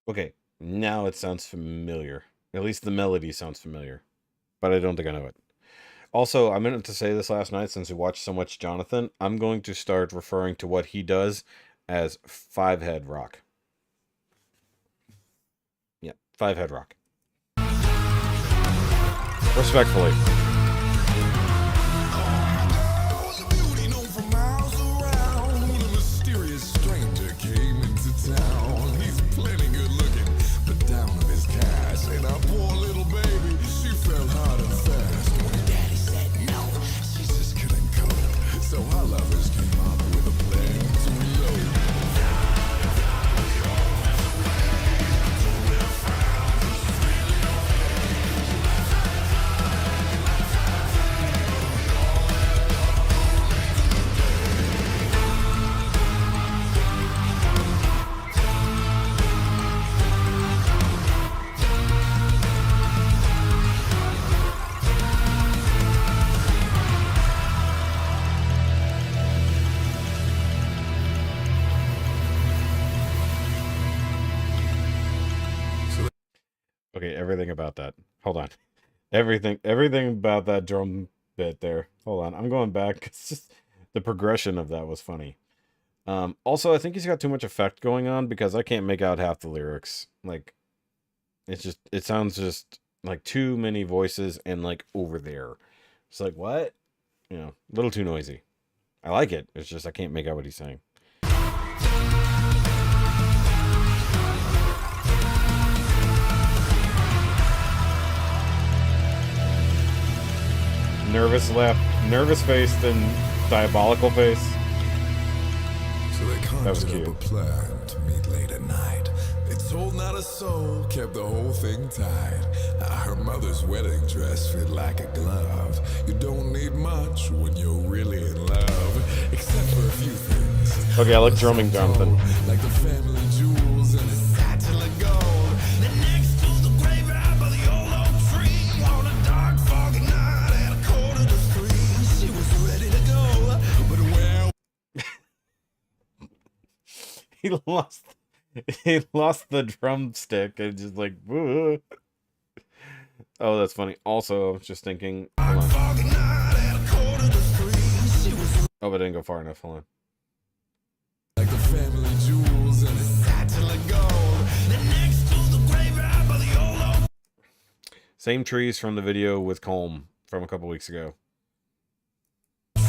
Okay, now it sounds familiar. At least the melody sounds familiar. But I don't think I know it. Also, I meant to say this last night since we watched so much Jonathan. I'm going to start referring to what he does as five-head rock. Yeah, five-head rock. Respectfully. Okay, everything about that. Hold on. Everything about that drum bit there. Hold on. I'm going back. It's just the progression of that was funny. Also, I think he's got too much effect going on because I can't make out half the lyrics. Like, it sounds just like too many voices and like over there. It's like, what? You know, a little too noisy. I like it. It's just I can't make out what he's saying. Nervous left, nervous face, and diabolical face. So they conjured cute. up a plan to meet late at night. They told not a soul, kept the whole thing tight. Her mother's wedding dress fit like a glove. You don't need much when you're really in love, except for a few things. Okay, I like drumming, Jonathan. Like the family jewels and a satchel of gold. Then next to the graveyard by the old oak tree, on a dark, foggy night at a quarter to 3, she was ready to go. But where He lost the drumstick and just like, woo. Oh, that's funny. Also, I was just thinking, hold on. Oh, but I didn't go far enough. Hold on. like the family jewels and a satchel of gold. Then next to the graveyard by the old oak. Same trees from the video with Colm from a couple weeks ago.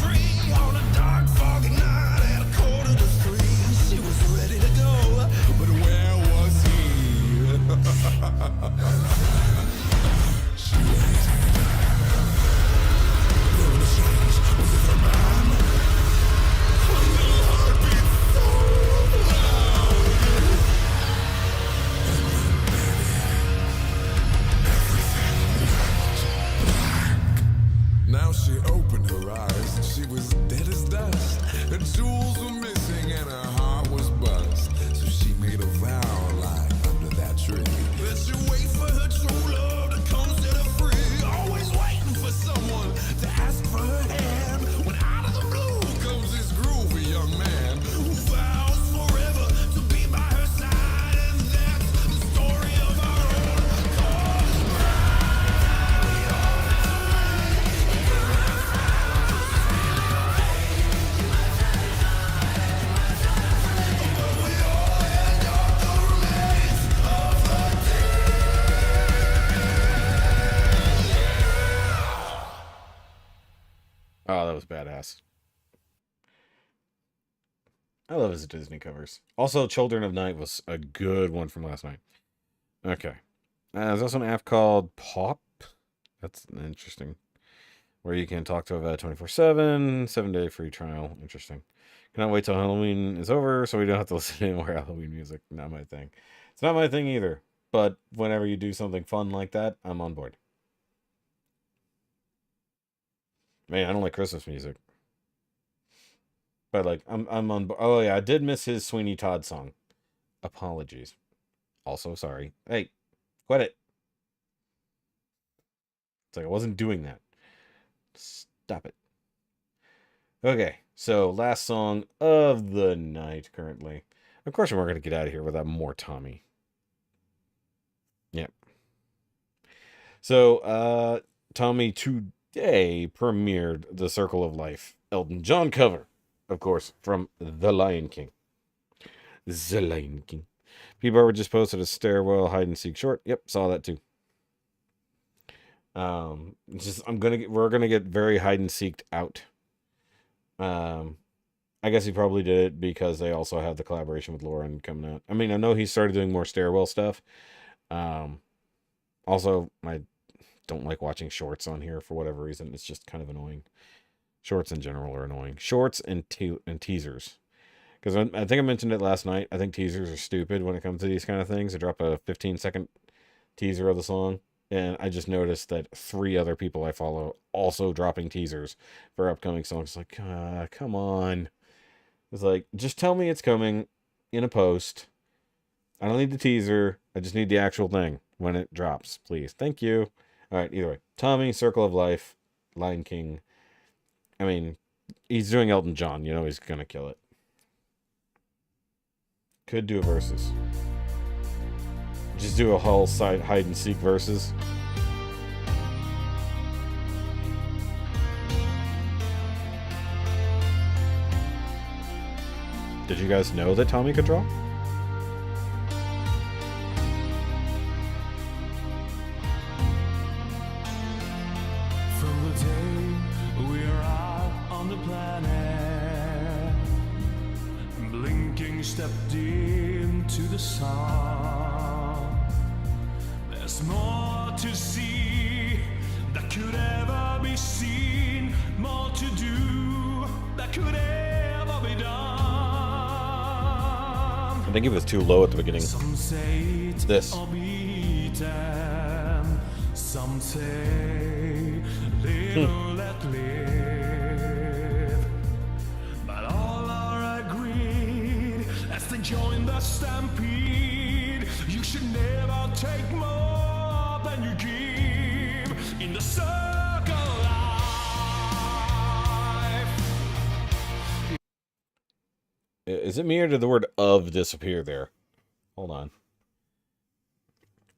Tree on a dark, foggy night at a quarter to 3, she was ready to go. But where was he? She waited. There were the change. Was it her man? Her little heart beat so loud. And then, baby, everything went black. Now she opened her eyes and she was dead as dust. Her jewels were missing and her heart was bust. So she made a vow lying under that tree that she wait for her true love to come set her free. Always waiting for someone to ask for her hand. When out of the blue comes this groovy young man who vows forever to be by her side. And that's the story of our own Oh, that was badass. I love his Disney covers. Also, Children of Night was a good one from last night. Okay. There's also an app called Pop. That's interesting. Where you can talk to a vet 24/7, 7-day free trial. Interesting. Cannot wait till Halloween is over so we don't have to listen to any more Halloween music. Not my thing. It's not my thing either. But whenever you do something fun like that, I'm on board. Man, I don't like Christmas music. But like, I'm on. Oh yeah, I did miss his Sweeney Todd song. Apologies. Also sorry. Hey, quit it. It's like I wasn't doing that. Stop it. Okay, so last song of the night currently. Of course, we're going to get out of here without more Tommy. Yep. So, Tommy today premiered The Circle of Life, Elton John cover, of course, from The Lion King. The Lion King. P-Barber just posted a stairwell hide and seek short. Yep, saw that too. We're gonna get very hide and seeked out. I guess he probably did it because they also have the collaboration with Lauren coming out. I mean, I know he started doing more stairwell stuff. Also, I don't like watching shorts on here for whatever reason. It's just kind of annoying. Shorts in general are annoying. Shorts and teasers. Because I think I mentioned it last night. I think teasers are stupid when it comes to these kind of things. They drop a 15-second teaser of the song. And I just noticed that 3 other people I follow also dropping teasers for upcoming songs. Like, come on. It's like, just tell me it's coming in a post. I don't need the teaser. I just need the actual thing when it drops, please. Thank you. All right, either way. Tommy, Circle of Life, Lion King. I mean, he's doing Elton John. You know he's going to kill it. Could do a versus. Just do a whole side hide and seek versus. Did you guys know that Tommy could draw? From the day we are out on the planet, blinking stepped into the sun. There's more to see that could ever be seen, more to do that could ever be done. I think it was too low at the beginning. Some say it's this. Beaten. Some say live, let live. But all are agreed as they join the stampede. You should never take more than you give in the circle of life. Is it me or did the word of disappear there? Hold on.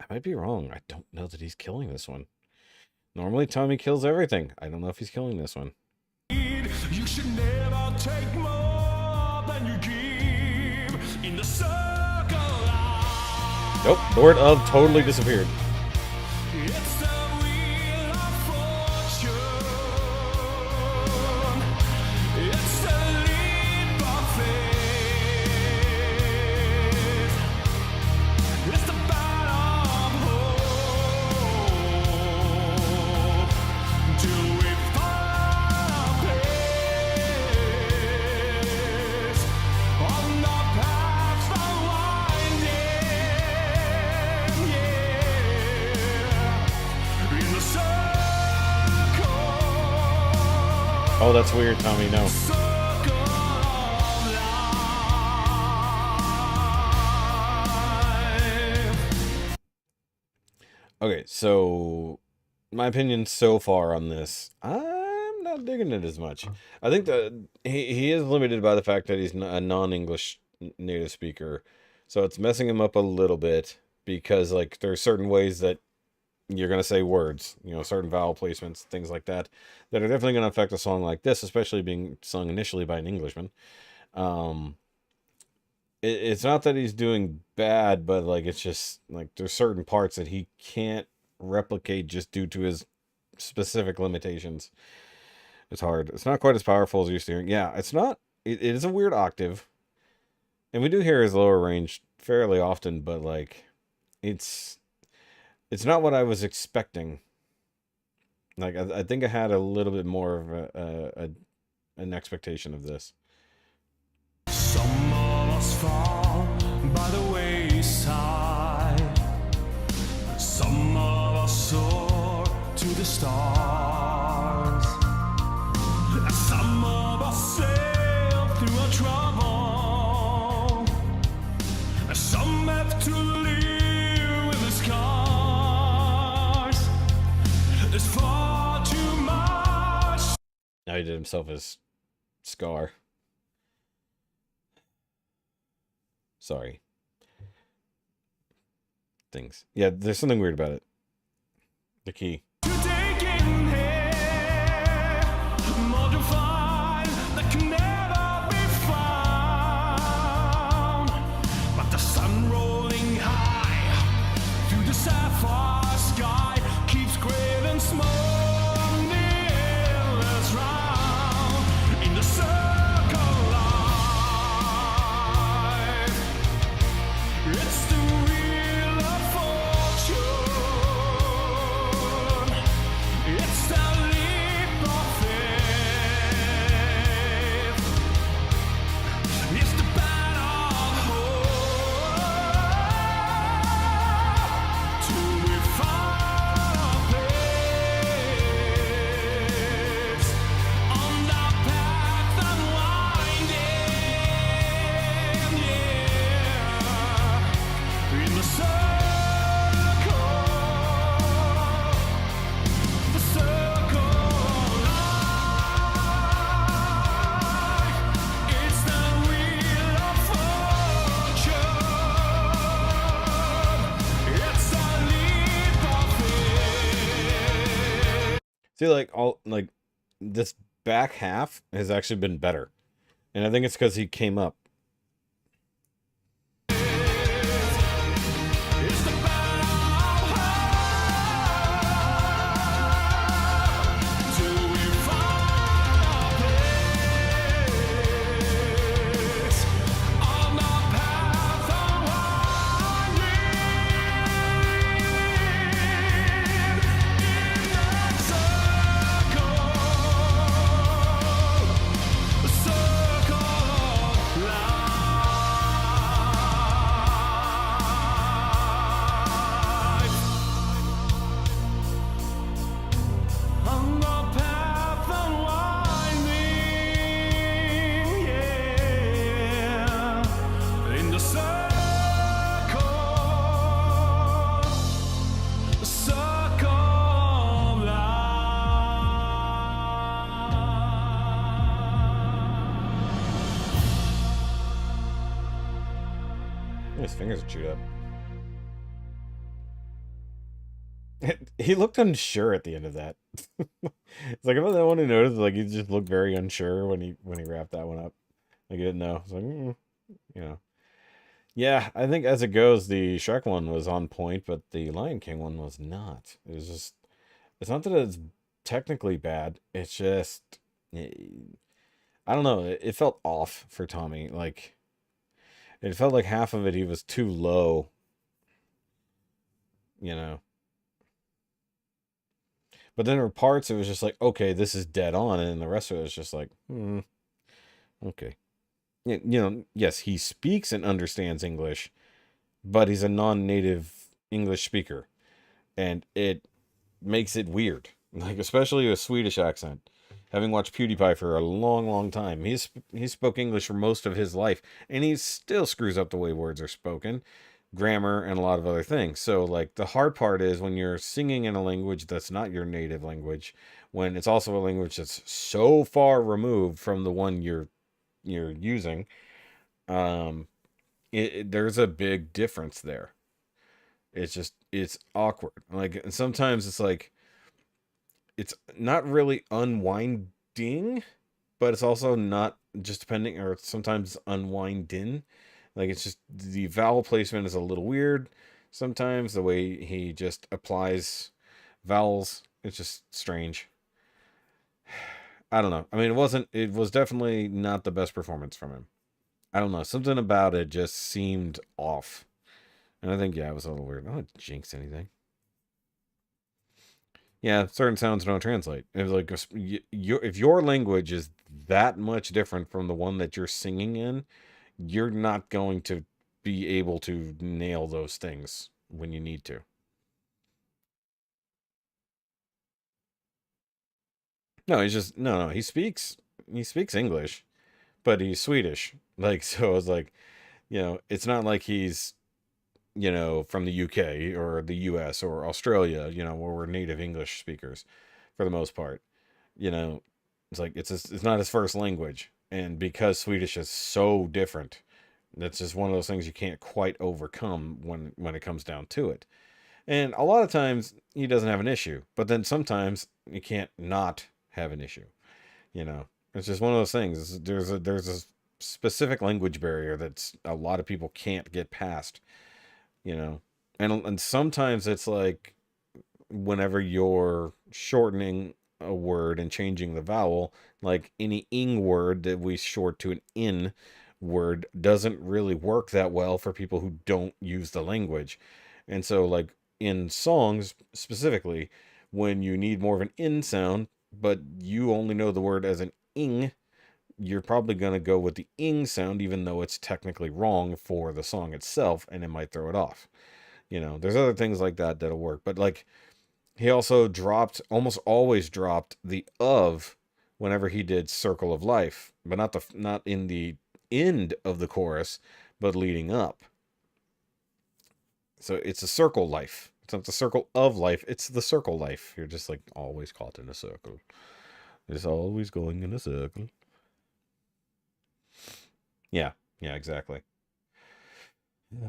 I might be wrong. I don't know that he's killing this one. Normally Tommy kills everything. I don't know if he's killing this one. You should never take more than you give in the circle of life. Nope, the word of totally disappeared. It's the wheel of fortune. It's the leap of faith. It's the battle of hope. Till we find our place on the path of winding, yeah. In the circle. Oh, that's weird, Tommy. No. Circle of life. Okay, so my opinion so far on this, I'm not digging it as much. I think that he is limited by the fact that he's a non-English native speaker, so it's messing him up a little bit because like there's certain ways that you're gonna say words, you know, certain vowel placements, things like that, that are definitely gonna affect a song like this, especially being sung initially by an Englishman. It's not that he's doing bad, but like it's just like there's certain parts that he can't replicate just due to his specific limitations. It's hard. It's not quite as powerful as you're hearing. Yeah, it's not. It is a weird octave, and we do hear his lower range fairly often, but like it's not what I was expecting. Like I think I had a little bit more of an expectation of this. Some of us fall by the wayside. Some of us soar to the stars. Some of us sail through our trouble. Some have to live with the scars. There's far too much. Now he did himself as Scar. Sorry. Things. Yeah, there's something weird about it. The key. To take in here, more to find that can never be found. But the sun rolling high through the sapphire sky keeps great and small nearest round in the circle life. It's the wheel of fortune. It's the leap of faith. It's the battle of hope till we find our place on the path unwinding. Yeah, in the circle. The circle of life, it's the wheel of fortune. It's a leap of faith. See, like this back half has actually been better, and I think it's because he came up. It's the battle of hope till we find our place on the path unwinding. In the circle of life. On the path unwinding, yeah. In the circle of life. His fingers are chewed up. He looked unsure at the end of that. It's like, am I the one who noticed? Like, he just looked very unsure when he wrapped that one up. Like, he didn't know. It's like, you know. Yeah, I think as it goes, the Shrek one was on point, but the Lion King one was not. It was just, it's not that it's technically bad. It's just, I don't know. It felt off for Tommy. Like, it felt like half of it he was too low. You know. But then there were parts it was just like, okay, this is dead on, and then the rest of it was just like, okay. You know, yes, he speaks and understands English, but he's a non-native English speaker, and it makes it weird. Like, especially a Swedish accent. Having watched PewDiePie for a long, long time, he spoke English for most of his life, and he still screws up the way words are spoken, grammar, and a lot of other things. So, like, the hard part is when you're singing in a language that's not your native language, when it's also a language that's so far removed from the one you're using, there's a big difference there. It's awkward. Like, and sometimes it's like, it's not really unwinding, but it's also not just depending, or sometimes unwinding. Like, it's just the vowel placement is a little weird. Sometimes the way he just applies vowels, it's just strange. I don't know. I mean, it was definitely not the best performance from him. I don't know. Something about it just seemed off. And I think, yeah, it was a little weird. I don't jinx anything. Yeah, certain sounds don't translate. It's like if your language is that much different from the one that you're singing in, you're not going to be able to nail those things when you need to. No, he's just no. He speaks English, but he's Swedish. Like so, it's like it's not like he's from the UK or the US or Australia. Where we're native English speakers for the most part. you know, it's like it's not his first language, and because Swedish is so different, that's just one of those things you can't quite overcome when it comes down to it. And a lot of times he doesn't have an issue, but then sometimes you can't not have an issue. You know, it's just one of those things. There's a specific language barrier that's a lot of people can't get past. You know, and sometimes it's like whenever you're shortening a word and changing the vowel, like any ing word that we short to an in word doesn't really work that well for people who don't use the language. And so, like in songs specifically, when you need more of an in sound, but you only know the word as an ing, you're probably going to go with the ing sound, even though it's technically wrong for the song itself, and it might throw it off. There's other things like that that'll work, but like he also almost always dropped the of whenever he did Circle of Life, but not in the end of the chorus, but leading up. So it's a circle life. It's not the circle of life, it's the circle life. You're just like always caught in a circle. It's always going in a circle. Yeah, yeah, exactly. Yeah.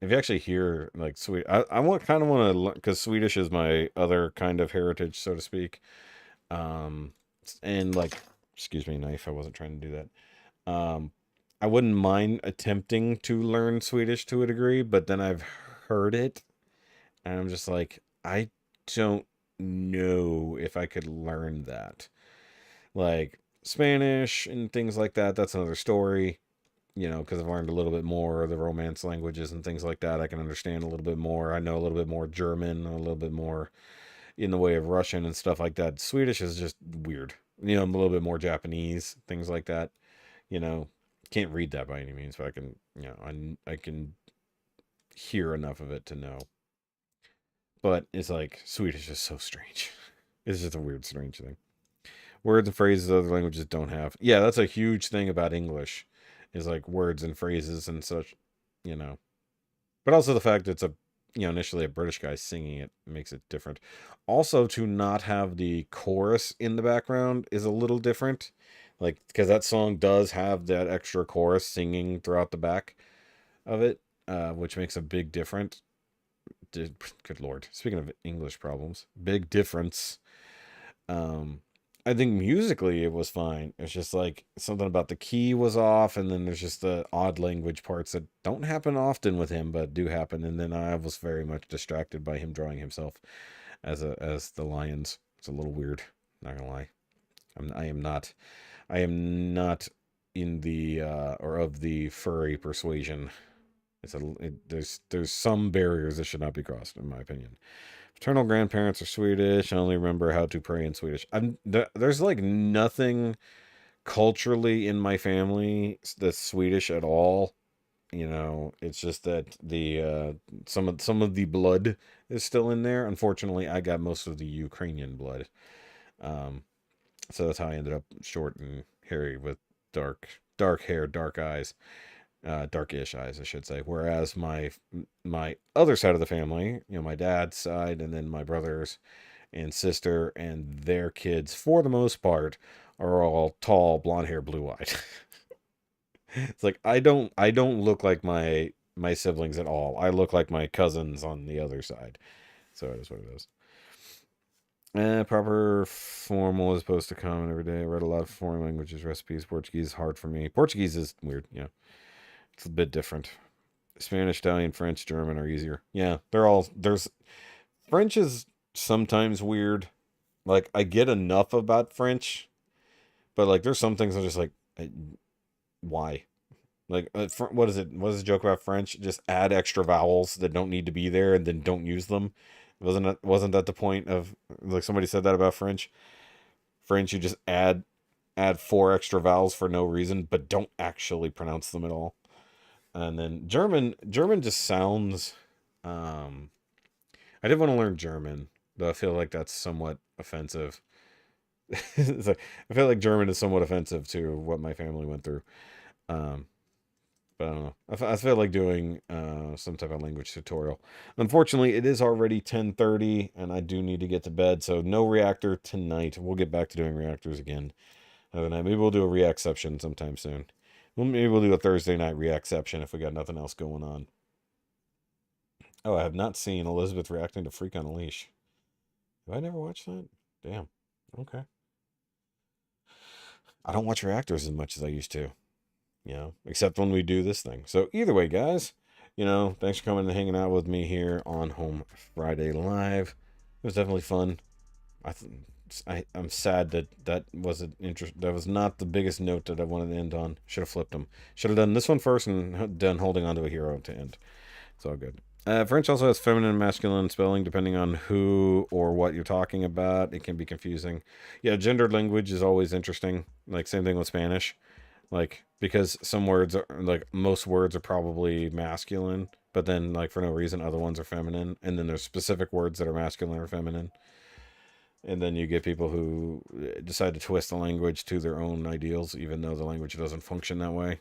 If you actually hear like I want kind of want to learn because Swedish is my other kind of heritage, so to speak. Um, and like, excuse me, knife. I wasn't trying to do that. I wouldn't mind attempting to learn Swedish to a degree, but then I've heard it, and I'm just like, I don't know if I could learn that. Like Spanish and things like that. That's another story. Because I've learned a little bit more of the Romance languages and things like that. I can understand a little bit more. I know a little bit more German, a little bit more in the way of Russian and stuff like that. Swedish is just weird. I'm a little bit more Japanese, things like that. You know, can't read that by any means, but I can, I can hear enough of it to know. But it's like Swedish is so strange. It's just a weird, strange thing. Words and phrases other languages don't have. Yeah, that's a huge thing about English, is like words and phrases and such, you know. But also the fact that it's initially a British guy singing it makes it different. Also, to not have the chorus in the background is a little different. Like, because that song does have that extra chorus singing throughout the back of it, which makes a big difference. Good Lord. Speaking of English problems, big difference. I think musically it was fine. It's just like something about the key was off, and then there's just the odd language parts that don't happen often with him, but do happen. And then I was very much distracted by him drawing himself as the lions. It's a little weird. Not gonna lie. I am not in the or of the furry persuasion. There's some barriers that should not be crossed, in my opinion. Paternal grandparents are Swedish. I only remember how to pray in Swedish. There's like nothing culturally in my family that's Swedish at all. It's just that the some of the blood is still in there. Unfortunately, I got most of the Ukrainian blood. So that's how I ended up short and hairy with dark hair, dark eyes. Darkish eyes, I should say. Whereas my other side of the family, my dad's side, and then my brothers and sister and their kids, for the most part, are all tall, blonde hair, blue eyed. It's like I don't look like my siblings at all. I look like my cousins on the other side. So it is what it is. Proper formal is supposed to come every day. I read a lot of foreign languages, recipes. Portuguese is hard for me. Portuguese is weird, It's a bit different. Spanish, Italian, French, German are easier. Yeah, French is sometimes weird. Like, I get enough about French, but like, there's some things I'm just like, why? Like, what is it? What is the joke about French? Just add extra vowels that don't need to be there and then don't use them. Wasn't that the point of, like, somebody said that about French? French, you just add 4 extra vowels for no reason, but don't actually pronounce them at all. And then German just sounds. I did want to learn German, though I feel like that's somewhat offensive. It's like, I feel like German is somewhat offensive to what my family went through. Um, but I don't know. I feel like doing some type of language tutorial. Unfortunately, it is already 10:30, and I do need to get to bed, so no reactor tonight. We'll get back to doing reactors again another night. Maybe we'll do a reacception sometime soon. Maybe we'll do a Thursday night reacception if we got nothing else going on. Oh, I have not seen Elizabeth reacting to Freak on a Leash. Have I never watched that? Damn. Okay. I don't watch reactors as much as I used to, except when we do this thing. So either way, guys, thanks for coming and hanging out with me here on Home Friday Live. It was definitely fun. I'm sad that was not the biggest note that I wanted to end on. Should have flipped them. Should have done this one first and done holding on to a hero to end. It's all good. French also has feminine and masculine spelling depending on who or what you're talking about. It can be confusing. Yeah, gendered language is always interesting. Like, same thing with Spanish. Like, because some words are, like, most words are probably masculine, but then, like, for no reason, other ones are feminine. And then there's specific words that are masculine or feminine. And then you get people who decide to twist the language to their own ideals, even though the language doesn't function that way.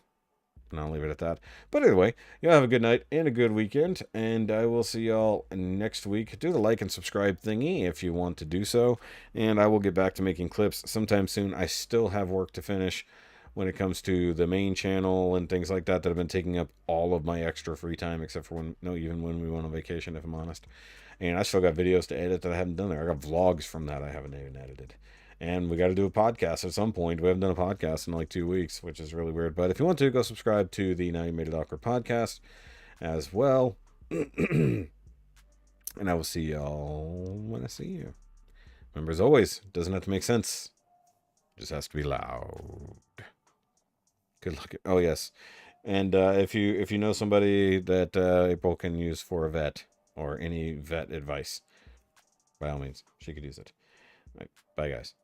And I'll leave it at that. But anyway, y'all have a good night and a good weekend. And I will see y'all next week. Do the like and subscribe thingy if you want to do so. And I will get back to making clips sometime soon. I still have work to finish when it comes to the main channel and things like that have been taking up all of my extra free time, except for even when we went on vacation, if I'm honest. And I still got videos to edit that I haven't done there. I got vlogs from that I haven't even edited. And we got to do a podcast at some point. We haven't done a podcast in like 2 weeks, which is really weird. But if you want to, go subscribe to the Now You Made It Awkward podcast as well. And I will see y'all when I see you. Remember, as always, it doesn't have to make sense. It just has to be loud. Good luck. Oh, yes. And if you know somebody that April can use for a vet or any vet advice, by all means, she could use it. All right. Bye, guys.